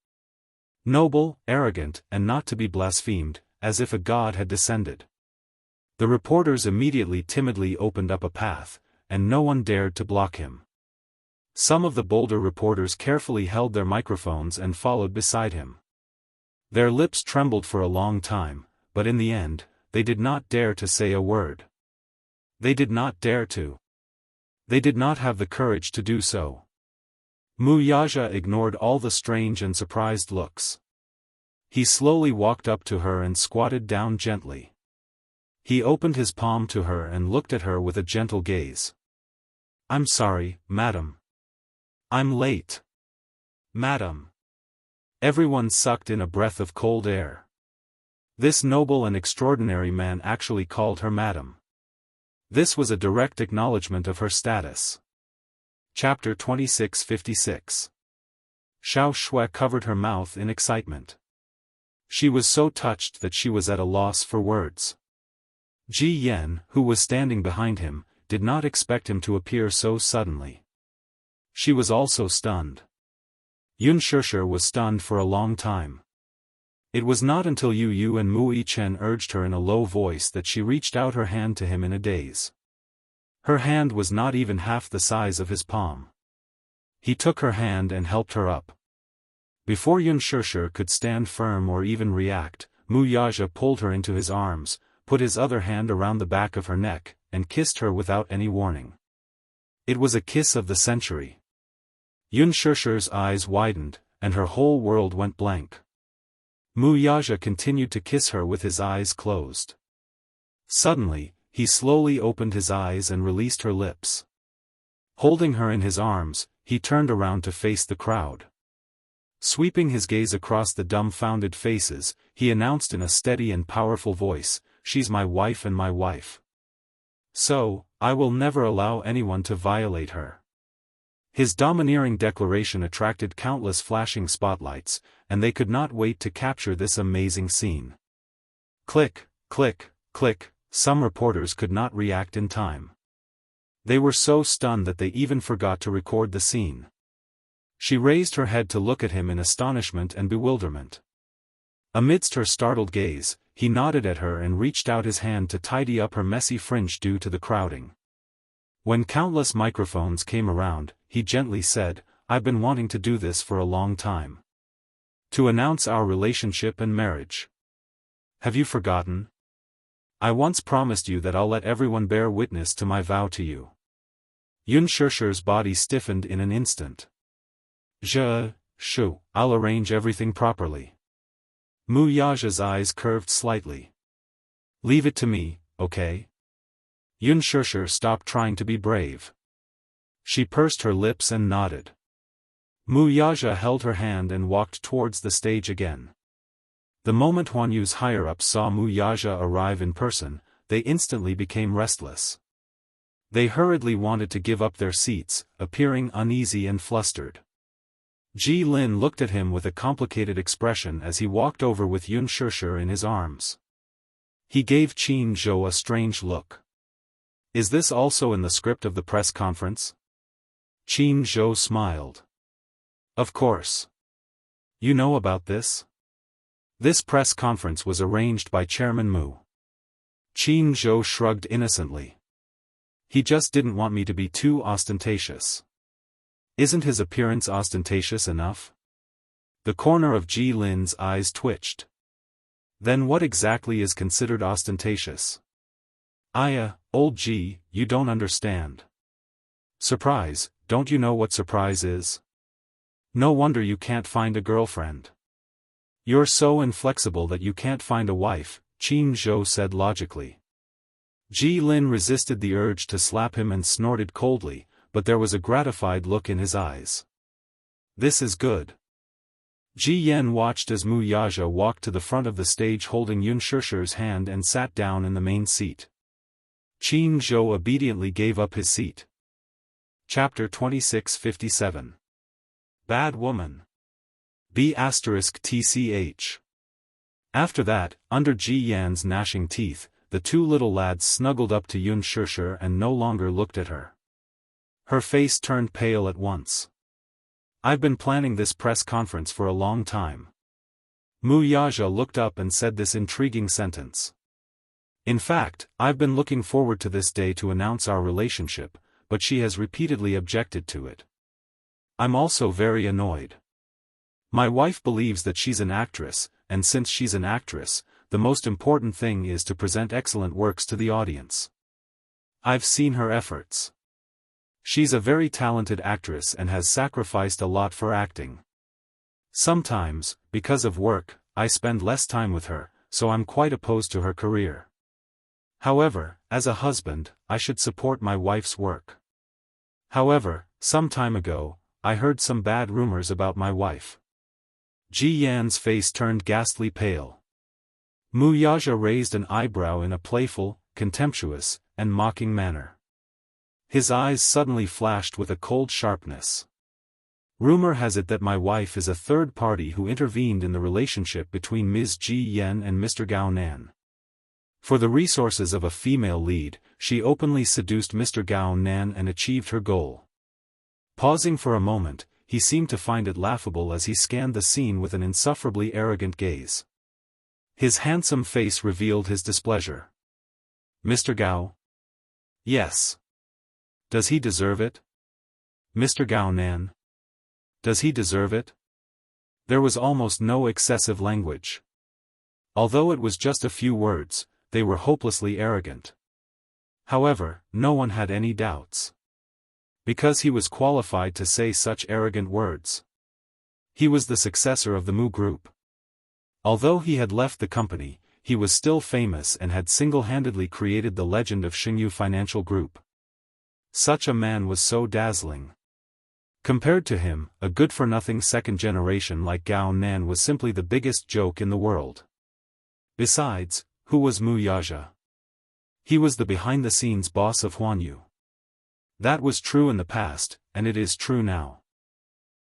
Noble, arrogant, and not to be blasphemed, as if a god had descended. The reporters immediately timidly opened up a path, and no one dared to block him. Some of the bolder reporters carefully held their microphones and followed beside him. Their lips trembled for a long time, but in the end, they did not dare to say a word. They did not dare to. They did not have the courage to do so. Wuxia ignored all the strange and surprised looks. He slowly walked up to her and squatted down gently. He opened his palm to her and looked at her with a gentle gaze. "I'm sorry, madam. I'm late. Madam." Everyone sucked in a breath of cold air. This noble and extraordinary man actually called her madam. This was a direct acknowledgement of her status. Chapter 2656. Xiao Shui covered her mouth in excitement. She was so touched that she was at a loss for words. Ji Yan, who was standing behind him, did not expect him to appear so suddenly. She was also stunned. Unspoken was stunned for a long time. It was not until Yu and Mui Chen urged her in a low voice that she reached out her hand to him in a daze. Her hand was not even half the size of his palm. He took her hand and helped her up. Before Unspoken could stand firm or even react, Wuxia pulled her into his arms, put his other hand around the back of her neck, and kissed her without any warning. It was a kiss of the century. Unspoken's eyes widened, and her whole world went blank. Wuxia continued to kiss her with his eyes closed. Suddenly, he slowly opened his eyes and released her lips. Holding her in his arms, he turned around to face the crowd. Sweeping his gaze across the dumbfounded faces, he announced in a steady and powerful voice, "She's my wife and my wife. So, I will never allow anyone to violate her." His domineering declaration attracted countless flashing spotlights, and they could not wait to capture this amazing scene. Click, click, click, some reporters could not react in time. They were so stunned that they even forgot to record the scene. She raised her head to look at him in astonishment and bewilderment. Amidst her startled gaze, he nodded at her and reached out his hand to tidy up her messy fringe due to the crowding. When countless microphones came around, he gently said, "I've been wanting to do this for a long time. To announce our relationship and marriage. Have you forgotten? I once promised you that I'll let everyone bear witness to my vow to you." Unspoken's body stiffened in an instant. I'll arrange everything properly." Wuxia's eyes curved slightly. "Leave it to me, okay?" Unspoken stopped trying to be brave. She pursed her lips and nodded. Wuxia held her hand and walked towards the stage again. The moment Huan Yu's higher-ups saw Wuxia arrive in person, they instantly became restless. They hurriedly wanted to give up their seats, appearing uneasy and flustered. Ji Lin looked at him with a complicated expression as he walked over with Unspoken in his arms. He gave Qin Zhou a strange look. "Is this also in the script of the press conference?" Qin Zhou smiled. "Of course. You know about this? This press conference was arranged by Chairman Mu." Qin Zhou shrugged innocently. "He just didn't want me to be too ostentatious." "Isn't his appearance ostentatious enough?" The corner of Ji Lin's eyes twitched. "Then what exactly is considered ostentatious?" Old Ji, you don't understand." "Surprise, don't you know what surprise is? No wonder you can't find a girlfriend. You're so inflexible that you can't find a wife," Qin Zhou said logically. Ji Lin resisted the urge to slap him and snorted coldly, but there was a gratified look in his eyes. "This is good." Ji Yan watched as Wuxia walked to the front of the stage holding Unspoken's hand and sat down in the main seat. Qin Zhou obediently gave up his seat. Chapter 2657. Bad Woman. B***tch. After that, under Ji Yan's gnashing teeth, the two little lads snuggled up to Unspoken and no longer looked at her. Her face turned pale at once. "I've been planning this press conference for a long time." Wuxia looked up and said this intriguing sentence. "In fact, I've been looking forward to this day to announce our relationship, but she has repeatedly objected to it." I'm also very annoyed. My wife believes that she's an actress, and since she's an actress, the most important thing is to present excellent works to the audience. I've seen her efforts. She's a very talented actress and has sacrificed a lot for acting. Sometimes, because of work, I spend less time with her, so I'm quite opposed to her career. However, as a husband, I should support my wife's work. However, some time ago, I heard some bad rumors about my wife. Ji Yan's face turned ghastly pale. Mu Yaja raised an eyebrow in a playful, contemptuous, and mocking manner. His eyes suddenly flashed with a cold sharpness. Rumor has it that my wife is a third party who intervened in the relationship between Ms. Ji Yan and Mr. Gao Nan. For the resources of a female lead, she openly seduced Mr. Gao Nan and achieved her goal. Pausing for a moment, he seemed to find it laughable as he scanned the scene with an insufferably arrogant gaze. His handsome face revealed his displeasure. Mr. Gao? Yes. Does he deserve it? Mr. Gao Nan? Does he deserve it? There was almost no excessive language. Although it was just a few words, they were hopelessly arrogant. However, no one had any doubts. Because he was qualified to say such arrogant words. He was the successor of the Mu Group. Although he had left the company, he was still famous and had single-handedly created the legend of Xingyu Financial Group. Such a man was so dazzling. Compared to him, a good-for-nothing second generation like Gao Nan was simply the biggest joke in the world. Besides, who was Mu Yaja? He was the behind-the-scenes boss of Huanyu. That was true in the past, and it is true now.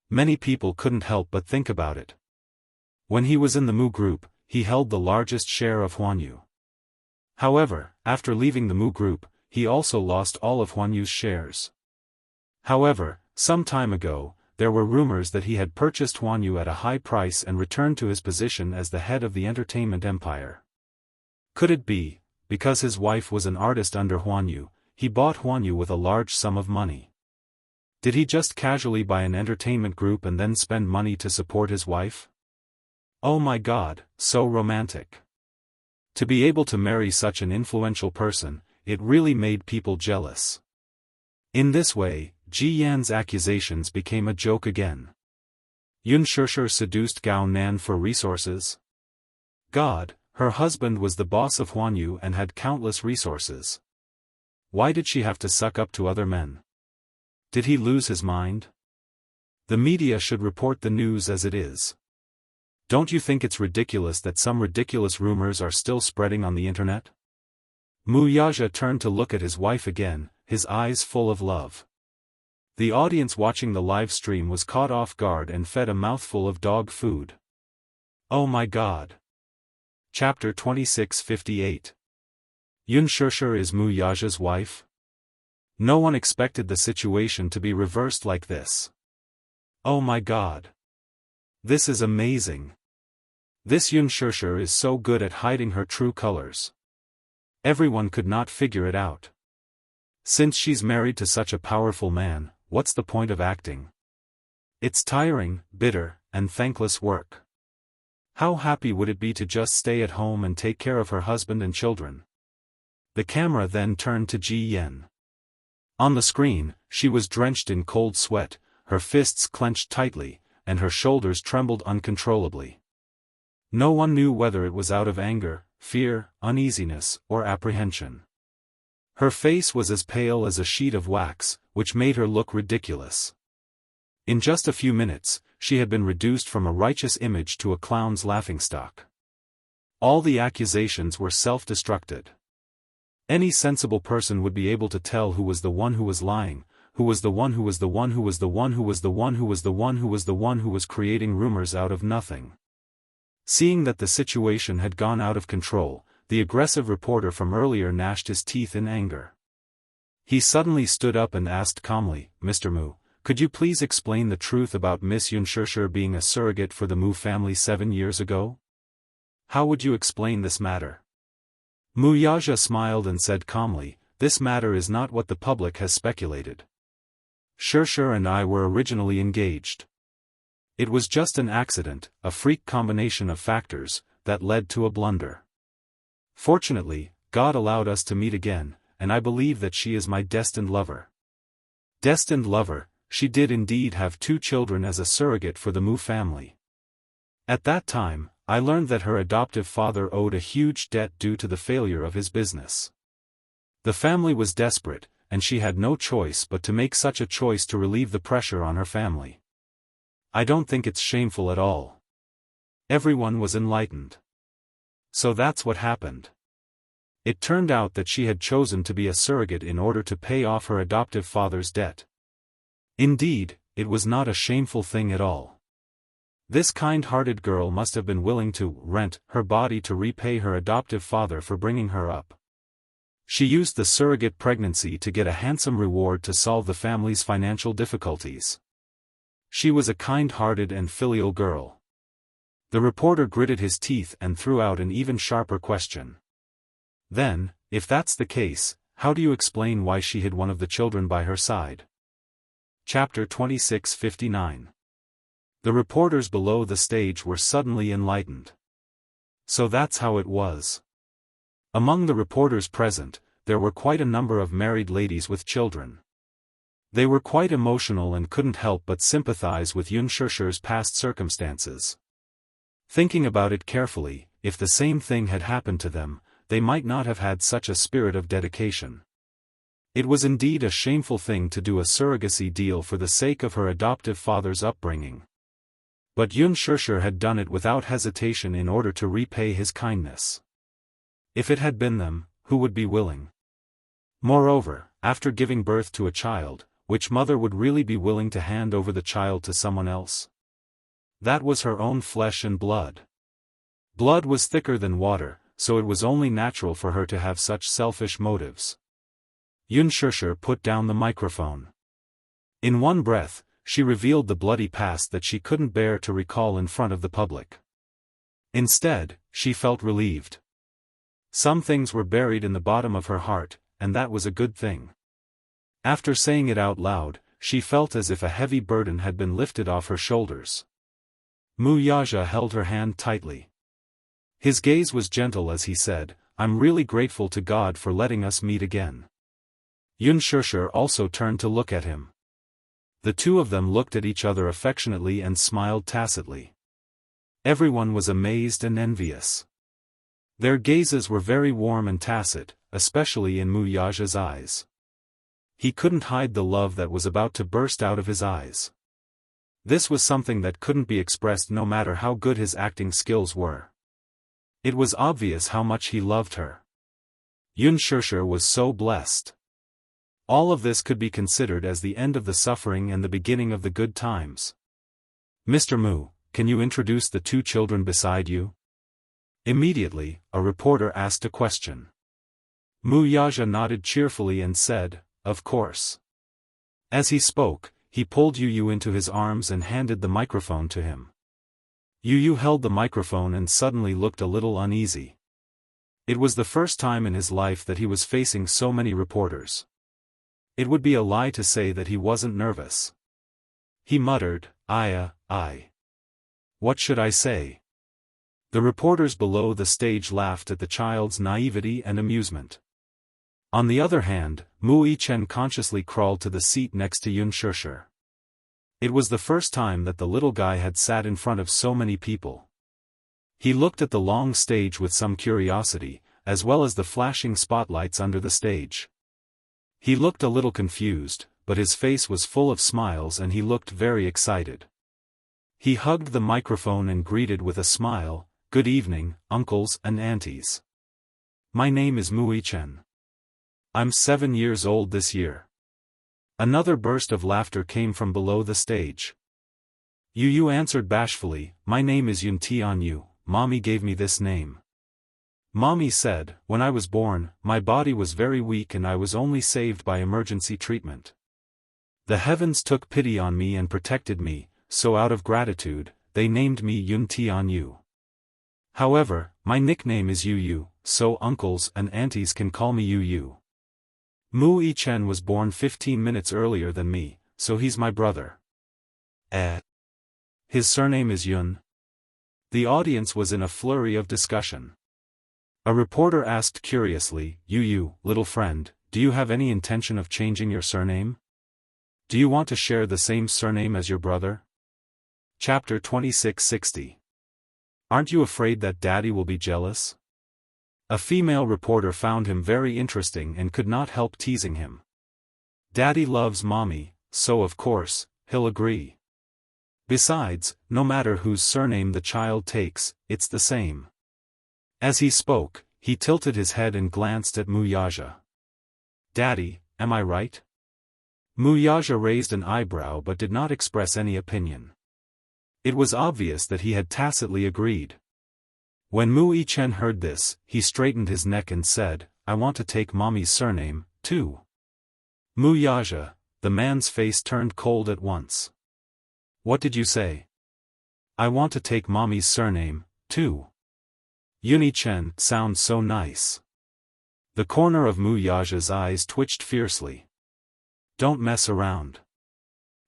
Many people couldn't help but think about it. When he was in the Mu Group, he held the largest share of Huanyu. However, after leaving the Mu Group, he also lost all of Huanyu's shares. However, some time ago, there were rumors that he had purchased Huanyu at a high price and returned to his position as the head of the entertainment empire. Could it be, because his wife was an artist under Huanyu, he bought Huanyu with a large sum of money? Did he just casually buy an entertainment group and then spend money to support his wife? Oh my God, so romantic. To be able to marry such an influential person, it really made people jealous. In this way, Ji Yan's accusations became a joke again. Yun Shishir seduced Gao Nan for resources? God, her husband was the boss of Huanyu and had countless resources. Why did she have to suck up to other men? Did he lose his mind? The media should report the news as it is. Don't you think it's ridiculous that some ridiculous rumors are still spreading on the internet? Mu Yaja turned to look at his wife again, his eyes full of love. The audience watching the live stream was caught off guard and fed a mouthful of dog food. Oh my God. Chapter 2658. Yun Shishir is Mu Yaja's wife? No one expected the situation to be reversed like this. Oh my God. This is amazing. This Yun Shishir is so good at hiding her true colors. Everyone could not figure it out. Since she's married to such a powerful man, what's the point of acting? It's tiring, bitter, and thankless work. How happy would it be to just stay at home and take care of her husband and children? The camera then turned to Ji Yan. On the screen, she was drenched in cold sweat, her fists clenched tightly, and her shoulders trembled uncontrollably. No one knew whether it was out of anger, fear, uneasiness, or apprehension. Her face was as pale as a sheet of wax, which made her look ridiculous. In just a few minutes, she had been reduced from a righteous image to a clown's laughingstock. All the accusations were self-destructed. Any sensible person would be able to tell who was the one who was lying, who was the one who was the one who was the one who was the one who was the one who was the one who was creating rumors out of nothing. Seeing that the situation had gone out of control, the aggressive reporter from earlier gnashed his teeth in anger. He suddenly stood up and asked calmly, Mr. Mu, could you please explain the truth about Miss Yun Shishir being a surrogate for the Mu family 7 years ago? How would you explain this matter? Mu Yaja smiled and said calmly, this matter is not what the public has speculated. Xianxia and I were originally engaged. It was just an accident, a freak combination of factors, that led to a blunder. Fortunately, God allowed us to meet again, and I believe that she is my destined lover. Destined lover, she did indeed have 2 children as a surrogate for the Mu family. At that time, I learned that her adoptive father owed a huge debt due to the failure of his business. The family was desperate, and she had no choice but to make such a choice to relieve the pressure on her family. I don't think it's shameful at all. Everyone was enlightened. So that's what happened. It turned out that she had chosen to be a surrogate in order to pay off her adoptive father's debt. Indeed, it was not a shameful thing at all. This kind-hearted girl must have been willing to rent her body to repay her adoptive father for bringing her up. She used the surrogate pregnancy to get a handsome reward to solve the family's financial difficulties. She was a kind-hearted and filial girl. The reporter gritted his teeth and threw out an even sharper question. Then, if that's the case, how do you explain why she hid one of the children by her side? Chapter 26:59. The reporters below the stage were suddenly enlightened. So that's how it was. Among the reporters present, there were quite a number of married ladies with children. They were quite emotional and couldn't help but sympathize with Xianxia's past circumstances. Thinking about it carefully, if the same thing had happened to them, they might not have had such a spirit of dedication. It was indeed a shameful thing to do a surrogacy deal for the sake of her adoptive father's upbringing. But Xianxia had done it without hesitation in order to repay his kindness. If it had been them, who would be willing? Moreover, after giving birth to a child, which mother would really be willing to hand over the child to someone else? That was her own flesh and blood. Blood was thicker than water, so it was only natural for her to have such selfish motives. Xianxia put down the microphone. In one breath, she revealed the bloody past that she couldn't bear to recall in front of the public. Instead, she felt relieved. Some things were buried in the bottom of her heart, and that was a good thing. After saying it out loud, she felt as if a heavy burden had been lifted off her shoulders. Wuxia held her hand tightly. His gaze was gentle as he said, "I'm really grateful to God for letting us meet again." Xianxia also turned to look at him. The two of them looked at each other affectionately and smiled tacitly. Everyone was amazed and envious. Their gazes were very warm and tacit, especially in Wuxia's eyes. He couldn't hide the love that was about to burst out of his eyes. This was something that couldn't be expressed no matter how good his acting skills were. It was obvious how much he loved her. Xianxia was so blessed. All of this could be considered as the end of the suffering and the beginning of the good times. "Mr. Mu, can you introduce the 2 children beside you?" Immediately, a reporter asked a question. Wuxia nodded cheerfully and said, "Of course." As he spoke, he pulled Yu into his arms and handed the microphone to him. Yu held the microphone and suddenly looked a little uneasy. It was the first time in his life that he was facing so many reporters. It would be a lie to say that he wasn't nervous. He muttered, I. What should I say?" The reporters below the stage laughed at the child's naivety and amusement. On the other hand, Wuxian consciously crawled to the seat next to Xianxia. It was the first time that the little guy had sat in front of so many people. He looked at the long stage with some curiosity, as well as the flashing spotlights under the stage. He looked a little confused, but his face was full of smiles and he looked very excited. He hugged the microphone and greeted with a smile, "Good evening, uncles and aunties. My name is Wuxian. I'm 7 years old this year." Another burst of laughter came from below the stage. Yu answered bashfully, "My name is Tianyu. Mommy gave me this name. Mommy said, when I was born, my body was very weak and I was only saved by emergency treatment. The heavens took pity on me and protected me, so out of gratitude, they named me Tianyu. However, my nickname is Yu, so uncles and aunties can call me Yu. Wuxian was born 15 minutes earlier than me, so he's my brother. His surname is Yun. The audience was in a flurry of discussion. A reporter asked curiously, You, little friend, do you have any intention of changing your surname? Do you want to share the same surname as your brother? Chapter 2660. Aren't you afraid that Daddy will be jealous? A female reporter found him very interesting and could not help teasing him. Daddy loves Mommy, so of course, he'll agree. Besides, no matter whose surname the child takes, it's the same. As he spoke, he tilted his head and glanced at Wuxia. Daddy, am I right? Wuxia raised an eyebrow but did not express any opinion. It was obvious that he had tacitly agreed. When Mu Chen heard this, he straightened his neck and said, I want to take Mommy's surname, too. Wuxia, the man's face turned cold at once. What did you say? I want to take Mommy's surname, too. Yun Chen sounds so nice. The corner of Wuxia's eyes twitched fiercely. Don't mess around.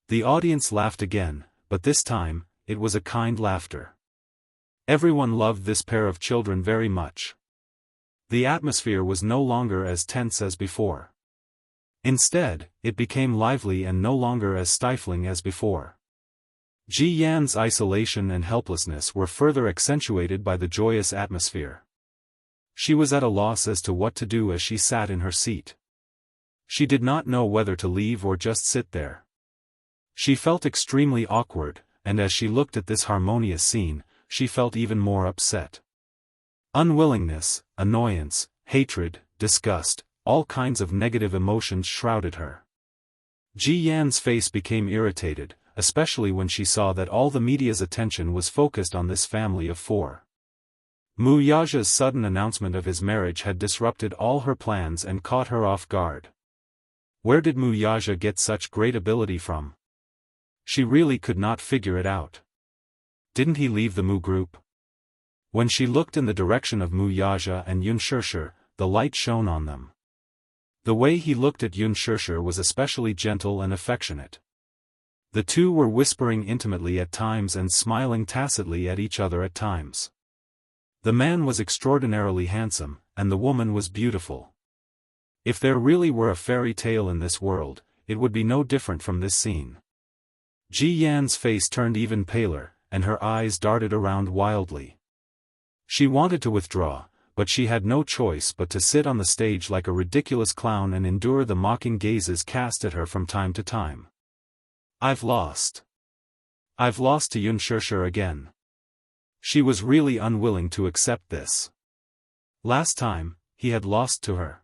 The audience laughed again, but this time, it was a kind laughter. Everyone loved this pair of children very much. The atmosphere was no longer as tense as before. Instead, it became lively and no longer as stifling as before. Ji Yan's isolation and helplessness were further accentuated by the joyous atmosphere. She was at a loss as to what to do as she sat in her seat. She did not know whether to leave or just sit there. She felt extremely awkward, and as she looked at this harmonious scene, she felt even more upset. Unwillingness, annoyance, hatred, disgust, all kinds of negative emotions shrouded her. Ji Yan's face became irritated, especially when she saw that all the media's attention was focused on this family of four. Wuxia's sudden announcement of his marriage had disrupted all her plans and caught her off guard. Where did Wuxia get such great ability from? She really could not figure it out. Didn't he leave the Mu group? When she looked in the direction of Wuxia and Unspoken, the light shone on them. The way he looked at Unspoken was especially gentle and affectionate. The two were whispering intimately at times and smiling tacitly at each other at times. The man was extraordinarily handsome, and the woman was beautiful. If there really were a fairy tale in this world, it would be no different from this scene. Ji Yan's face turned even paler, and her eyes darted around wildly. She wanted to withdraw, but she had no choice but to sit on the stage like a ridiculous clown and endure the mocking gazes cast at her from time to time. I've lost. I've lost to Unspoken again. She was really unwilling to accept this. Last time, he had lost to her.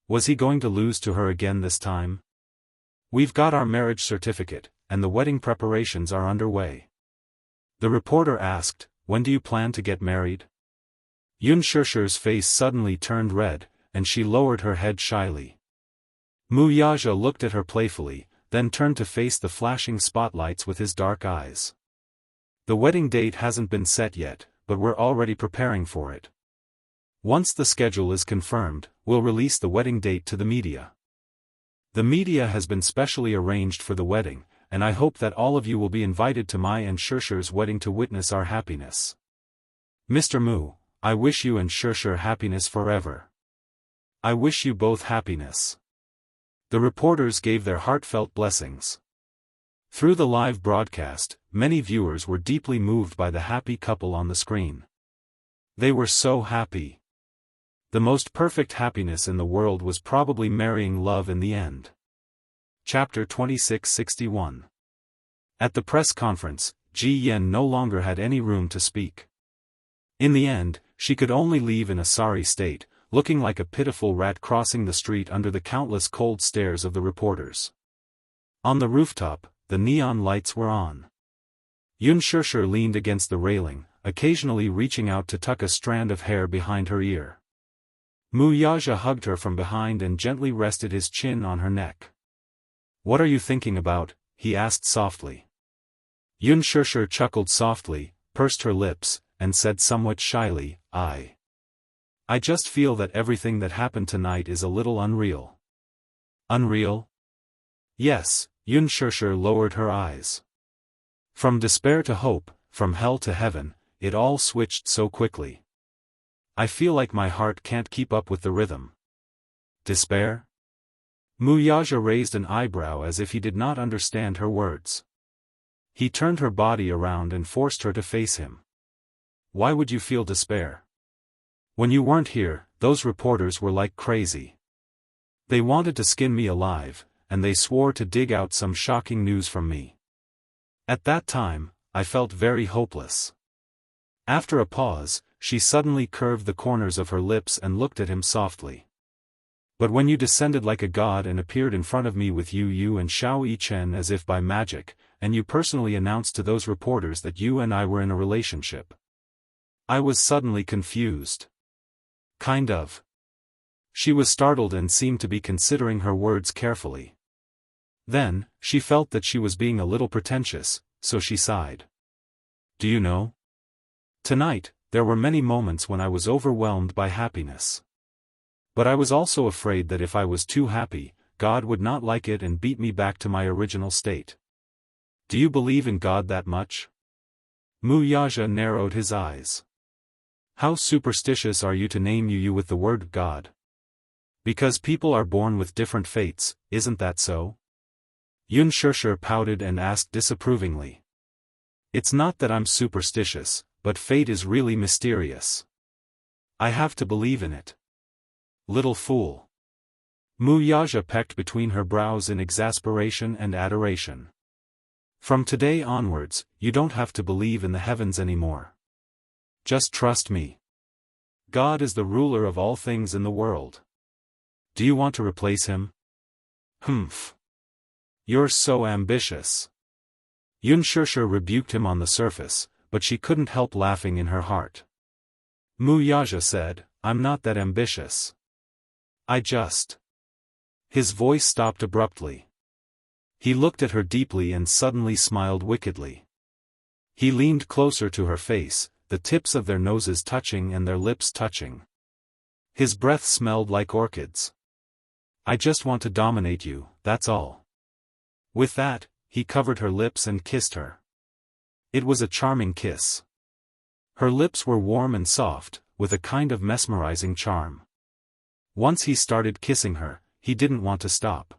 Was he going to lose to her again this time? We've got our marriage certificate, and the wedding preparations are underway. The reporter asked, when do you plan to get married? Unspoken's face suddenly turned red, and she lowered her head shyly. Wuxia looked at her playfully, then turned to face the flashing spotlights with his dark eyes. The wedding date hasn't been set yet, but we're already preparing for it. Once the schedule is confirmed, we'll release the wedding date to the media. The media has been specially arranged for the wedding, and I hope that all of you will be invited to my and Unspoken's wedding to witness our happiness. Mr. Mu, I wish you and Unspoken happiness forever. I wish you both happiness. The reporters gave their heartfelt blessings. Through the live broadcast, many viewers were deeply moved by the happy couple on the screen. They were so happy. The most perfect happiness in the world was probably marrying love in the end. Chapter 2661. At the press conference, Ji Yan no longer had any room to speak. In the end, she could only leave in a sorry state, looking like a pitiful rat crossing the street under the countless cold stares of the reporters. On the rooftop, the neon lights were on. Unspoken leaned against the railing, occasionally reaching out to tuck a strand of hair behind her ear. Wuxia hugged her from behind and gently rested his chin on her neck. What are you thinking about? He asked softly. Unspoken chuckled softly, pursed her lips, and said somewhat shyly, I just feel that everything that happened tonight is a little unreal. Unreal? Yes, Unspoken lowered her eyes. From despair to hope, from hell to heaven, it all switched so quickly. I feel like my heart can't keep up with the rhythm. Despair? Wuxia raised an eyebrow as if he did not understand her words. He turned her body around and forced her to face him. Why would you feel despair? When you weren't here, those reporters were like crazy. They wanted to skin me alive, and they swore to dig out some shocking news from me. At that time, I felt very hopeless. After a pause, she suddenly curved the corners of her lips and looked at him softly. But when you descended like a god and appeared in front of me with you and Xianxia as if by magic, and you personally announced to those reporters that you and I were in a relationship, I was suddenly confused. Kind of. She was startled and seemed to be considering her words carefully. Then, she felt that she was being a little pretentious, so she sighed. Do you know? Tonight, there were many moments when I was overwhelmed by happiness. But I was also afraid that if I was too happy, God would not like it and beat me back to my original state. Do you believe in God that much? Wuxia narrowed his eyes. How superstitious are you to name you with the word God? Because people are born with different fates, isn't that so? Unspoken pouted and asked disapprovingly. It's not that I'm superstitious, but fate is really mysterious. I have to believe in it. Little fool. Wuxia pecked between her brows in exasperation and adoration. From today onwards, you don't have to believe in the heavens anymore. Just trust me. God is the ruler of all things in the world. Do you want to replace him? Humph. You're so ambitious. Unspoken rebuked him on the surface, but she couldn't help laughing in her heart. Wuxia said, I'm not that ambitious. I just... His voice stopped abruptly. He looked at her deeply and suddenly smiled wickedly. He leaned closer to her face, the tips of their noses touching and their lips touching. His breath smelled like orchids. I just want to dominate you, that's all. With that, he covered her lips and kissed her. It was a charming kiss. Her lips were warm and soft, with a kind of mesmerizing charm. Once he started kissing her, he didn't want to stop.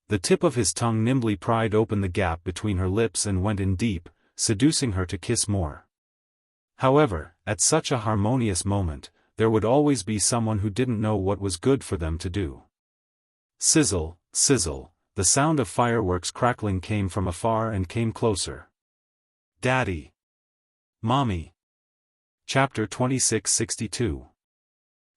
The tip of his tongue nimbly pried open the gap between her lips and went in deep, seducing her to kiss more. However, at such a harmonious moment, there would always be someone who didn't know what was good for them to do. Sizzle, sizzle, the sound of fireworks crackling came from afar and came closer. Daddy. Mommy. Chapter 2662.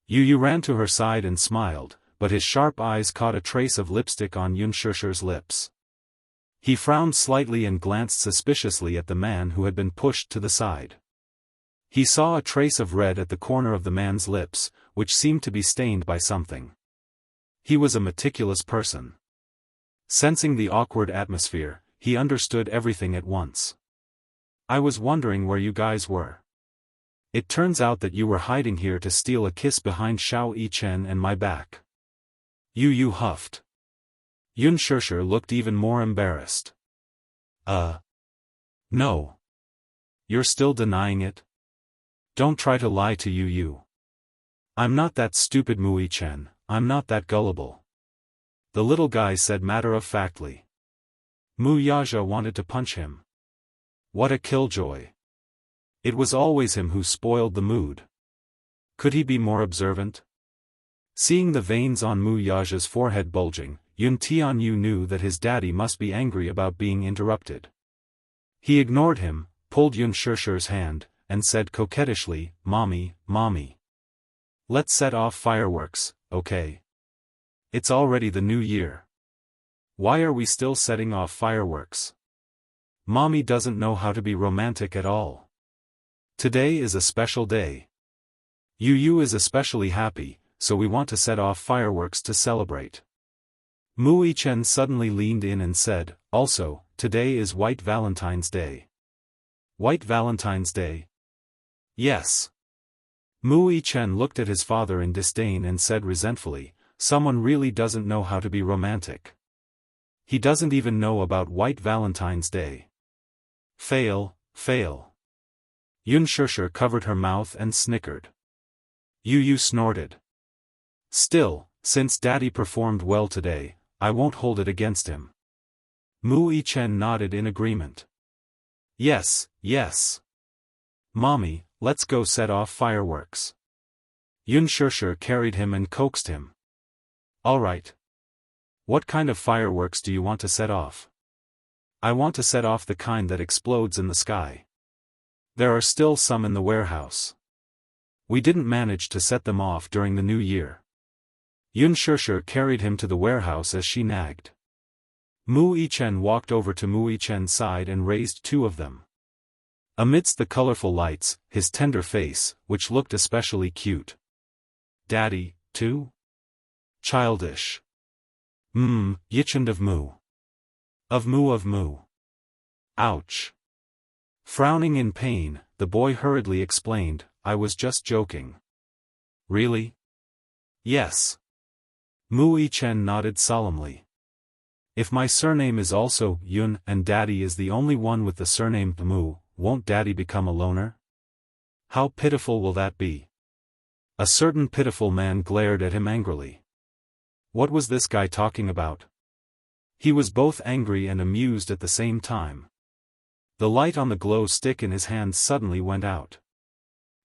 Yu ran to her side and smiled, but his sharp eyes caught a trace of lipstick on Unspoken's lips. He frowned slightly and glanced suspiciously at the man who had been pushed to the side. He saw a trace of red at the corner of the man's lips, which seemed to be stained by something. He was a meticulous person. Sensing the awkward atmosphere, he understood everything at once. I was wondering where you guys were. It turns out that you were hiding here to steal a kiss behind Xianxia and my back. Yu huffed. Unspoken looked even more embarrassed. No. You're still denying it? Don't try to lie to Yu. I'm not that stupid, Wuxia, I'm not that gullible. The little guy said matter-of-factly. Wuxia wanted to punch him. What a killjoy. It was always him who spoiled the mood. Could he be more observant? Seeing the veins on Wuxia's forehead bulging, Tianyu knew that his daddy must be angry about being interrupted. He ignored him, pulled Unspoken's hand, and said coquettishly, Mommy, Mommy. Let's set off fireworks, okay? It's already the new year. Why are we still setting off fireworks? Mommy doesn't know how to be romantic at all. Today is a special day. Yu is especially happy, so we want to set off fireworks to celebrate. Wuxia suddenly leaned in and said, also, today is White Valentine's Day. White Valentine's Day? Yes. Wuxia looked at his father in disdain and said resentfully, someone really doesn't know how to be romantic. He doesn't even know about White Valentine's Day. Fail, fail. Yunshusher covered her mouth and snickered. Yu snorted. Still, since Daddy performed well today, I won't hold it against him. Mu Yichen nodded in agreement. Yes, yes. Mommy, let's go set off fireworks. Yunshusher carried him and coaxed him. All right. What kind of fireworks do you want to set off? I want to set off the kind that explodes in the sky. There are still some in the warehouse. We didn't manage to set them off during the new year. Yunshusher carried him to the warehouse as she nagged. Mu Yichen walked over to Mu Yichen's side and raised two of them. Amidst the colorful lights, his tender face, which looked especially cute. Daddy, too? Childish. Yichen of Mu. Of Mu. Ouch. Frowning in pain, the boy hurriedly explained, I was just joking. Really? Yes. Mu Yichen nodded solemnly. If my surname is also Yun and Daddy is the only one with the surname Mu, won't Daddy become a loner? How pitiful will that be? A certain pitiful man glared at him angrily. What was this guy talking about? He was both angry and amused at the same time. The light on the glow stick in his hand suddenly went out.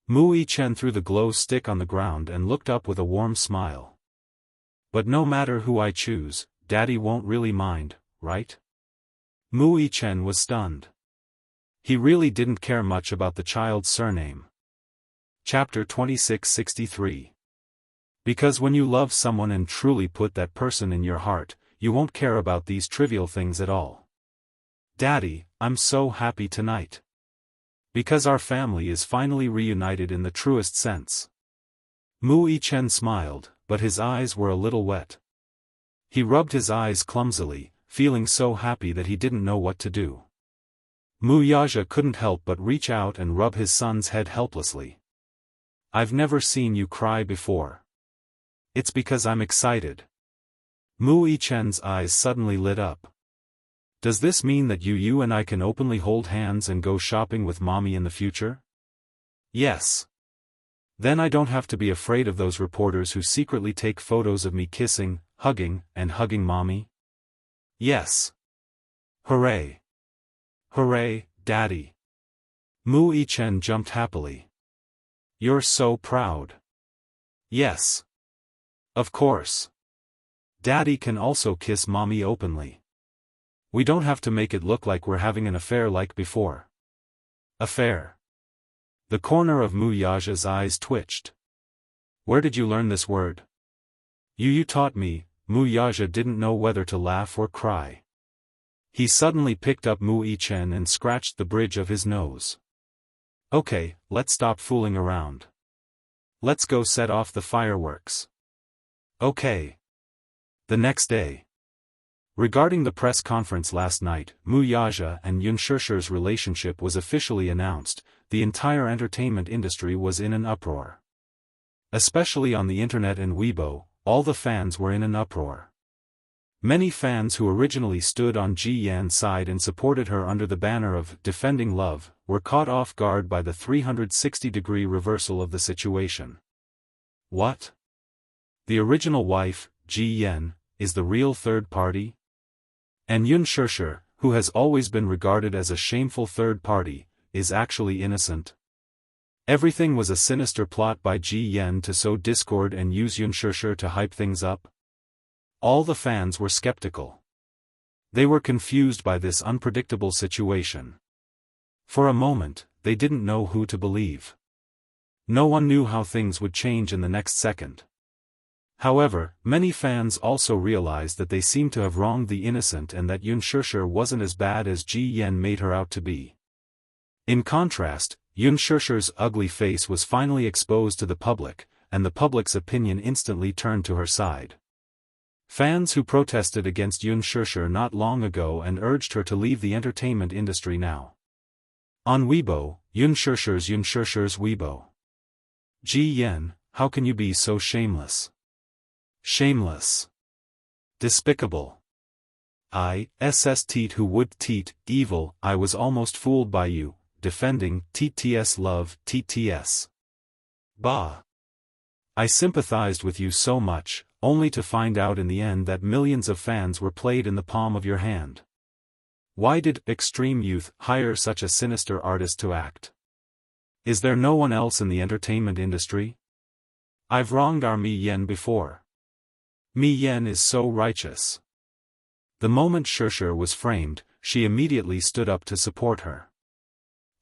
Mu Yichen threw the glow stick on the ground and looked up with a warm smile. But no matter who I choose, Daddy won't really mind, right? Mu Yichen was stunned. He really didn't care much about the child's surname. Chapter 2663. Because when you love someone and truly put that person in your heart, you won't care about these trivial things at all. Daddy, I'm so happy tonight. Because our family is finally reunited in the truest sense. Mu Yichen smiled, but his eyes were a little wet. He rubbed his eyes clumsily, feeling so happy that he didn't know what to do. Mu Yaja couldn't help but reach out and rub his son's head helplessly. I've never seen you cry before. It's because I'm excited. Mu Yichen's eyes suddenly lit up. Does this mean that you and I can openly hold hands and go shopping with Mommy in the future? Yes. Then I don't have to be afraid of those reporters who secretly take photos of me kissing, hugging Mommy? Yes. Hooray. Hooray, Daddy. Mu Yichen jumped happily. You're so proud. Yes. Of course. Daddy can also kiss Mommy openly. We don't have to make it look like we're having an affair like before. Affair. The corner of Mu Yaja's eyes twitched. Where did you learn this word? You taught me. Mu Yaja didn't know whether to laugh or cry. He suddenly picked up Mu Yichen and scratched the bridge of his nose. Okay, let's stop fooling around. Let's go set off the fireworks. Okay. The next day. Regarding the press conference last night, Mu Yaja and Yunshusher's relationship was officially announced. The entire entertainment industry was in an uproar. Especially on the internet and Weibo, all the fans were in an uproar. Many fans who originally stood on Ji Yan's side and supported her under the banner of defending love, were caught off guard by the 360-degree reversal of the situation. What? The original wife, Ji Yan, is the real third party? And Yunshusher, who has always been regarded as a shameful third party, is actually innocent? Everything was a sinister plot by Ji Yan to sow discord and use Yunshusher to hype things up? All the fans were skeptical. They were confused by this unpredictable situation. For a moment, they didn't know who to believe. No one knew how things would change in the next second. However, many fans also realized that they seemed to have wronged the innocent and that Yunshusher wasn't as bad as Ji Yan made her out to be. In contrast, Yunshusher's ugly face was finally exposed to the public, and the public's opinion instantly turned to her side. Fans who protested against Yunshusher not long ago and urged her to leave the entertainment industry now. On Weibo, Yunshusher's Weibo. Ji Yan, how can you be so shameless? Shameless. Despicable. teat who would teat, evil, I was almost fooled by you, defending, tts love, tts. Bah. I sympathized with you so much, only to find out in the end that millions of fans were played in the palm of your hand. Why did Extreme Youth hire such a sinister artist to act? Is there no one else in the entertainment industry? I've wronged our Mi Yen before. Mi Yen is so righteous. The moment Xianxia was framed, she immediately stood up to support her.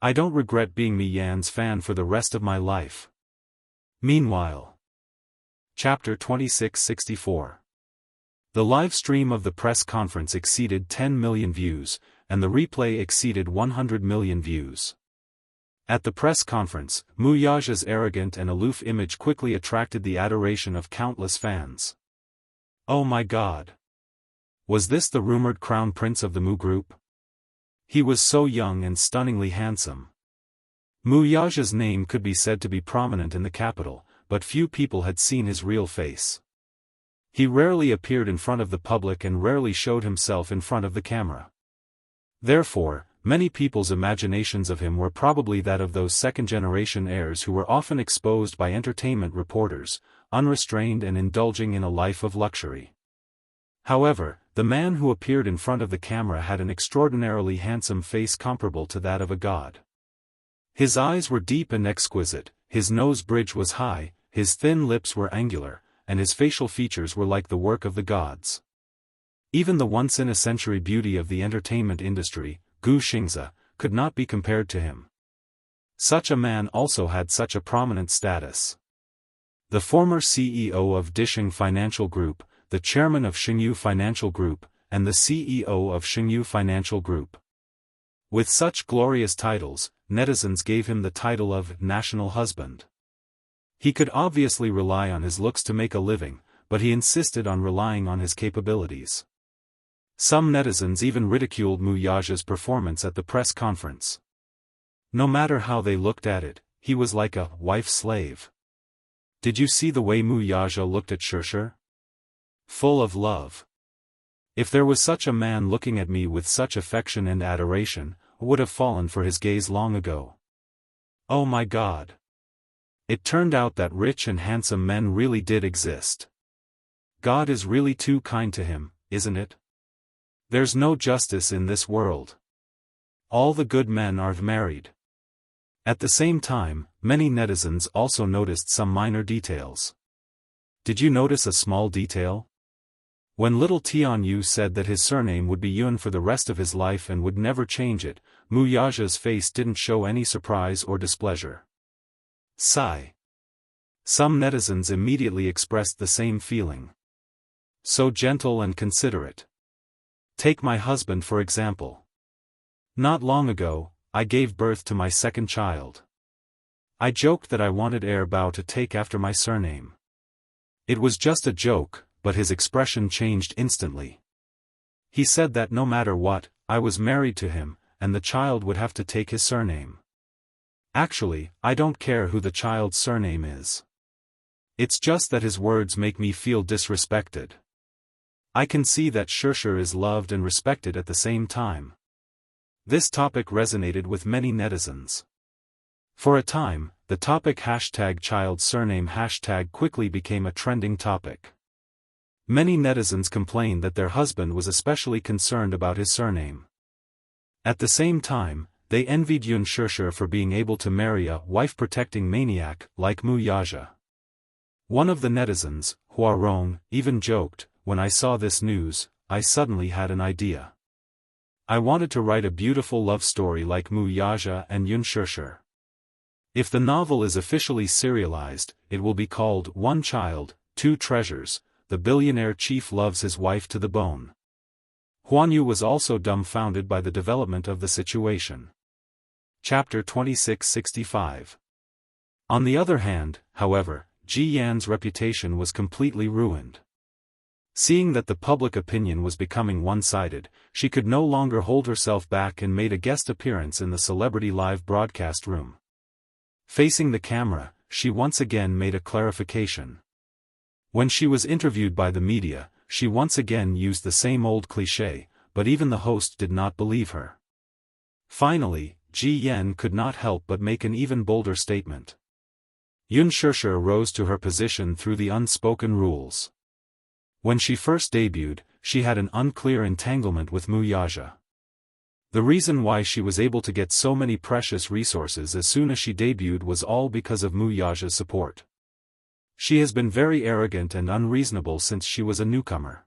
I don't regret being Mi Yan's fan for the rest of my life. Meanwhile. Chapter 2664. The live stream of the press conference exceeded 10 million views, and the replay exceeded 100 million views. At the press conference, Mu Yaja's arrogant and aloof image quickly attracted the adoration of countless fans. Oh my God! Was this the rumored crown prince of the Mu group? He was so young and stunningly handsome. Mu Yaja's name could be said to be prominent in the capital, but few people had seen his real face. He rarely appeared in front of the public and rarely showed himself in front of the camera. Therefore, many people's imaginations of him were probably that of those second-generation heirs who were often exposed by entertainment reporters, unrestrained and indulging in a life of luxury. However, the man who appeared in front of the camera had an extraordinarily handsome face comparable to that of a god. His eyes were deep and exquisite, his nose bridge was high, his thin lips were angular, and his facial features were like the work of the gods. Even the once-in-a-century beauty of the entertainment industry, Gu Xingzi, could not be compared to him. Such a man also had such a prominent status. The former CEO of Disheng Financial Group, the chairman of Xingyu Financial Group, and the CEO of Xingyu Financial Group. With such glorious titles, netizens gave him the title of national husband. He could obviously rely on his looks to make a living, but he insisted on relying on his capabilities. Some netizens even ridiculed Mu Yaja's performance at the press conference. No matter how they looked at it, he was like a wife slave. Did you see the way Mu Yaja looked at Xianxia? Full of love. If there was such a man looking at me with such affection and adoration, I would have fallen for his gaze long ago. Oh my God! It turned out that rich and handsome men really did exist. God is really too kind to him, isn't it? There's no justice in this world. All the good men are married. At the same time, many netizens also noticed some minor details. Did you notice a small detail? When little Tianyu said that his surname would be Yun for the rest of his life and would never change it, Mu Yaja's face didn't show any surprise or displeasure. Sigh. Some netizens immediately expressed the same feeling. So gentle and considerate. Take my husband for example. Not long ago, I gave birth to my second child. I joked that I wanted Heir Bao to take after my surname. It was just a joke, but his expression changed instantly. He said that no matter what, I was married to him, and the child would have to take his surname. Actually, I don't care who the child's surname is. It's just that his words make me feel disrespected. I can see that Xianxia is loved and respected at the same time. This topic resonated with many netizens. For a time, the topic #child surname quickly became a trending topic. Many netizens complained that their husband was especially concerned about his surname. At the same time, they envied Yun Xianxia for being able to marry a wife-protecting maniac like Mu Yaja. One of the netizens, Huarong, even joked, "When I saw this news, I suddenly had an idea. I wanted to write a beautiful love story like Mu Yaja and Yun Xianxia. If the novel is officially serialized, it will be called One Child, Two Treasures. The billionaire chief loves his wife to the bone." Huanyu was also dumbfounded by the development of the situation. Chapter 2665. On the other hand, however, Ji Yan's reputation was completely ruined. Seeing that the public opinion was becoming one-sided, she could no longer hold herself back and made a guest appearance in the celebrity live broadcast room. Facing the camera, she once again made a clarification. When she was interviewed by the media, she once again used the same old cliché, but even the host did not believe her. Finally, Ji Yan could not help but make an even bolder statement. Unspoken rose to her position through the unspoken rules. When she first debuted, she had an unclear entanglement with Wuxia. The reason why she was able to get so many precious resources as soon as she debuted was all because of Wuxia's support. She has been very arrogant and unreasonable since she was a newcomer.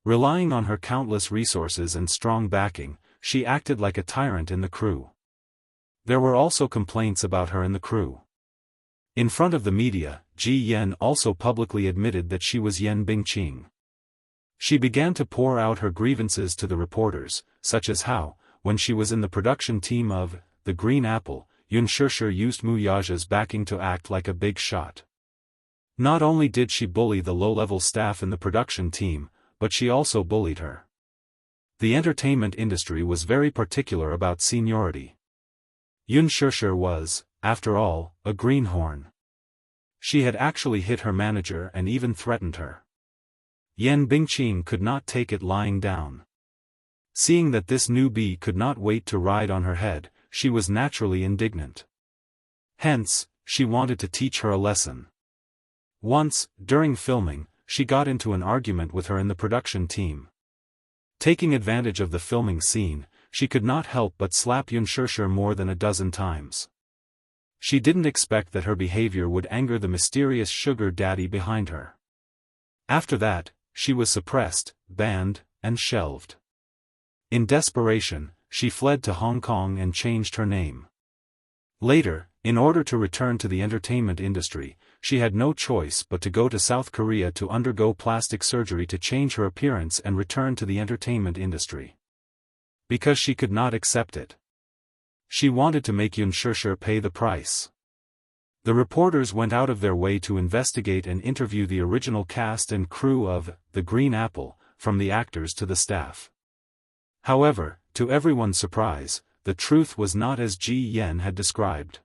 Relying on her countless resources and strong backing, she acted like a tyrant in the crew. There were also complaints about her in the crew. In front of the media, Ji Yan also publicly admitted that she was Yan Bingqing. She began to pour out her grievances to the reporters, such as how, when she was in the production team of The Green Apple, Unspoken used Wuxia's backing to act like a big shot. Not only did she bully the low-level staff in the production team, but she also bullied her. The entertainment industry was very particular about seniority. Unspoken was, after all, a greenhorn. She had actually hit her manager and even threatened her. Yan Bingqing could not take it lying down. Seeing that this newbie could not wait to ride on her head, she was naturally indignant. Hence, she wanted to teach her a lesson. Once, during filming, she got into an argument with her in the production team. Taking advantage of the filming scene, she could not help but slap Unspoken more than a dozen times. She didn't expect that her behavior would anger the mysterious sugar daddy behind her. After that, she was suppressed, banned, and shelved. In desperation, she fled to Hong Kong and changed her name. Later, in order to return to the entertainment industry, she had no choice but to go to South Korea to undergo plastic surgery to change her appearance and return to the entertainment industry. Because she could not accept it. She wanted to make Unspoken pay the price. The reporters went out of their way to investigate and interview the original cast and crew of The Green Apple, from the actors to the staff. However, to everyone's surprise, the truth was not as Ji Yan had described.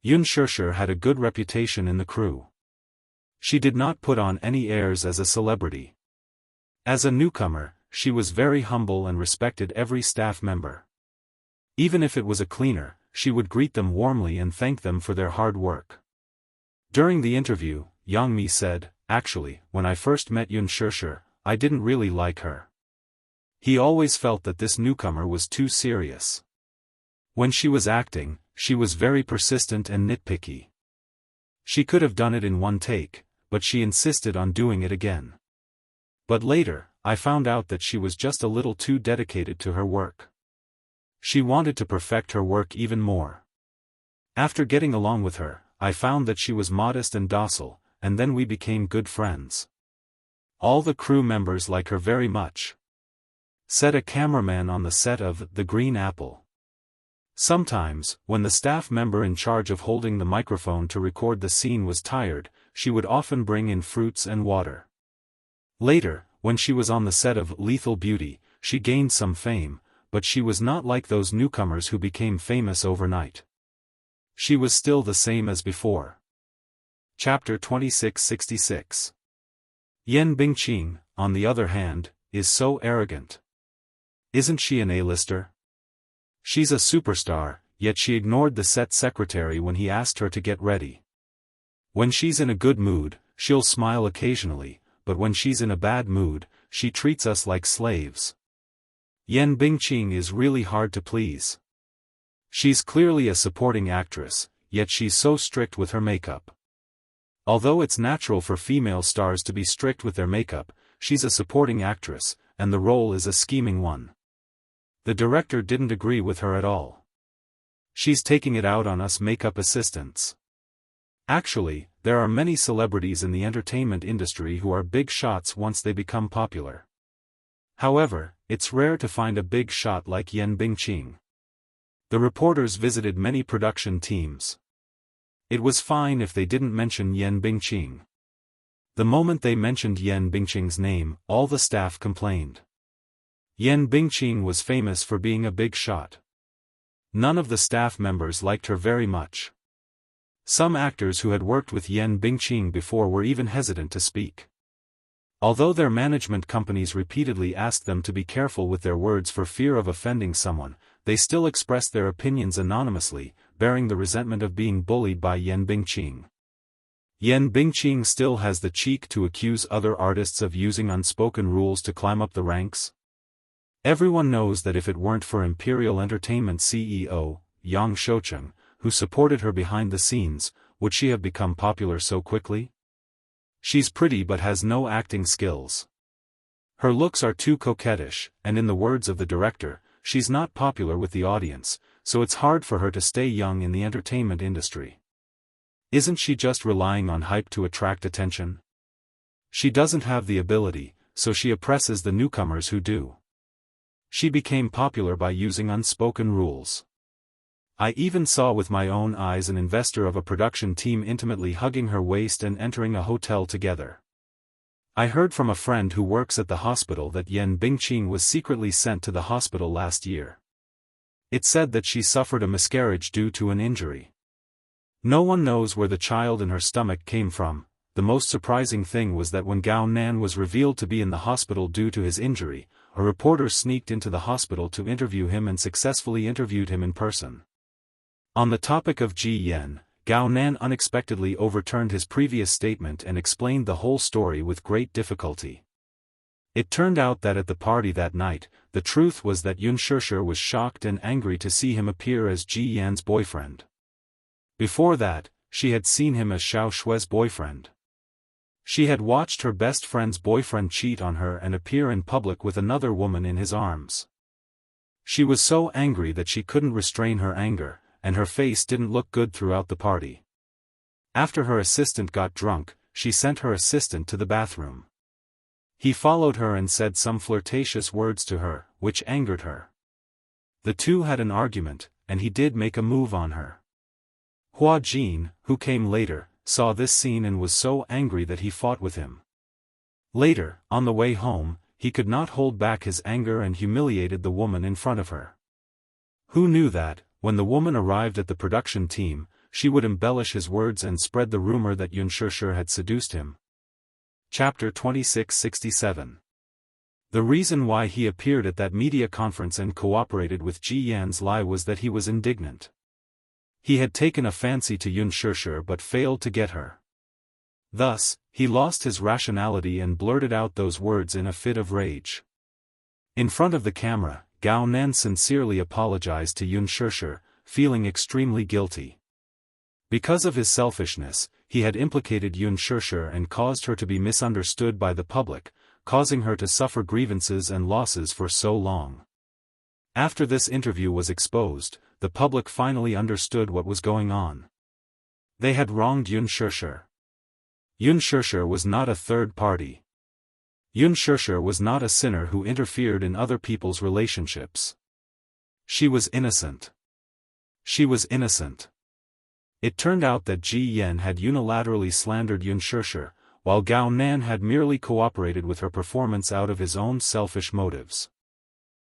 Unspoken had a good reputation in the crew. She did not put on any airs as a celebrity. As a newcomer, she was very humble and respected every staff member. Even if it was a cleaner, she would greet them warmly and thank them for their hard work. During the interview, Yang Mi said, "Actually, when I first met Unspoken, I didn't really like her. He always felt that this newcomer was too serious. When she was acting, she was very persistent and nitpicky. She could have done it in one take, but she insisted on doing it again. But later, I found out that she was just a little too dedicated to her work. She wanted to perfect her work even more. After getting along with her, I found that she was modest and docile, and then we became good friends. All the crew members like her very much," said a cameraman on the set of The Green Apple. Sometimes, when the staff member in charge of holding the microphone to record the scene was tired, she would often bring in fruits and water. Later, when she was on the set of Lethal Beauty, she gained some fame, but she was not like those newcomers who became famous overnight. She was still the same as before. Chapter 2666. Yan Bingqing, on the other hand, is so arrogant. Isn't she an A-lister? She's a superstar, yet she ignored the set secretary when he asked her to get ready. When she's in a good mood, she'll smile occasionally, but when she's in a bad mood, she treats us like slaves. Yan Bingqing is really hard to please. She's clearly a supporting actress, yet she's so strict with her makeup. Although it's natural for female stars to be strict with their makeup, she's a supporting actress, and the role is a scheming one. The director didn't agree with her at all. She's taking it out on us makeup assistants. Actually, there are many celebrities in the entertainment industry who are big shots once they become popular. However, it's rare to find a big shot like Yan Bingqing. The reporters visited many production teams. It was fine if they didn't mention Yan Bingqing. The moment they mentioned Yan Bingqing's name, all the staff complained. Yan Bingqing was famous for being a big shot. None of the staff members liked her very much. Some actors who had worked with Yan Bingqing before were even hesitant to speak. Although their management companies repeatedly asked them to be careful with their words for fear of offending someone, they still expressed their opinions anonymously, bearing the resentment of being bullied by Yan Bingqing. Yan Bingqing still has the cheek to accuse other artists of using unspoken rules to climb up the ranks. Everyone knows that if it weren't for Imperial Entertainment CEO, Yang Shoucheng, who supported her behind the scenes, would she have become popular so quickly? She's pretty but has no acting skills. Her looks are too coquettish, and in the words of the director, she's not popular with the audience, so it's hard for her to stay young in the entertainment industry. Isn't she just relying on hype to attract attention? She doesn't have the ability, so she oppresses the newcomers who do. She became popular by using unspoken rules. I even saw with my own eyes an investor of a production team intimately hugging her waist and entering a hotel together. I heard from a friend who works at the hospital that Yan Bingqing was secretly sent to the hospital last year. It said that she suffered a miscarriage due to an injury. No one knows where the child in her stomach came from. The most surprising thing was that when Gao Nan was revealed to be in the hospital due to his injury, a reporter sneaked into the hospital to interview him and successfully interviewed him in person. On the topic of Ji Yan, Gao Nan unexpectedly overturned his previous statement and explained the whole story with great difficulty. It turned out that at the party that night, the truth was that Yun Shishir was shocked and angry to see him appear as Ji Yan's boyfriend. Before that, she had seen him as Xiao Shue's boyfriend. She had watched her best friend's boyfriend cheat on her and appear in public with another woman in his arms. She was so angry that she couldn't restrain her anger, and her face didn't look good throughout the party. After her assistant got drunk, she sent her assistant to the bathroom. He followed her and said some flirtatious words to her, which angered her. The two had an argument, and he did make a move on her. Hua Jin, who came later, saw this scene and was so angry that he fought with him. Later, on the way home, he could not hold back his anger and humiliated the woman in front of her. Who knew that, when the woman arrived at the production team, she would embellish his words and spread the rumor that Yun Shishir had seduced him. Chapter 2667. The reason why he appeared at that media conference and cooperated with Ji Yan's lie was that he was indignant. He had taken a fancy to Yun Shishir but failed to get her. Thus, he lost his rationality and blurted out those words in a fit of rage. In front of the camera, Gao Nan sincerely apologized to Yun Shishir, feeling extremely guilty. Because of his selfishness, he had implicated Yun Shishir and caused her to be misunderstood by the public, causing her to suffer grievances and losses for so long. After this interview was exposed, the public finally understood what was going on. They had wronged Yun Shishir. Yun Shishir was not a third party. Yun Shishir was not a sinner who interfered in other people's relationships. She was innocent. She was innocent. It turned out that Ji Yan had unilaterally slandered Yun Shishir, while Gao Nan had merely cooperated with her performance out of his own selfish motives.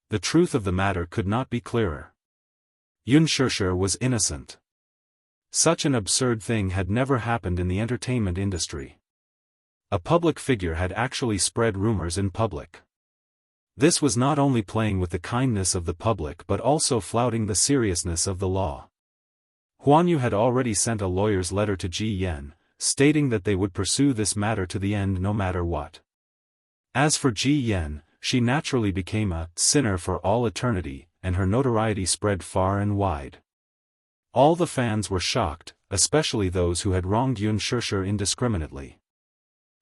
The truth of the matter could not be clearer. Yun Shishir was innocent. Such an absurd thing had never happened in the entertainment industry. A public figure had actually spread rumors in public. This was not only playing with the kindness of the public but also flouting the seriousness of the law. Huan Yu had already sent a lawyer's letter to Ji Yan, stating that they would pursue this matter to the end no matter what. As for Ji Yan, she naturally became a sinner for all eternity, and her notoriety spread far and wide. All the fans were shocked, especially those who had wronged Yun Shishir indiscriminately.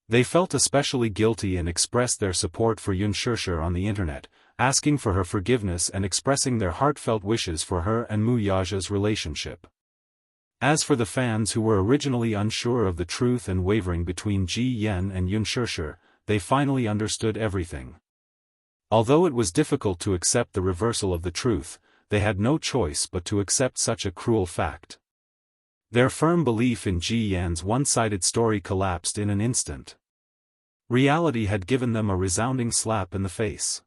They felt especially guilty and expressed their support for Yun Shishir on the internet, asking for her forgiveness and expressing their heartfelt wishes for her and Mu Yaja's relationship. As for the fans who were originally unsure of the truth and wavering between Ji Yan and Yun Shishir, they finally understood everything. Although it was difficult to accept the reversal of the truth, they had no choice but to accept such a cruel fact. Their firm belief in Ji Yan's one-sided story collapsed in an instant. Reality had given them a resounding slap in the face.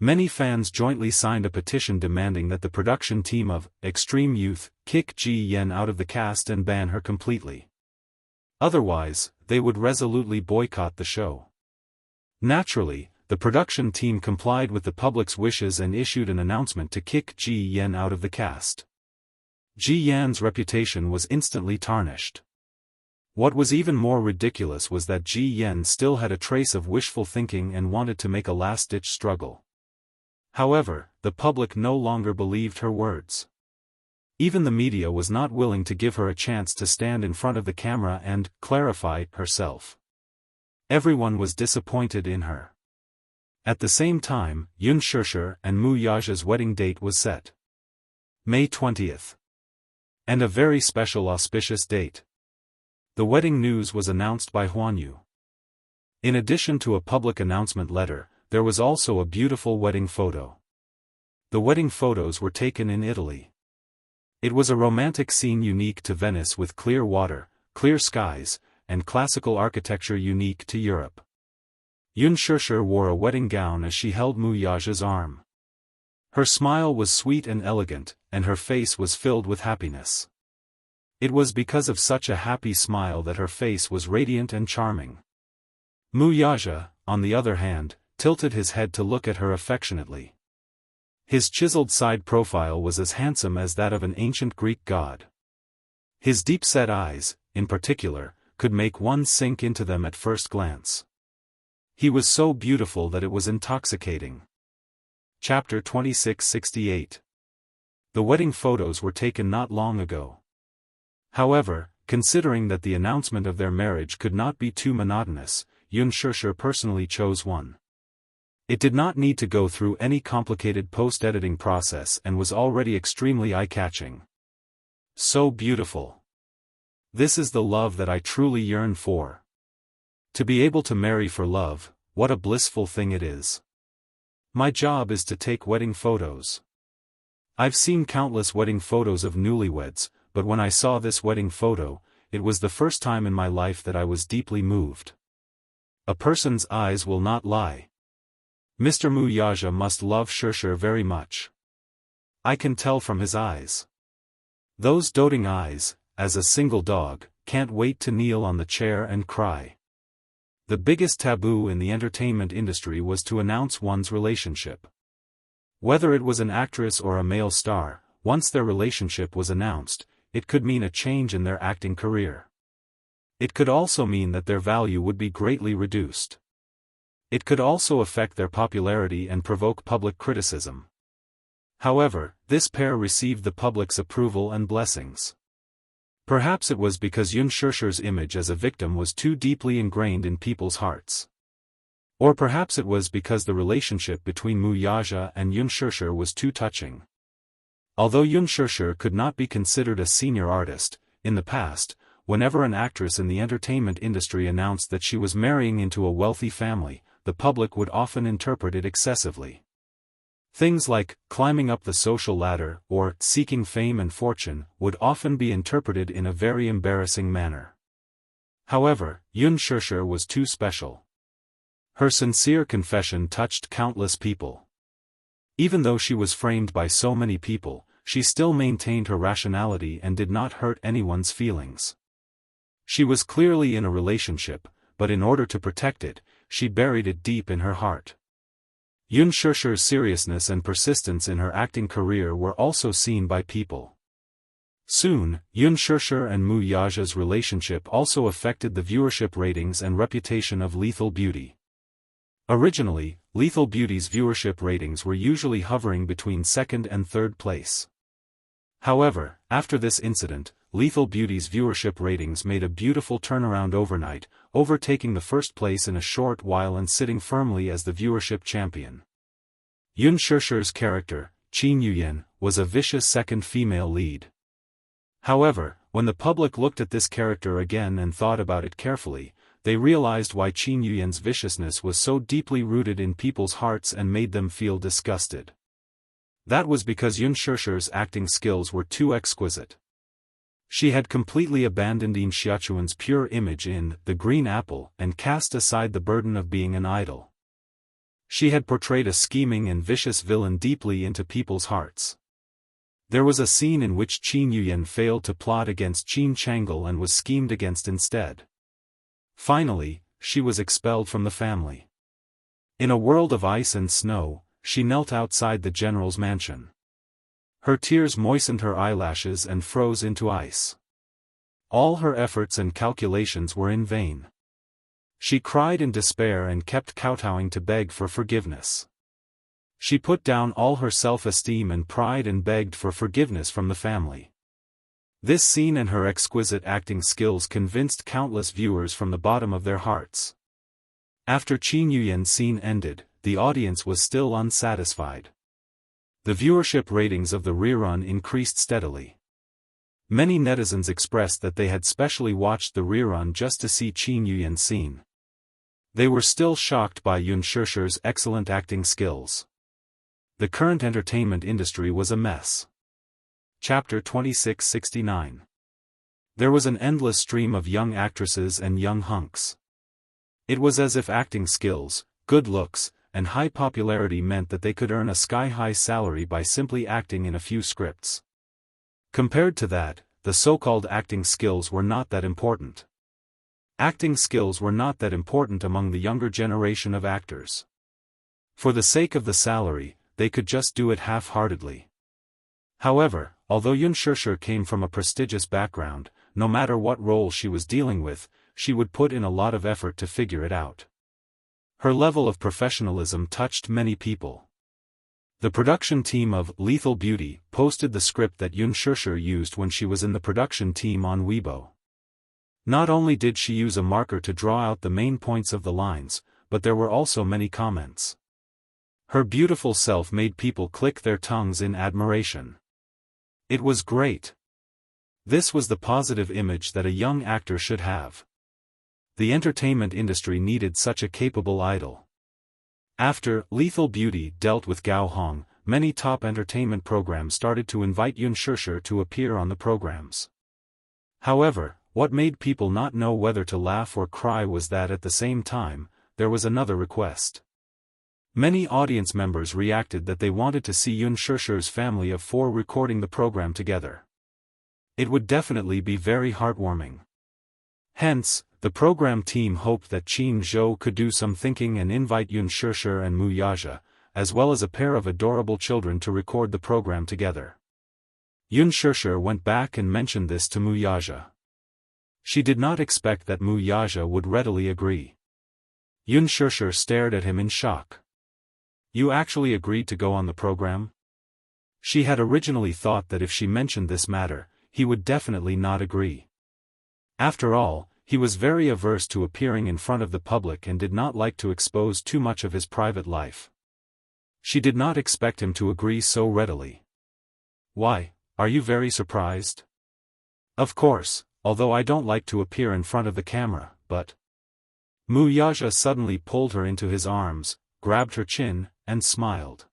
Many fans jointly signed a petition demanding that the production team of Extreme Youth kick Ji Yan out of the cast and ban her completely. Otherwise, they would resolutely boycott the show. Naturally, the production team complied with the public's wishes and issued an announcement to kick Ji Yan out of the cast. Ji Yan's reputation was instantly tarnished. What was even more ridiculous was that Ji Yan still had a trace of wishful thinking and wanted to make a last-ditch struggle. However, the public no longer believed her words. Even the media was not willing to give her a chance to stand in front of the camera and clarify herself. Everyone was disappointed in her. At the same time, Unspoken and Mu Yaja's wedding date was set. May 20th. And a very special auspicious date. The wedding news was announced by Huanyu. In addition to a public announcement letter, there was also a beautiful wedding photo. The wedding photos were taken in Italy. It was a romantic scene unique to Venice with clear water, clear skies, and classical architecture unique to Europe. Unspoken wore a wedding gown as she held Mu Yaja's arm. Her smile was sweet and elegant, and her face was filled with happiness. It was because of such a happy smile that her face was radiant and charming. Mu Yaja, on the other hand, tilted his head to look at her affectionately. His chiseled side profile was as handsome as that of an ancient Greek god. His deep-set eyes, in particular, could make one sink into them at first glance. He was so beautiful that it was intoxicating. Chapter 2668. The wedding photos were taken not long ago. However, considering that the announcement of their marriage could not be too monotonous, Unspoken personally chose one. It did not need to go through any complicated post-editing process and was already extremely eye-catching. So beautiful. This is the love that I truly yearn for. To be able to marry for love, what a blissful thing it is. My job is to take wedding photos. I've seen countless wedding photos of newlyweds, but when I saw this wedding photo, it was the first time in my life that I was deeply moved. A person's eyes will not lie. Mr. Mu Yaja must love Unspoken very much. I can tell from his eyes. Those doting eyes, as a single dog, can't wait to kneel on the chair and cry. The biggest taboo in the entertainment industry was to announce one's relationship. Whether it was an actress or a male star, once their relationship was announced, it could mean a change in their acting career. It could also mean that their value would be greatly reduced. It could also affect their popularity and provoke public criticism. However, this pair received the public's approval and blessings. Perhaps it was because Unspoken's image as a victim was too deeply ingrained in people's hearts. Or perhaps it was because the relationship between Mu Yaja and Unspoken was too touching. Although Unspoken could not be considered a senior artist, in the past, whenever an actress in the entertainment industry announced that she was marrying into a wealthy family, the public would often interpret it excessively. Things like, climbing up the social ladder, or seeking fame and fortune, would often be interpreted in a very embarrassing manner. However, Unspoken was too special. Her sincere confession touched countless people. Even though she was framed by so many people, she still maintained her rationality and did not hurt anyone's feelings. She was clearly in a relationship, but in order to protect it, she buried it deep in her heart. Unspoken's seriousness and persistence in her acting career were also seen by people. Soon, Unspoken and Mu Yaja's relationship also affected the viewership ratings and reputation of Lethal Beauty. Originally, Lethal Beauty's viewership ratings were usually hovering between second and third place. However, after this incident, Lethal Beauty's viewership ratings made a beautiful turnaround overnight, overtaking the first place in a short while and sitting firmly as the viewership champion. Unspoken's character, Qin Yuyan, was a vicious second female lead. However, when the public looked at this character again and thought about it carefully, they realized why Qin Yuyan's viciousness was so deeply rooted in people's hearts and made them feel disgusted. That was because Unspoken's acting skills were too exquisite. She had completely abandoned Yin Xiaochuan's pure image in The Green Apple and cast aside the burden of being an idol. She had portrayed a scheming and vicious villain deeply into people's hearts. There was a scene in which Qin Yuyan failed to plot against Qin Chang'e and was schemed against instead. Finally, she was expelled from the family. In a world of ice and snow, she knelt outside the general's mansion. Her tears moistened her eyelashes and froze into ice. All her efforts and calculations were in vain. She cried in despair and kept kowtowing to beg for forgiveness. She put down all her self-esteem and pride and begged for forgiveness from the family. This scene and her exquisite acting skills convinced countless viewers from the bottom of their hearts. After Qin Yuyan's scene ended, the audience was still unsatisfied. The viewership ratings of the rerun increased steadily. Many netizens expressed that they had specially watched the rerun just to see Qin Yuyan's scene. They were still shocked by Yun Shirshi's excellent acting skills. The current entertainment industry was a mess. Chapter 2669. There was an endless stream of young actresses and young hunks. It was as if acting skills, good looks, and high popularity meant that they could earn a sky-high salary by simply acting in a few scripts. Compared to that, the so-called acting skills were not that important. Acting skills were not that important among the younger generation of actors. For the sake of the salary, they could just do it half-heartedly. However, although Yun Shirshir came from a prestigious background, no matter what role she was dealing with, she would put in a lot of effort to figure it out. Her level of professionalism touched many people. The production team of Lethal Beauty posted the script that Yun Shirshir used when she was in the production team on Weibo. Not only did she use a marker to draw out the main points of the lines, but there were also many comments. Her beautiful self made people click their tongues in admiration. It was great. This was the positive image that a young actor should have. The entertainment industry needed such a capable idol. After Lethal Beauty dealt with Gao Hong, many top entertainment programs started to invite Yun Shirshir to appear on the programs. However, what made people not know whether to laugh or cry was that at the same time, there was another request. Many audience members reacted that they wanted to see Yun Shirshir's family of 4 recording the program together. It would definitely be very heartwarming. Hence, the program team hoped that Qin Zhou could do some thinking and invite Yun Shirshir and Mu Yaja, as well as a pair of adorable children to record the program together. Yun Shirshir went back and mentioned this to Mu Yaja. She did not expect that Mu Yaja would readily agree. Yun Shirshir stared at him in shock. You actually agreed to go on the program? She had originally thought that if she mentioned this matter, he would definitely not agree. After all, he was very averse to appearing in front of the public and did not like to expose too much of his private life. She did not expect him to agree so readily. Why, are you very surprised? Of course, although I don't like to appear in front of the camera, but... Mu Yaja suddenly pulled her into his arms, grabbed her chin, and smiled.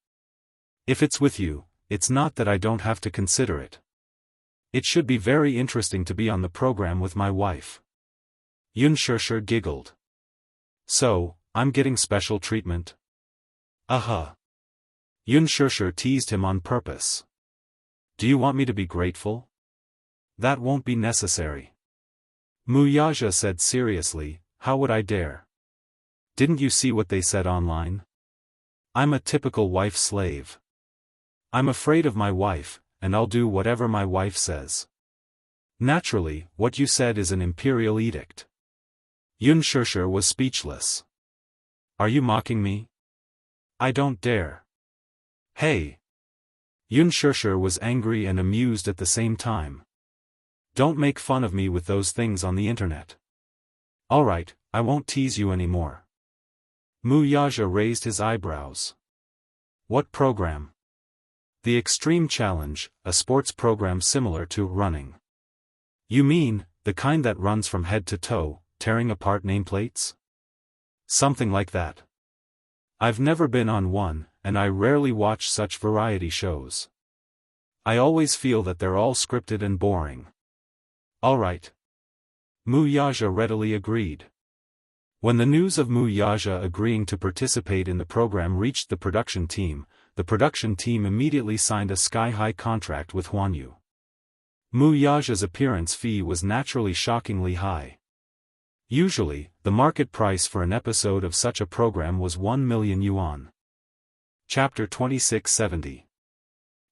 If it's with you, it's not that I don't have to consider it. It should be very interesting to be on the program with my wife. Yun Shirshir giggled. So, I'm getting special treatment? Yun Shirshir teased him on purpose. Do you want me to be grateful? That won't be necessary. Mu Yaja said seriously, how would I dare? Didn't you see what they said online? I'm a typical wife slave. I'm afraid of my wife, and I'll do whatever my wife says. Naturally, what you said is an imperial edict. Yun Shirshir was speechless. Are you mocking me? I don't dare. Hey! Yun Shirshir was angry and amused at the same time. Don't make fun of me with those things on the internet. Alright, I won't tease you anymore. Mu Yaja raised his eyebrows. What program? The Extreme Challenge, a sports program similar to running. You mean, the kind that runs from head to toe, tearing apart nameplates? Something like that. I've never been on one, and I rarely watch such variety shows. I always feel that they're all scripted and boring. Alright. Mu Yaja readily agreed. When the news of Mu Yaja agreeing to participate in the program reached the production team immediately signed a sky-high contract with Huanyu. Mu Yaja's appearance fee was naturally shockingly high. Usually, the market price for an episode of such a program was 1 million yuan. Chapter 2670.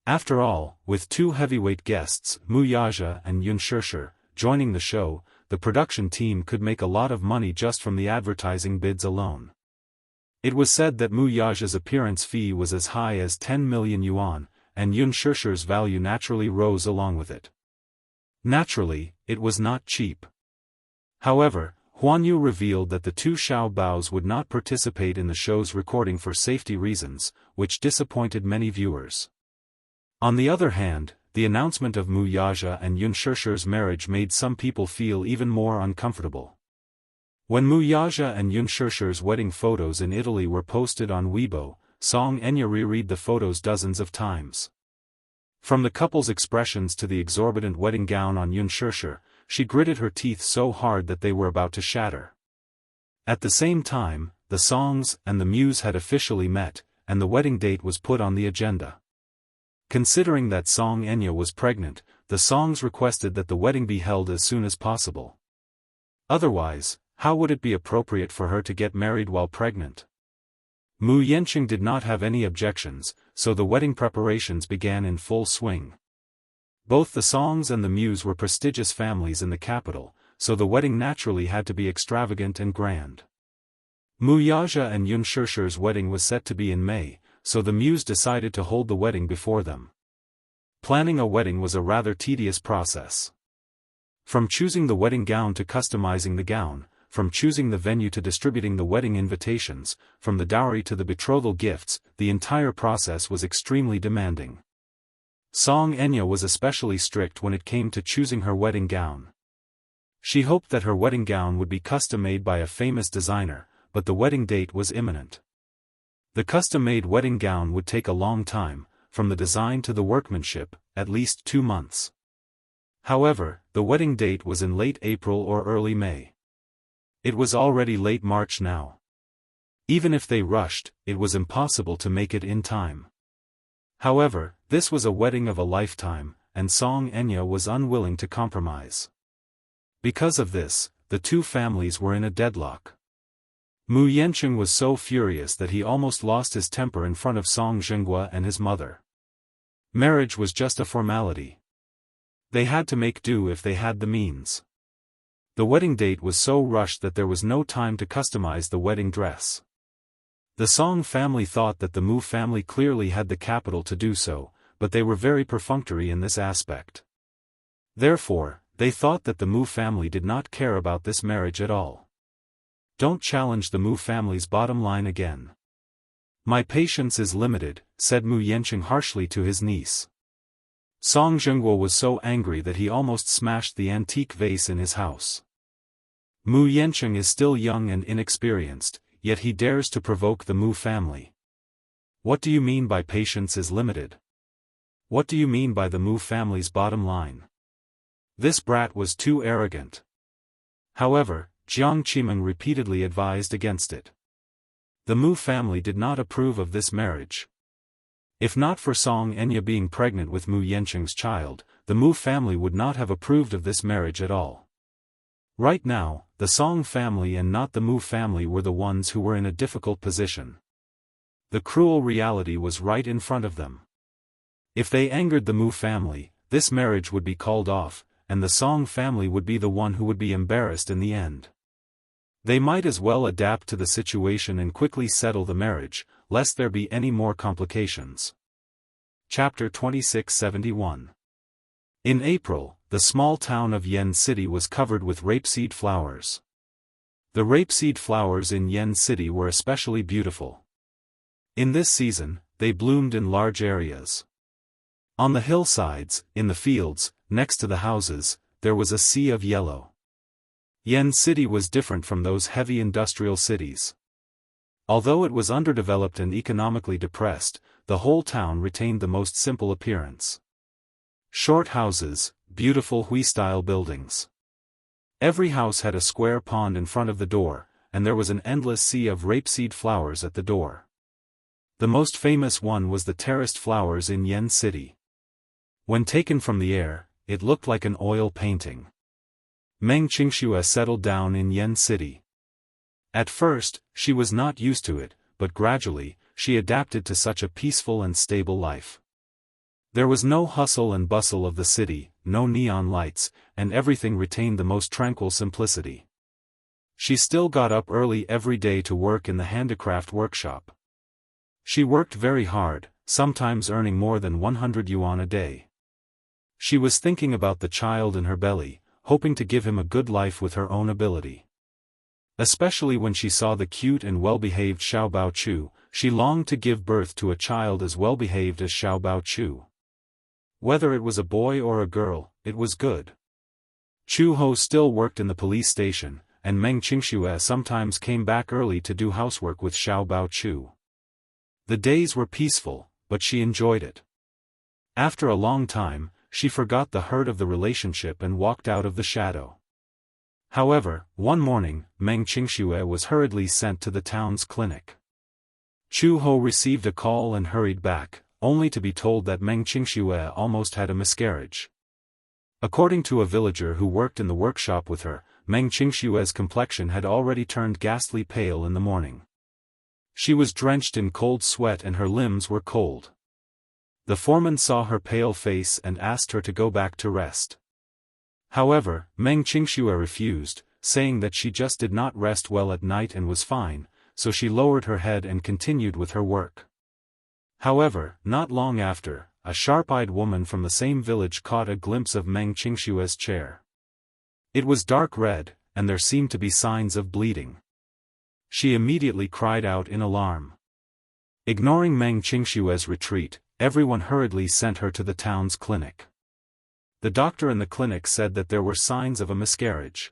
After all, with two heavyweight guests, Wuxia and Xianxia, joining the show, the production team could make a lot of money just from the advertising bids alone. It was said that Wuxia's appearance fee was as high as 10 million yuan, and Xianxia's value naturally rose along with it. Naturally, it was not cheap. However, Huanyu revealed that the two Xiaobaos would not participate in the show's recording for safety reasons, which disappointed many viewers. On the other hand, the announcement of Wuxia and Xianxia's marriage made some people feel even more uncomfortable. When Wuxia and Xianxia's wedding photos in Italy were posted on Weibo, Song Enya reread the photos dozens of times. From the couple's expressions to the exorbitant wedding gown on Xianxia, she gritted her teeth so hard that they were about to shatter. At the same time, the Songs and the Muse had officially met, and the wedding date was put on the agenda. Considering that Song Enya was pregnant, the Songs requested that the wedding be held as soon as possible. Otherwise, how would it be appropriate for her to get married while pregnant? Mu Yanqing did not have any objections, so the wedding preparations began in full swing. Both the Songs and the Muse were prestigious families in the capital, so the wedding naturally had to be extravagant and grand. Wuxia and Xianxia's wedding was set to be in May, so the Muse decided to hold the wedding before them. Planning a wedding was a rather tedious process. From choosing the wedding gown to customizing the gown, from choosing the venue to distributing the wedding invitations, from the dowry to the betrothal gifts, the entire process was extremely demanding. Song Enya was especially strict when it came to choosing her wedding gown. She hoped that her wedding gown would be custom-made by a famous designer, but the wedding date was imminent. The custom-made wedding gown would take a long time, from the design to the workmanship, at least 2 months. However, the wedding date was in late April or early May. It was already late March now. Even if they rushed, it was impossible to make it in time. However, this was a wedding of a lifetime, and Song Enya was unwilling to compromise. Because of this, the two families were in a deadlock. Mu Yanqing was so furious that he almost lost his temper in front of Song Zhenghua and his mother. Marriage was just a formality. They had to make do if they had the means. The wedding date was so rushed that there was no time to customize the wedding dress. The Song family thought that the Mu family clearly had the capital to do so, but they were very perfunctory in this aspect. Therefore, they thought that the Mu family did not care about this marriage at all. Don't challenge the Mu family's bottom line again. My patience is limited, said Mu Yanqing harshly to his niece. Song Zhenghua was so angry that he almost smashed the antique vase in his house. Mu Yanqing is still young and inexperienced, yet he dares to provoke the Mu family. What do you mean by patience is limited? What do you mean by the Mu family's bottom line? This brat was too arrogant. However, Jiang Qimeng repeatedly advised against it. The Mu family did not approve of this marriage. If not for Song Enya being pregnant with Mu Yanqing's child, the Mu family would not have approved of this marriage at all. Right now, the Song family and not the Mu family were the ones who were in a difficult position. The cruel reality was right in front of them. If they angered the Mu family, this marriage would be called off, and the Song family would be the one who would be embarrassed in the end. They might as well adapt to the situation and quickly settle the marriage, lest there be any more complications. Chapter 2671. In April, the small town of Yen City was covered with rapeseed flowers. The rapeseed flowers in Yen City were especially beautiful. In this season, they bloomed in large areas. On the hillsides, in the fields, next to the houses, there was a sea of yellow. Yen City was different from those heavy industrial cities. Although it was underdeveloped and economically depressed, the whole town retained the most simple appearance. Short houses, beautiful Hui-style buildings. Every house had a square pond in front of the door, and there was an endless sea of rapeseed flowers at the door. The most famous one was the terraced flowers in Yen City. When taken from the air, it looked like an oil painting. Meng Qingxue settled down in Yen City. At first, she was not used to it, but gradually, she adapted to such a peaceful and stable life. There was no hustle and bustle of the city, no neon lights, and everything retained the most tranquil simplicity. She still got up early every day to work in the handicraft workshop. She worked very hard, sometimes earning more than 100 yuan a day. She was thinking about the child in her belly, hoping to give him a good life with her own ability. Especially when she saw the cute and well-behaved Xiao Baochu, she longed to give birth to a child as well-behaved as Xiao Baochu. Whether it was a boy or a girl, it was good. Chu Ho still worked in the police station, and Meng Qingxue sometimes came back early to do housework with Xiao Baochu. The days were peaceful, but she enjoyed it. After a long time, she forgot the hurt of the relationship and walked out of the shadow. However, one morning, Meng Qingxue was hurriedly sent to the town's clinic. Chu Ho received a call and hurried back, only to be told that Meng Qingxue almost had a miscarriage. According to a villager who worked in the workshop with her, Meng Qingxue's complexion had already turned ghastly pale in the morning. She was drenched in cold sweat and her limbs were cold. The foreman saw her pale face and asked her to go back to rest. However, Meng Qingxue refused, saying that she just did not rest well at night and was fine, so she lowered her head and continued with her work. However, not long after, a sharp-eyed woman from the same village caught a glimpse of Meng Qingxue's chair. It was dark red, and there seemed to be signs of bleeding. She immediately cried out in alarm. Ignoring Meng Qingxue's retreat, everyone hurriedly sent her to the town's clinic. The doctor in the clinic said that there were signs of a miscarriage.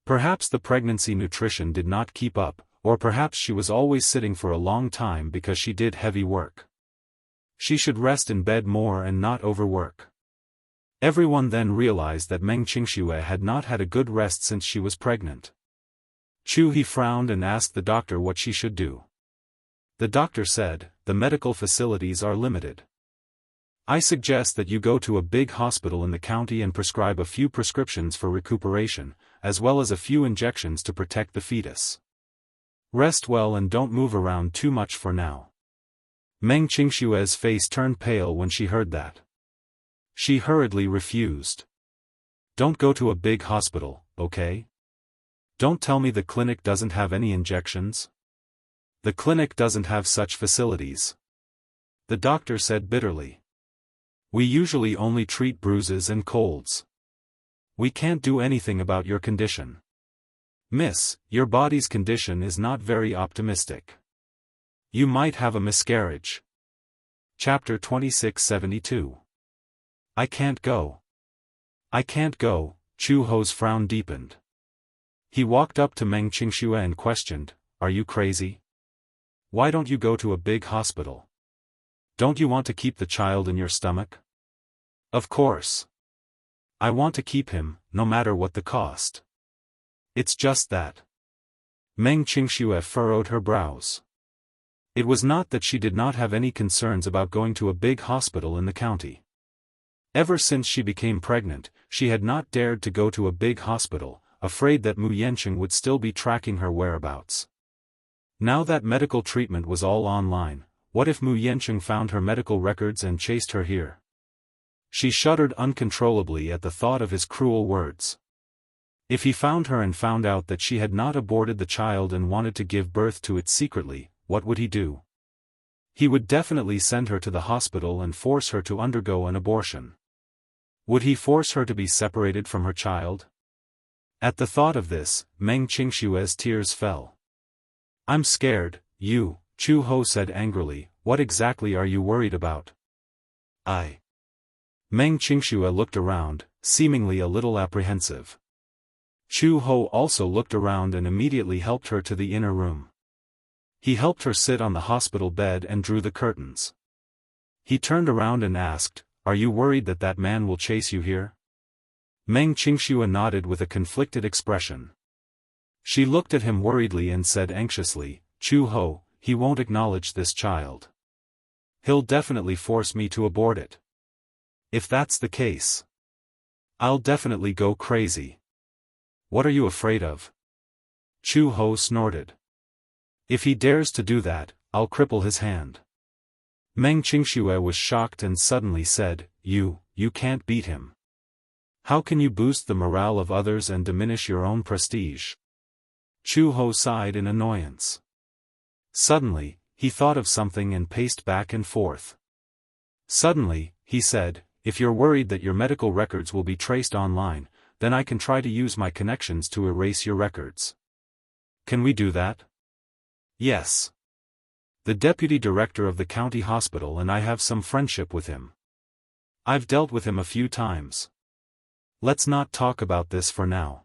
Perhaps the pregnancy nutrition did not keep up, or perhaps she was always sitting for a long time because she did heavy work. She should rest in bed more and not overwork. Everyone then realized that Meng Qingxue had not had a good rest since she was pregnant. Chu He frowned and asked the doctor what she should do. The doctor said, "The medical facilities are limited. I suggest that you go to a big hospital in the county and prescribe a few prescriptions for recuperation, as well as a few injections to protect the fetus. Rest well and don't move around too much for now." Meng Qingxue's face turned pale when she heard that. She hurriedly refused. "Don't go to a big hospital, okay? Don't tell me the clinic doesn't have any injections. The clinic doesn't have such facilities," the doctor said bitterly. "We usually only treat bruises and colds. We can't do anything about your condition. Miss, your body's condition is not very optimistic. You might have a miscarriage." Chapter 2672. I can't go. I can't go, Chu Ho's frown deepened. He walked up to Meng Qingxue and questioned, "Are you crazy? Why don't you go to a big hospital? Don't you want to keep the child in your stomach?" "Of course. I want to keep him, no matter what the cost. It's just that." Meng Qingxue furrowed her brows. It was not that she did not have any concerns about going to a big hospital in the county. Ever since she became pregnant, she had not dared to go to a big hospital, afraid that Mu Yanqing would still be tracking her whereabouts. Now that medical treatment was all online, what if Mu Yanqing found her medical records and chased her here? She shuddered uncontrollably at the thought of his cruel words. If he found her and found out that she had not aborted the child and wanted to give birth to it secretly, what would he do? He would definitely send her to the hospital and force her to undergo an abortion. Would he force her to be separated from her child? At the thought of this, Meng Qingxue's tears fell. "I'm scared, you," Chu Ho said angrily. "What exactly are you worried about?" Meng Qingxue looked around, seemingly a little apprehensive. Chu Ho also looked around and immediately helped her to the inner room. He helped her sit on the hospital bed and drew the curtains. He turned around and asked, "Are you worried that that man will chase you here?" Meng Qingxue nodded with a conflicted expression. She looked at him worriedly and said anxiously, "Chu Ho, he won't acknowledge this child. He'll definitely force me to abort it. If that's the case, I'll definitely go crazy." What are you afraid of? Chu Ho snorted. If he dares to do that, I'll cripple his hand. Meng Qingxue was shocked and suddenly said, You can't beat him. How can you boost the morale of others and diminish your own prestige? Chu Ho sighed in annoyance. Suddenly, he thought of something and paced back and forth. Suddenly, he said, if you're worried that your medical records will be traced online, then I can try to use my connections to erase your records. Can we do that? Yes. The deputy director of the county hospital and I have some friendship with him. I've dealt with him a few times. Let's not talk about this for now.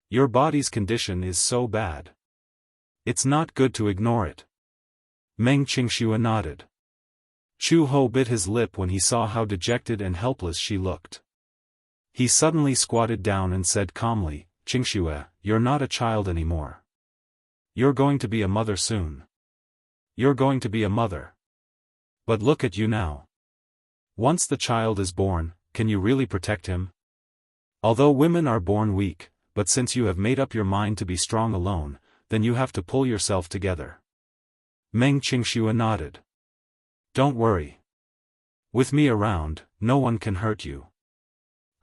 Your body's condition is so bad. It's not good to ignore it. Meng Qingxue nodded. Chu Ho bit his lip when he saw how dejected and helpless she looked. He suddenly squatted down and said calmly, Qingxue, you're not a child anymore. You're going to be a mother soon. You're going to be a mother. But look at you now. Once the child is born, can you really protect him? Although women are born weak, but since you have made up your mind to be strong alone, then you have to pull yourself together. Meng Qingxue nodded. Don't worry. With me around, no one can hurt you.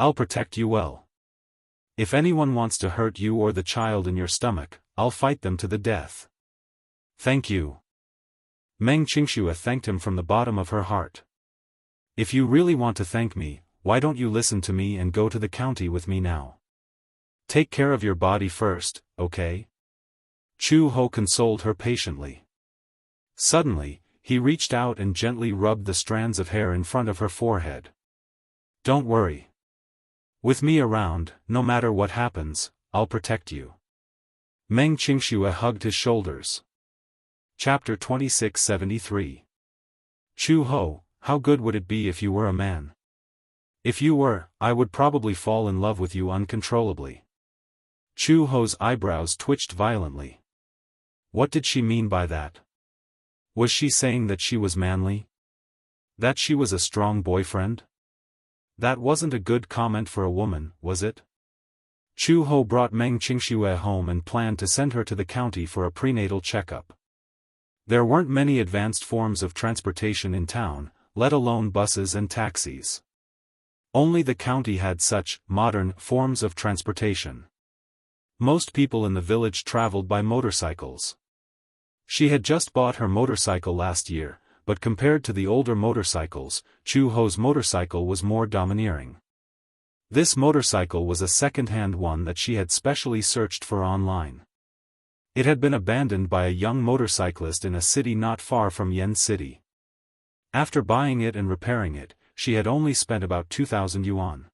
I'll protect you well. If anyone wants to hurt you or the child in your stomach, I'll fight them to the death. Thank you. Meng Qingxue thanked him from the bottom of her heart. If you really want to thank me, why don't you listen to me and go to the county with me now? Take care of your body first, okay? Chu Ho consoled her patiently. Suddenly, he reached out and gently rubbed the strands of hair in front of her forehead. Don't worry. With me around, no matter what happens, I'll protect you. Meng Qingxue hugged his shoulders. Chapter 2673. Chu Ho, how good would it be if you were a man? If you were, I would probably fall in love with you uncontrollably. Chu Ho's eyebrows twitched violently. What did she mean by that? Was she saying that she was manly? That she was a strong boyfriend? That wasn't a good comment for a woman, was it? Chu Ho brought Meng Qingxue home and planned to send her to the county for a prenatal checkup. There weren't many advanced forms of transportation in town, let alone buses and taxis. Only the county had such modern forms of transportation. Most people in the village traveled by motorcycles. She had just bought her motorcycle last year, but compared to the older motorcycles, Chu Ho's motorcycle was more domineering. This motorcycle was a second-hand one that she had specially searched for online. It had been abandoned by a young motorcyclist in a city not far from Yen City. After buying it and repairing it, she had only spent about 2,000 yuan.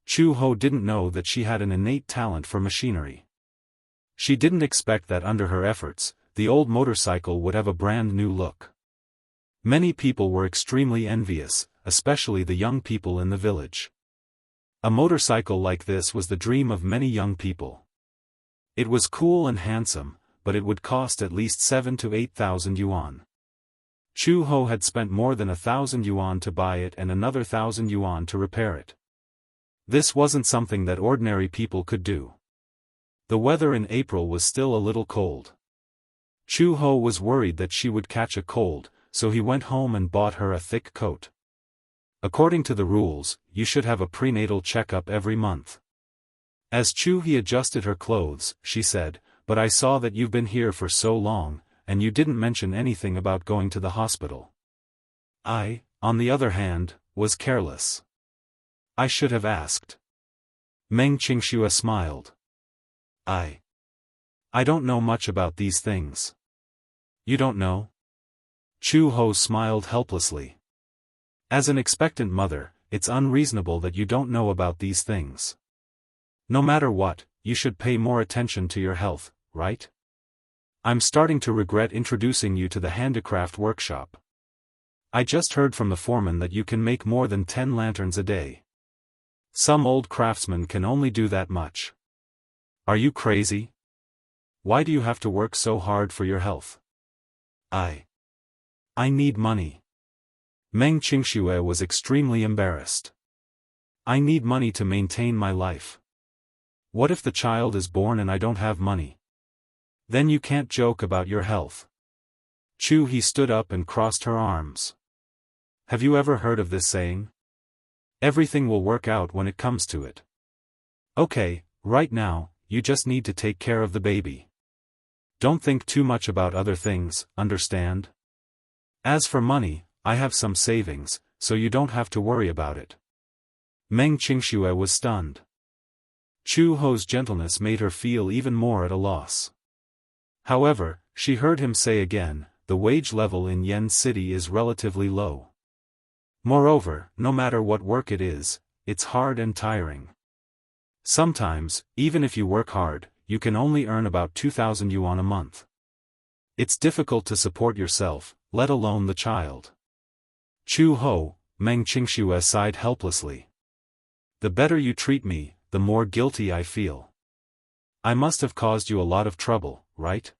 Chu Ho didn't know that she had an innate talent for machinery. She didn't expect that under her efforts, the old motorcycle would have a brand new look. Many people were extremely envious, especially the young people in the village. A motorcycle like this was the dream of many young people. It was cool and handsome, but it would cost at least 7,000 to 8,000 yuan. Chu Ho had spent more than 1,000 yuan to buy it and another 1,000 yuan to repair it. This wasn't something that ordinary people could do. The weather in April was still a little cold. Chu Ho was worried that she would catch a cold, so he went home and bought her a thick coat. According to the rules, you should have a prenatal checkup every month. As Chu He adjusted her clothes, she said, but I saw that you've been here for so long, and you didn't mention anything about going to the hospital. I, on the other hand, was careless. I should have asked. Meng Qingxue smiled. I don't know much about these things. You don't know? Chu Ho smiled helplessly. As an expectant mother, it's unreasonable that you don't know about these things. No matter what, you should pay more attention to your health, right? I'm starting to regret introducing you to the handicraft workshop. I just heard from the foreman that you can make more than 10 lanterns a day. Some old craftsmen can only do that much. Are you crazy? Why do you have to work so hard for your health? I need money. Meng Qingxue was extremely embarrassed. I need money to maintain my life. What if the child is born and I don't have money? Then you can't joke about your health. Chu He stood up and crossed her arms. Have you ever heard of this saying? Everything will work out when it comes to it. Okay, right now, you just need to take care of the baby. Don't think too much about other things, understand? As for money, I have some savings, so you don't have to worry about it. Meng Qingxue was stunned. Chu Ho's gentleness made her feel even more at a loss. However, she heard him say again, the wage level in Yen City is relatively low. Moreover, no matter what work it is, it's hard and tiring. Sometimes, even if you work hard, you can only earn about 2,000 yuan a month. It's difficult to support yourself, let alone the child. Chu Ho, Meng Qingxue sighed helplessly. The better you treat me, the more guilty I feel. I must have caused you a lot of trouble, right?